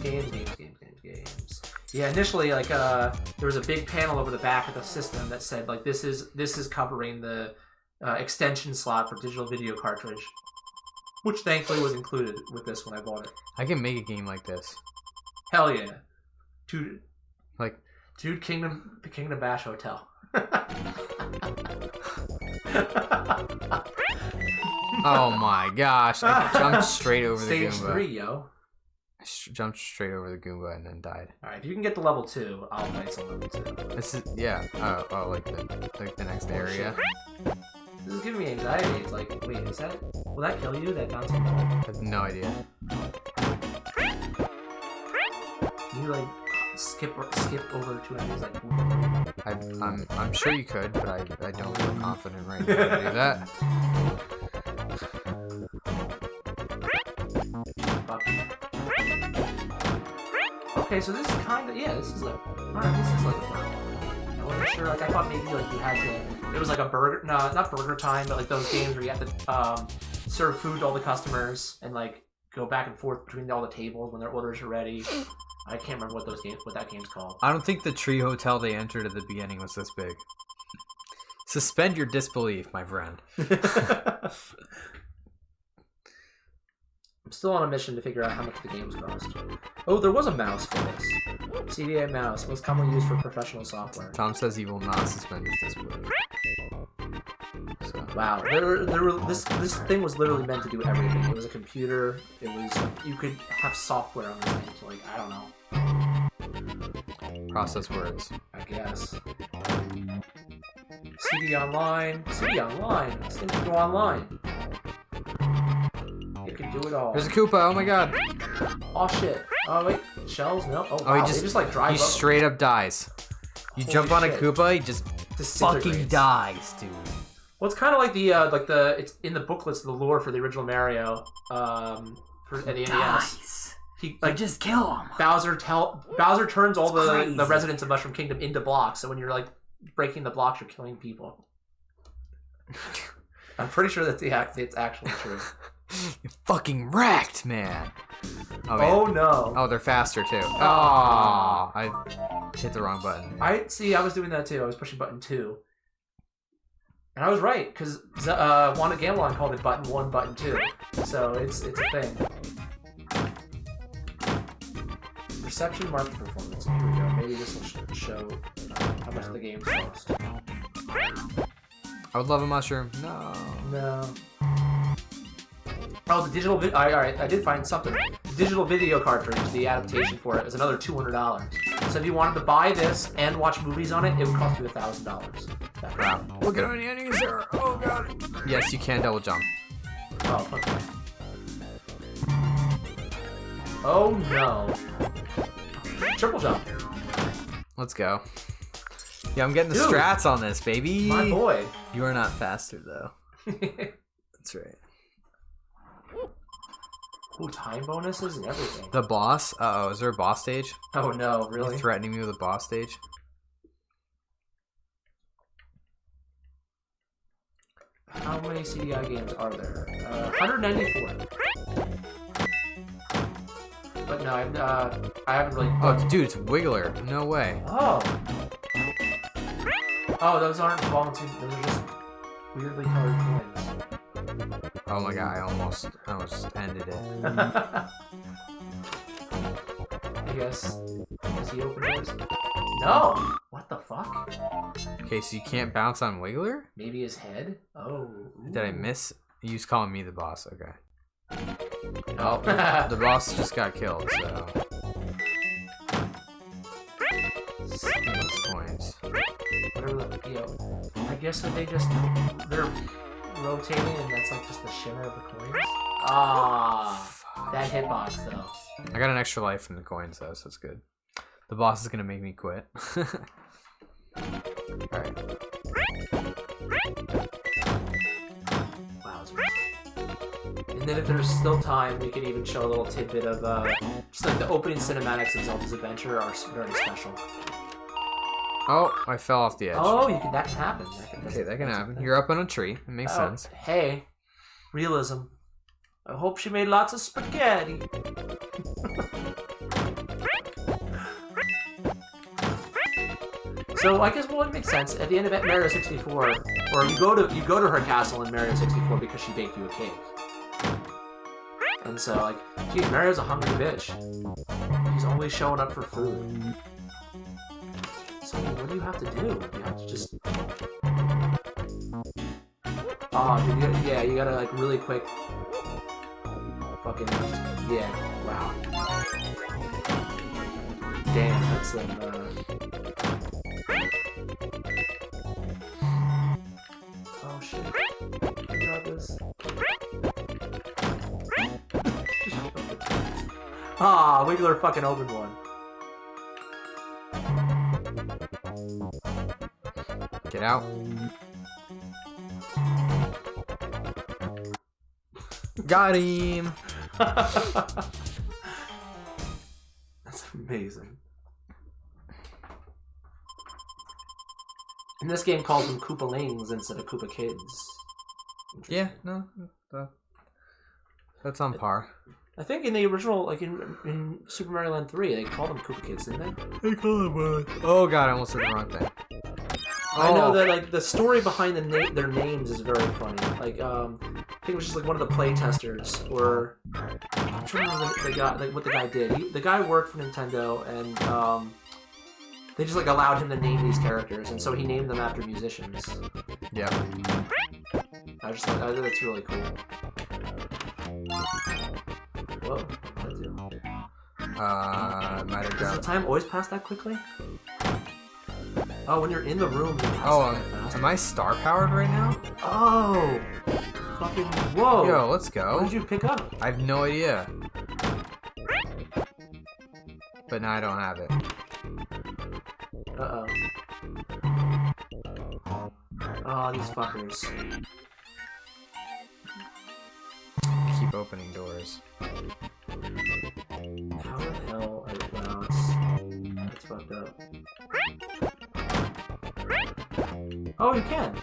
Games. Yeah, initially, like, there was a big panel over the back of the system that said, like, this is covering the extension slot for digital video cartridge. Which thankfully was included with this when I bought it. I can make a game like this. Hell yeah. Dude, Kingdom Bash Hotel. Oh my gosh! I jumped straight over the Goomba. Stage 3, yo. I jumped straight over the Goomba and then died. All right, if you can get to level 2, I'll play some level 2. This is like the next area. This is giving me anxiety. It's like, wait, will that kill you? That bouncing ball? I have no idea. Can you like skip over to enemies like? I'm sure you could, but I don't feel confident right now to do that. Okay, so this is kind of this is like a burger. I wasn't sure. Like I thought maybe like you had to. It was like a burger. No, not Burger Time, but like those games where you have to serve food to all the customers and like go back and forth between all the tables when their orders are ready. I can't remember what that game's called. I don't think the tree hotel they entered at the beginning was this big. Suspend your disbelief, my friend. I'm still on a mission to figure out how much the games cost. Oh, there was a mouse for this. CD-i mouse, most commonly used for professional software. Tom says he will not suspend his disbelief. So. Wow, this thing was literally meant to do everything. It was a computer. It was you could have software on this thing. So like I don't know. Process words. I guess. CD online. CD online. This thing can go online. It can do it all. There's a Koopa. Oh my god. Oh shit. Oh wait. Shells? No. Oh wow. He They just like drive He up. straight up dies. You Holy jump on shit. a Koopa, he just fucking dies, dude. Well, it's kind of like the it's in the booklets, the lore for the original Mario, for the NES. He just kill him. Bowser turns all the residents of Mushroom Kingdom into blocks. So when you're like breaking the blocks, you're killing people. I'm pretty sure that's it's actually true. You fucking wrecked, man. Oh no. Oh, they're faster too. Oh, I hit the wrong button. I was doing that too. I was pushing button 2. And I was right, because Wand of Gamelon called it button 1, button 2. So it's a thing. Reception, market performance. Here we go. Maybe this will show how much the games cost. I would love a mushroom. No. Oh, the digital Alright, I did find something. The digital video cartridge, the adaptation for it, is another $200. So if you wanted to buy this and watch movies on it, it would cost you $1,000. Wow. Look at how many enemies there are. Oh god. Yes, you can double jump. Oh, okay. Oh no. Triple jump. Let's go. Yeah, I'm getting the Dude. strats on this, baby. My boy. You are not faster, though. That's right. Ooh, time bonuses and everything. The boss? Uh-oh, is there a boss stage? Oh no, really? You threatening me with a boss stage? How many CD-i games are there? 194. But no, I haven't really... Oh, dude, it's Wiggler. No way. Oh! Oh, those aren't volunteer. Those are just weirdly colored coins. Oh my god, I almost ended it. I guess. Does he open doors? No! What the fuck? Okay, so you can't bounce on Wiggler? Maybe his head? Oh. Ooh. Did I miss? You was calling me the boss, okay. No. The boss just got killed, so... Those coins. Whatever the... I guess that they're rotating and that's like just the shimmer of the coins? Ah, that hitbox though. I got an extra life from the coins though, so it's good. The boss is gonna make me quit. Alright. Wow. And then if there's still time, we could even show a little tidbit of just like the opening cinematics of Zelda's Adventure are very special. Oh, I fell off the edge. Oh, that can happen. Okay, that can happen. You're up on a tree. It makes sense. Hey, realism. I hope she made lots of spaghetti. So I guess it makes sense. At the end of Mario 64, or you go to her castle in Mario 64 because she baked you a cake. And so, like, geez, Mario's a hungry bitch. He's always showing up for food. So what do you have to do? You have to just... Oh, dude, you gotta, like, really quick... Fucking... Yeah, wow. Damn, that's some, Oh, shit. I got this. Ah, Wiggler fucking opened one. Get out. Got him. That's amazing. And this game calls them Koopalings instead of Koopa Kids. Yeah, no, that's on par. I think in the original, like in Super Mario Land 3, they called them Koopa Kids, didn't they? They call them Oh god, I almost said the wrong thing. I know that like the story behind their names is very funny. Like I think it was just like one of the play testers, or I'm trying to remember the guy, like what the guy did. The guy worked for Nintendo, and they just like allowed him to name these characters, and so he named them after musicians. Yeah. I just thought that's really cool. Whoa, what did I do? Might have Does the got. time always pass that quickly? Oh, when you're in the room, you pass that fast. Am I star powered right now? Oh, fucking whoa! Yo, let's go. What did you pick up? I have no idea. But now I don't have it. Uh-oh. Oh, these fuckers. Keep opening doors. How the hell are you... Wow, that's fucked up. Oh, you can!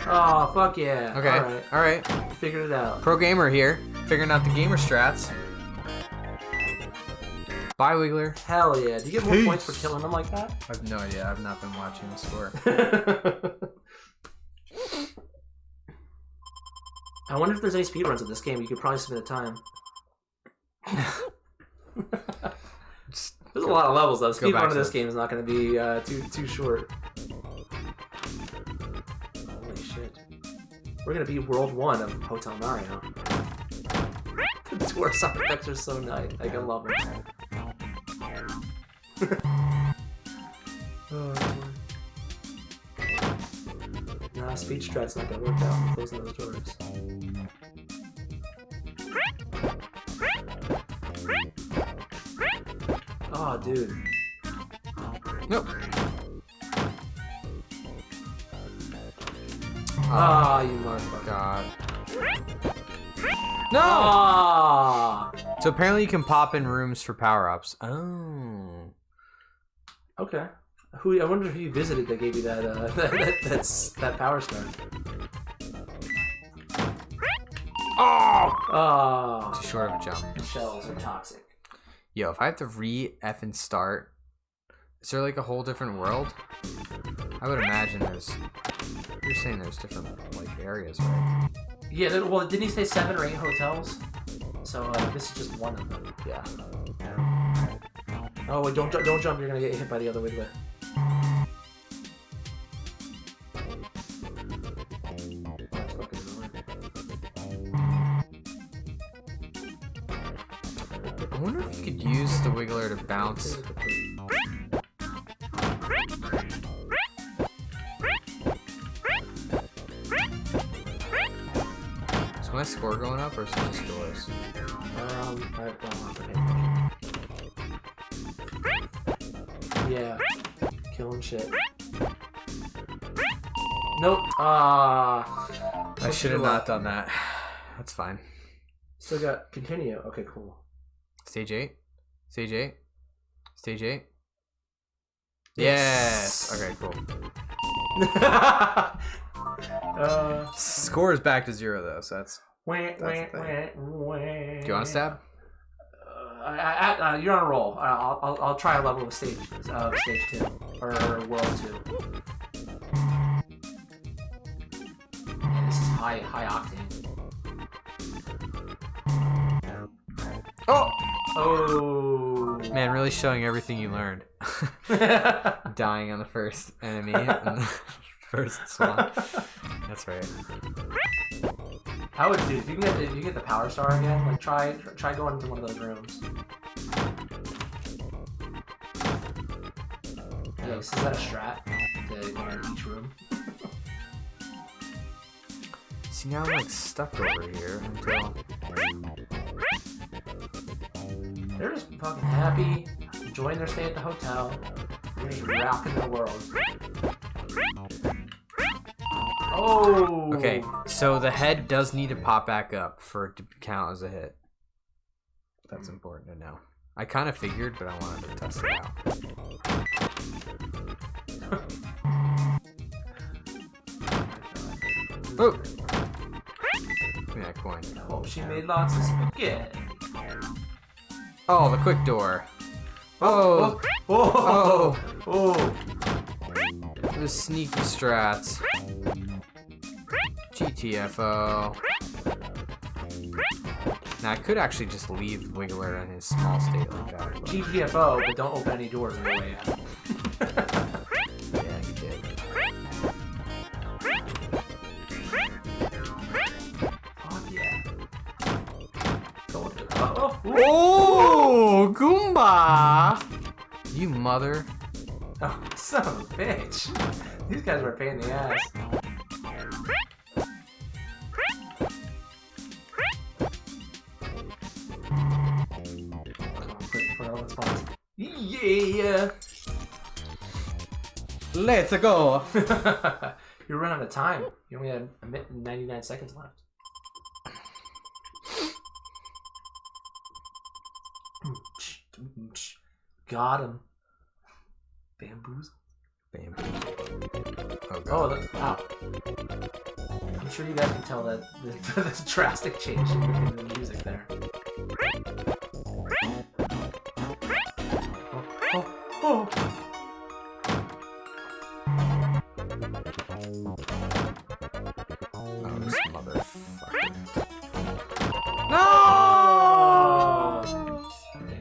Oh, fuck yeah. Okay, alright. Figured it out. Pro gamer here, figuring out the gamer strats. Bye, Wiggler. Hell yeah. Do you get more points for killing them like that? I have no idea. I've not been watching the score. I wonder if there's any speedruns of this game. You could probably submit a time. There's a lot of levels though. Speedrun of this game is not going to be too short. Holy shit. We're going to be World 1 of Hotel Mario. The tour sound effects are so nice. I can love them. Nah, speed strat's not gonna work out. I'm closing those doors. Oh, dude. Nope. Ah, you motherfucker. God. No! Ah! So apparently you can pop in rooms for power-ups. Oh. Okay. I wonder who you visited that gave you that that power star. Oh! Oh! Too short of a jump. Shells are toxic. Yo, if I have to re-effing start, is there like a whole different world? I would imagine there's... You're saying there's different like areas, right? Yeah, well, didn't he say 7 or 8 hotels? So this is just one of them. Yeah. Oh, wait, don't jump, you're gonna get hit by the other Wiggler. That's fucking annoying. I wonder if you could use the Wiggler to bounce. Is my score going up or is it just doors? I don't know. Yeah. Killing shit. Nope. Ah. I should have not done that. That's fine. Still got continue. Okay, cool. Stage 8. Stage 8. Stage 8. Yes. Yes. Okay, cool. Score is back to 0 though, so that's. Do you Do you want to stab? You're on a roll. I'll try a level of stage 2 or world 2. Man, this is high octane. Oh. Man, really showing everything you learned. Dying on the first enemy and the first swan. That's right. I would do if you get the power star again. Like try going into one of those rooms. Like, is that a strat to go in each room? See, now I'm like stuck over here until they're just fucking happy, enjoying their stay at the hotel. They're just rocking the world. Oh! Okay, so the head does need to pop back up for it to count as a hit. That's important to know. I kind of figured, but I wanted to test it out. Oh! Give me that coin. Oh, she made lots of spaghetti. Oh, the quick door. Oh! Oh! Oh! The sneaky strats. GTFO. Now I could actually just leave Wiggler in his small state like that. But... GTFO, but don't open any doors on the way out. Yeah, he did. Fuck yeah. Oh! Oh! Goomba! You mother. Oh, son of a bitch. These guys were a pain in the ass. Yeah! Let's go! You're running out of time. You only had 99 seconds left. Got him. Bamboozle. Oh, God. Oh, wow. I'm sure you guys can tell that the drastic change in the music there. Oh. Oh, this motherfucker. No!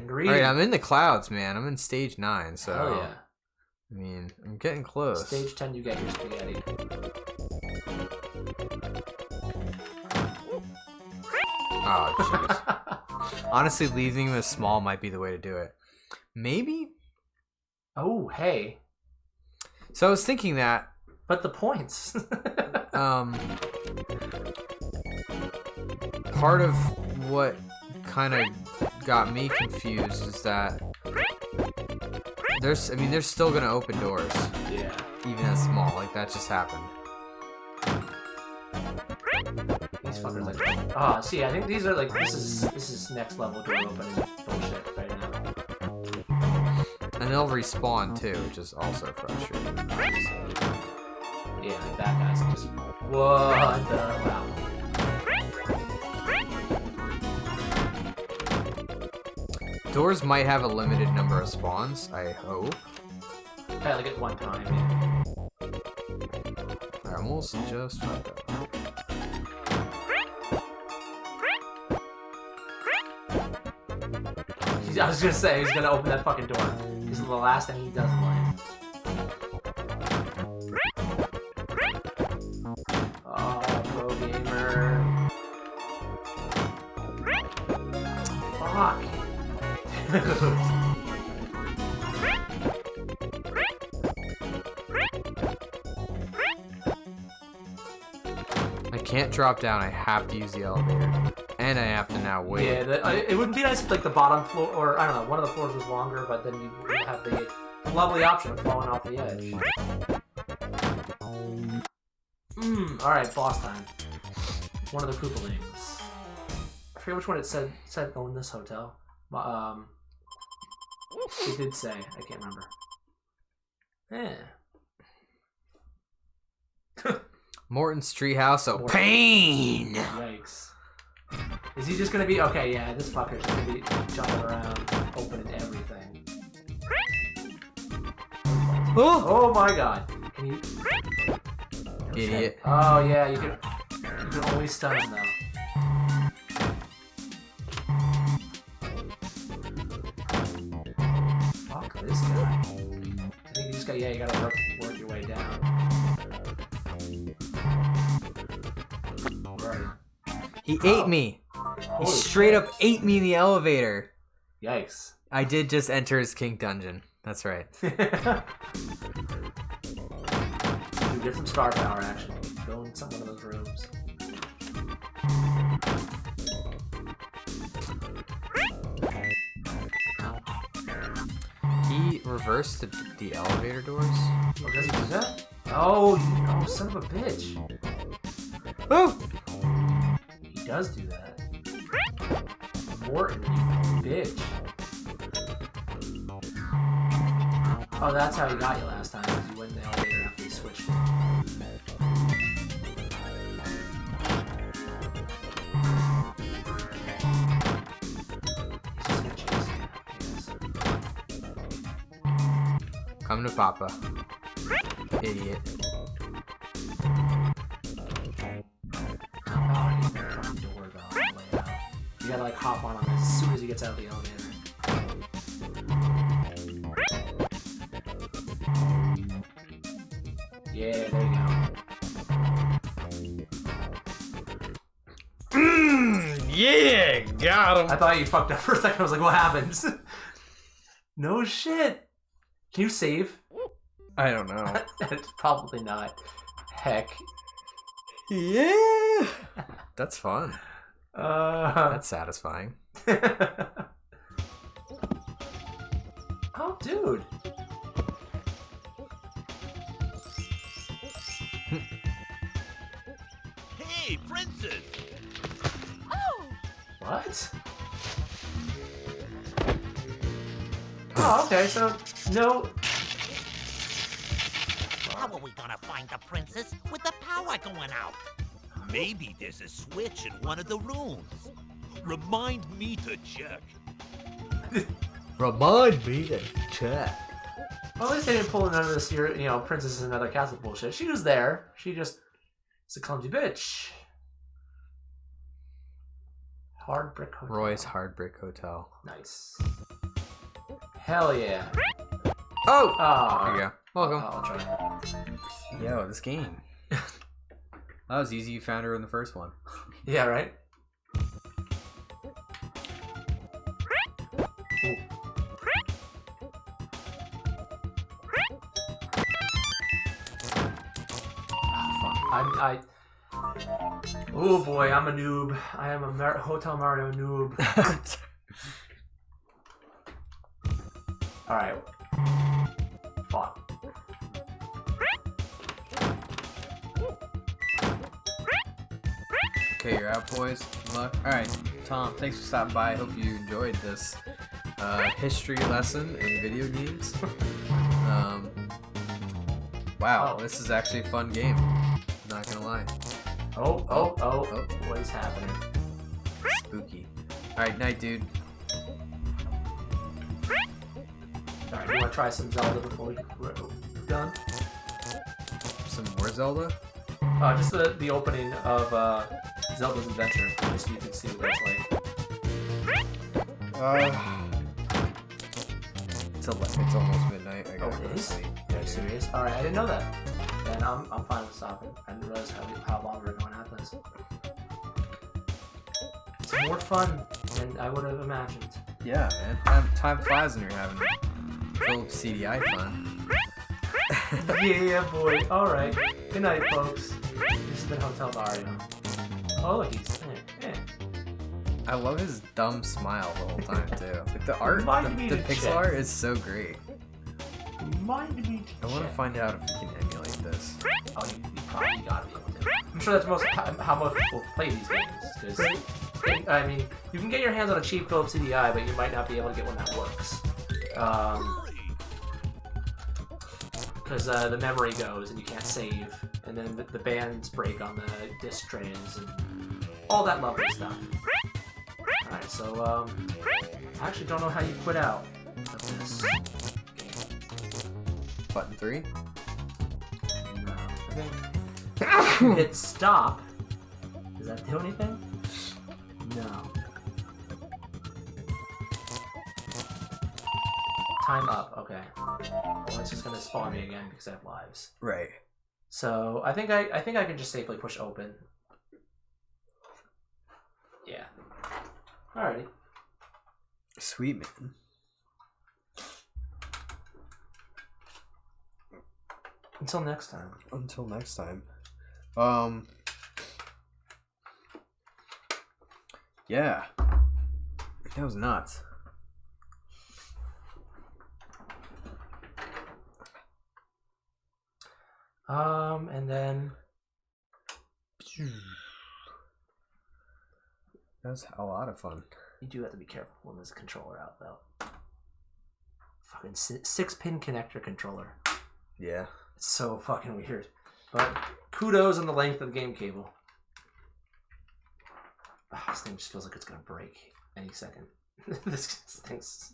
Alright, I'm in the clouds, man. I'm in stage 9, so... Oh, yeah. I mean, I'm getting close. Stage 10, you get your spaghetti. Oh, jeez. Honestly, leaving him small might be the way to do it. Maybe? Oh, hey. So I was thinking that... But the points. Part of what kind of got me confused is that they're still gonna open doors. Yeah. Even as small, like that just happened. These fuckers like, see, I think these are like, this is next level door opening bullshit right now. And they'll respawn too, which is also frustrating. Yeah, like that guy's just, what the, wow. Doors might have a limited number of spawns, I hope. Okay, like at one time, yeah. I almost just fucked up. I was gonna say, he's gonna open that fucking door. This is the last thing he does in life. Oh, pro gamer. Fuck. I can't drop down, I have to use the elevator. And I have to now wait. Yeah, it wouldn't be nice if like the bottom floor, or I don't know, one of the floors was longer, but then you would have the lovely option of falling off the edge. Alright, boss time. One of the Koopalings. I forget which one it said own this hotel. It did say, I can't remember. Morton's treehouse, oh pain! Yikes. Is he just gonna be, okay, yeah, this fucker's gonna be jumping around, opening everything. Oh my god. Can you... Idiot. Oh yeah, you can always stun him though. This guy. I think you just got, yeah, you gotta work your way down. Right. He ate me. He straight up ate me in the elevator. Yikes. I did just enter his kink dungeon. That's right. You get some star power action. Go in some one of those rooms. He reversed the elevator doors. Oh, does he do that? Oh, you son of a bitch. Oh! He does do that. Morton, you bitch. Oh, that's how he got you last time, because you went in the elevator after he switched it. He's just gonna chase you, I guess. Come to Papa. Idiot. You gotta like hop on him as soon as he gets out of the elevator. Yeah, there you go. Yeah, got him. I thought you fucked up for a second. I was like, what happens? No shit. Can you save? I don't know. Probably not. Heck. Yeah. That's fun. That's satisfying. Oh, dude. Hey, princess! Oh! What? Oh, okay, so no. How are we gonna find the princess with the power going out? Maybe there's a switch in one of the rooms. Remind me to check. Remind me to check. Well, at least they didn't pull none of this, princess in another castle bullshit. She was there. She just is a clumsy bitch. Hard Brick Hotel. Roy's Hard Brick Hotel. Nice. Hell yeah. Oh! Oh. There you go. Welcome. I'll try. Yo, this game. That was easy. You found her in the first one. Yeah, right? Oh boy, I'm a noob. I am a Hotel Mario noob. Alright. Fuck. Okay, you're out, boys. Good luck. Alright, Tom, thanks for stopping by. I hope you enjoyed this history lesson in video games. Wow, this is actually a fun game. Not gonna lie. Oh. What is happening? Spooky. Alright, night, dude. Alright, you wanna try some Zelda before we're done? Some more Zelda? Just the opening of Zelda's Adventure, just so you can see what it's like. It's almost midnight. I gotta it go to is? sleep. Are you serious? Alright, I didn't know that. Then I'm fine with stopping. I didn't realize how long we were going at this. It's more fun than I would have imagined. Yeah, man. Time flies when you're having Phillips CD-i fun. Yeah, boy. Alright. Good night, folks. This has been Hotel Mario. Oh, look, he's... I love his dumb smile the whole time, too. Like, the art, the pixel check. art is so great. Remind me to I want to check. find out if you can emulate this. Oh, you probably gotta be able to. I'm sure that's how most people play these games. Because, I mean, you can get your hands on a cheap Phillips CD-i, but you might not be able to get one that works. Because the memory goes and you can't save, and then the bands break on the disc trays and all that lovely stuff. Alright, so I actually don't know how you quit out of this game. Button 3? No. If you hit stop, does that do anything? No. Time up. Okay. Well, it's just gonna spawn me again because I have lives. Right. So I think I can just safely push open. Yeah. Alrighty. Sweet, man. Until next time. Until next time. Yeah. That was nuts. And then that was a lot of fun. You do have to be careful when this controller out, though. Fucking 6-pin connector controller. Yeah. It's so fucking weird. But kudos on the length of the game cable. Oh, this thing just feels like it's gonna break any second. This thing's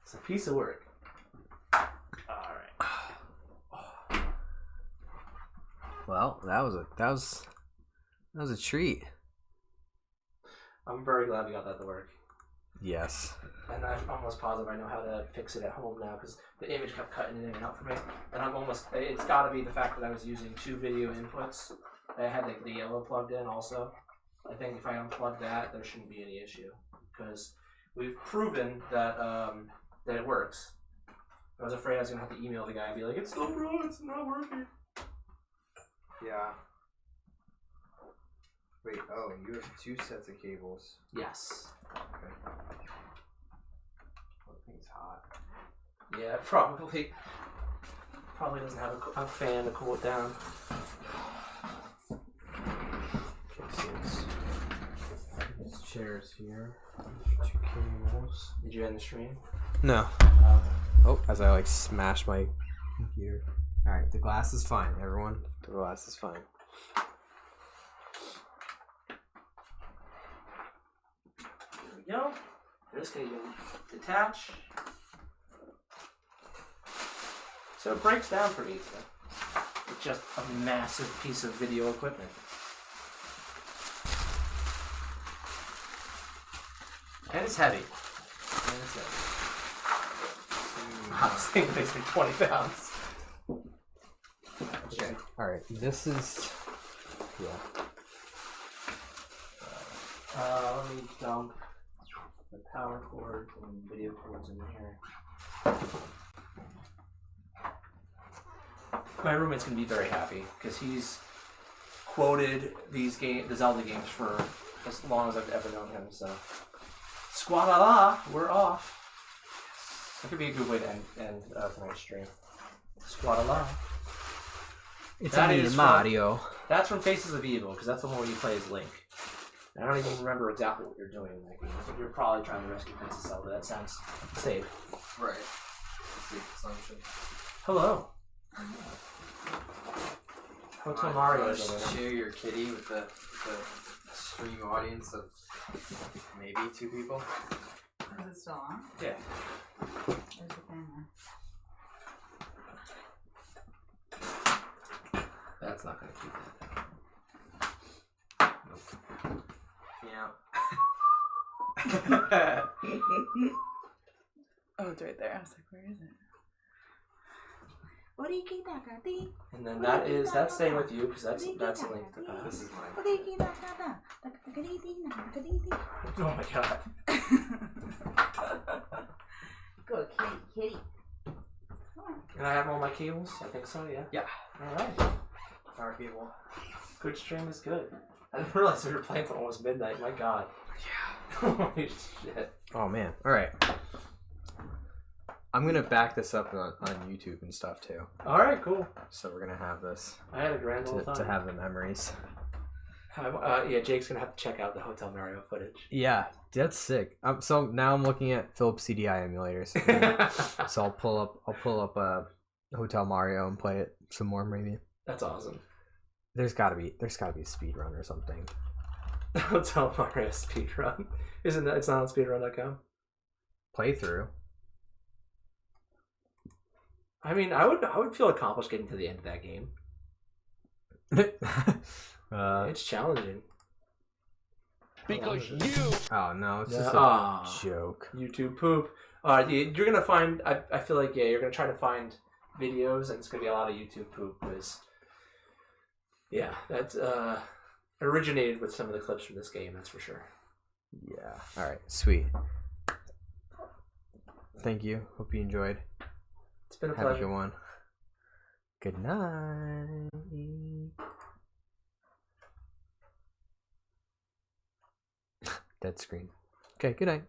it's a piece of work. Alright. Well, that was a treat. I'm very glad we got that to work. Yes. And I'm almost positive I know how to fix it at home now because the image kept cutting in and out for me. And it's got to be the fact that I was using 2 video inputs. I had the yellow plugged in also. I think if I unplug that, there shouldn't be any issue because we've proven that that it works. I was afraid I was going to have to email the guy and be like, it's still wrong, it's not working. Yeah. Wait, oh, you have 2 sets of cables. Yes. Okay. That thing's hot. Yeah, probably doesn't have a fan to cool it down. Okay, so it's chairs here. 2 cables. Did you end the stream? No. Oh, as I like smash my computer. Alright, the glass is fine, everyone. The glass is fine. There we go. This can even detach. So it breaks down pretty easily. It's just a massive piece of video equipment. And it's heavy. Wow, this thing weighs like 20 pounds. Okay. Alright, this is... Yeah. Let me dump the power cord and video cords in here. My roommate's gonna be very happy because he's quoted the Zelda games for as long as I've ever known him. So, squad-la-la, we're off. That could be a good way to end tonight's stream. Squad-la-la. It's Mario. That's from Faces of Evil because that's the one where you play as Link. I don't even remember exactly what you're doing in that game. I think you're probably trying to rescue Princess Zelda. That sounds safe. Right. Safe assumption. Hello. Hotel Mario is over there. Share your kitty with the stream audience of maybe 2 people. Is it still on? Yeah. There's the camera. That's not going to keep that down. Nope. Yeah. Oh, it's right there. I was like, where is it? And then that's staying with you because that's a link to This is mine. Oh my god. Go, kitty. Can I have all my cables? I think so, yeah. Yeah. Alright. Power cable. Good stream is good. I didn't realize we were playing till almost midnight. My god. Yeah. Holy shit. Oh man. Alright. I'm gonna back this up on YouTube and stuff too. Alright, cool. So we're gonna have this I had a grand old time. to have the memories. Yeah, Jake's gonna have to check out the Hotel Mario footage. Yeah, that's sick. So now I'm looking at Phillips CD-i emulators. So I'll pull up Hotel Mario and play it some more maybe. That's awesome. There's gotta be a speed run or something. Hotel Mario speedrun. Isn't that? It's not on speedrun.com. Playthrough. I mean, I would feel accomplished getting to the end of that game. It's challenging. Because you. Oh no, it's just a joke. YouTube poop. You're gonna find. I feel like you're gonna try to find videos, and it's gonna be a lot of YouTube poop. Because that's originated with some of the clips from this game. That's for sure. Yeah. All right. Sweet. Thank you. Hope you enjoyed. It's been a Have pleasure. a good one. Good night. Dead screen. Okay. Good night.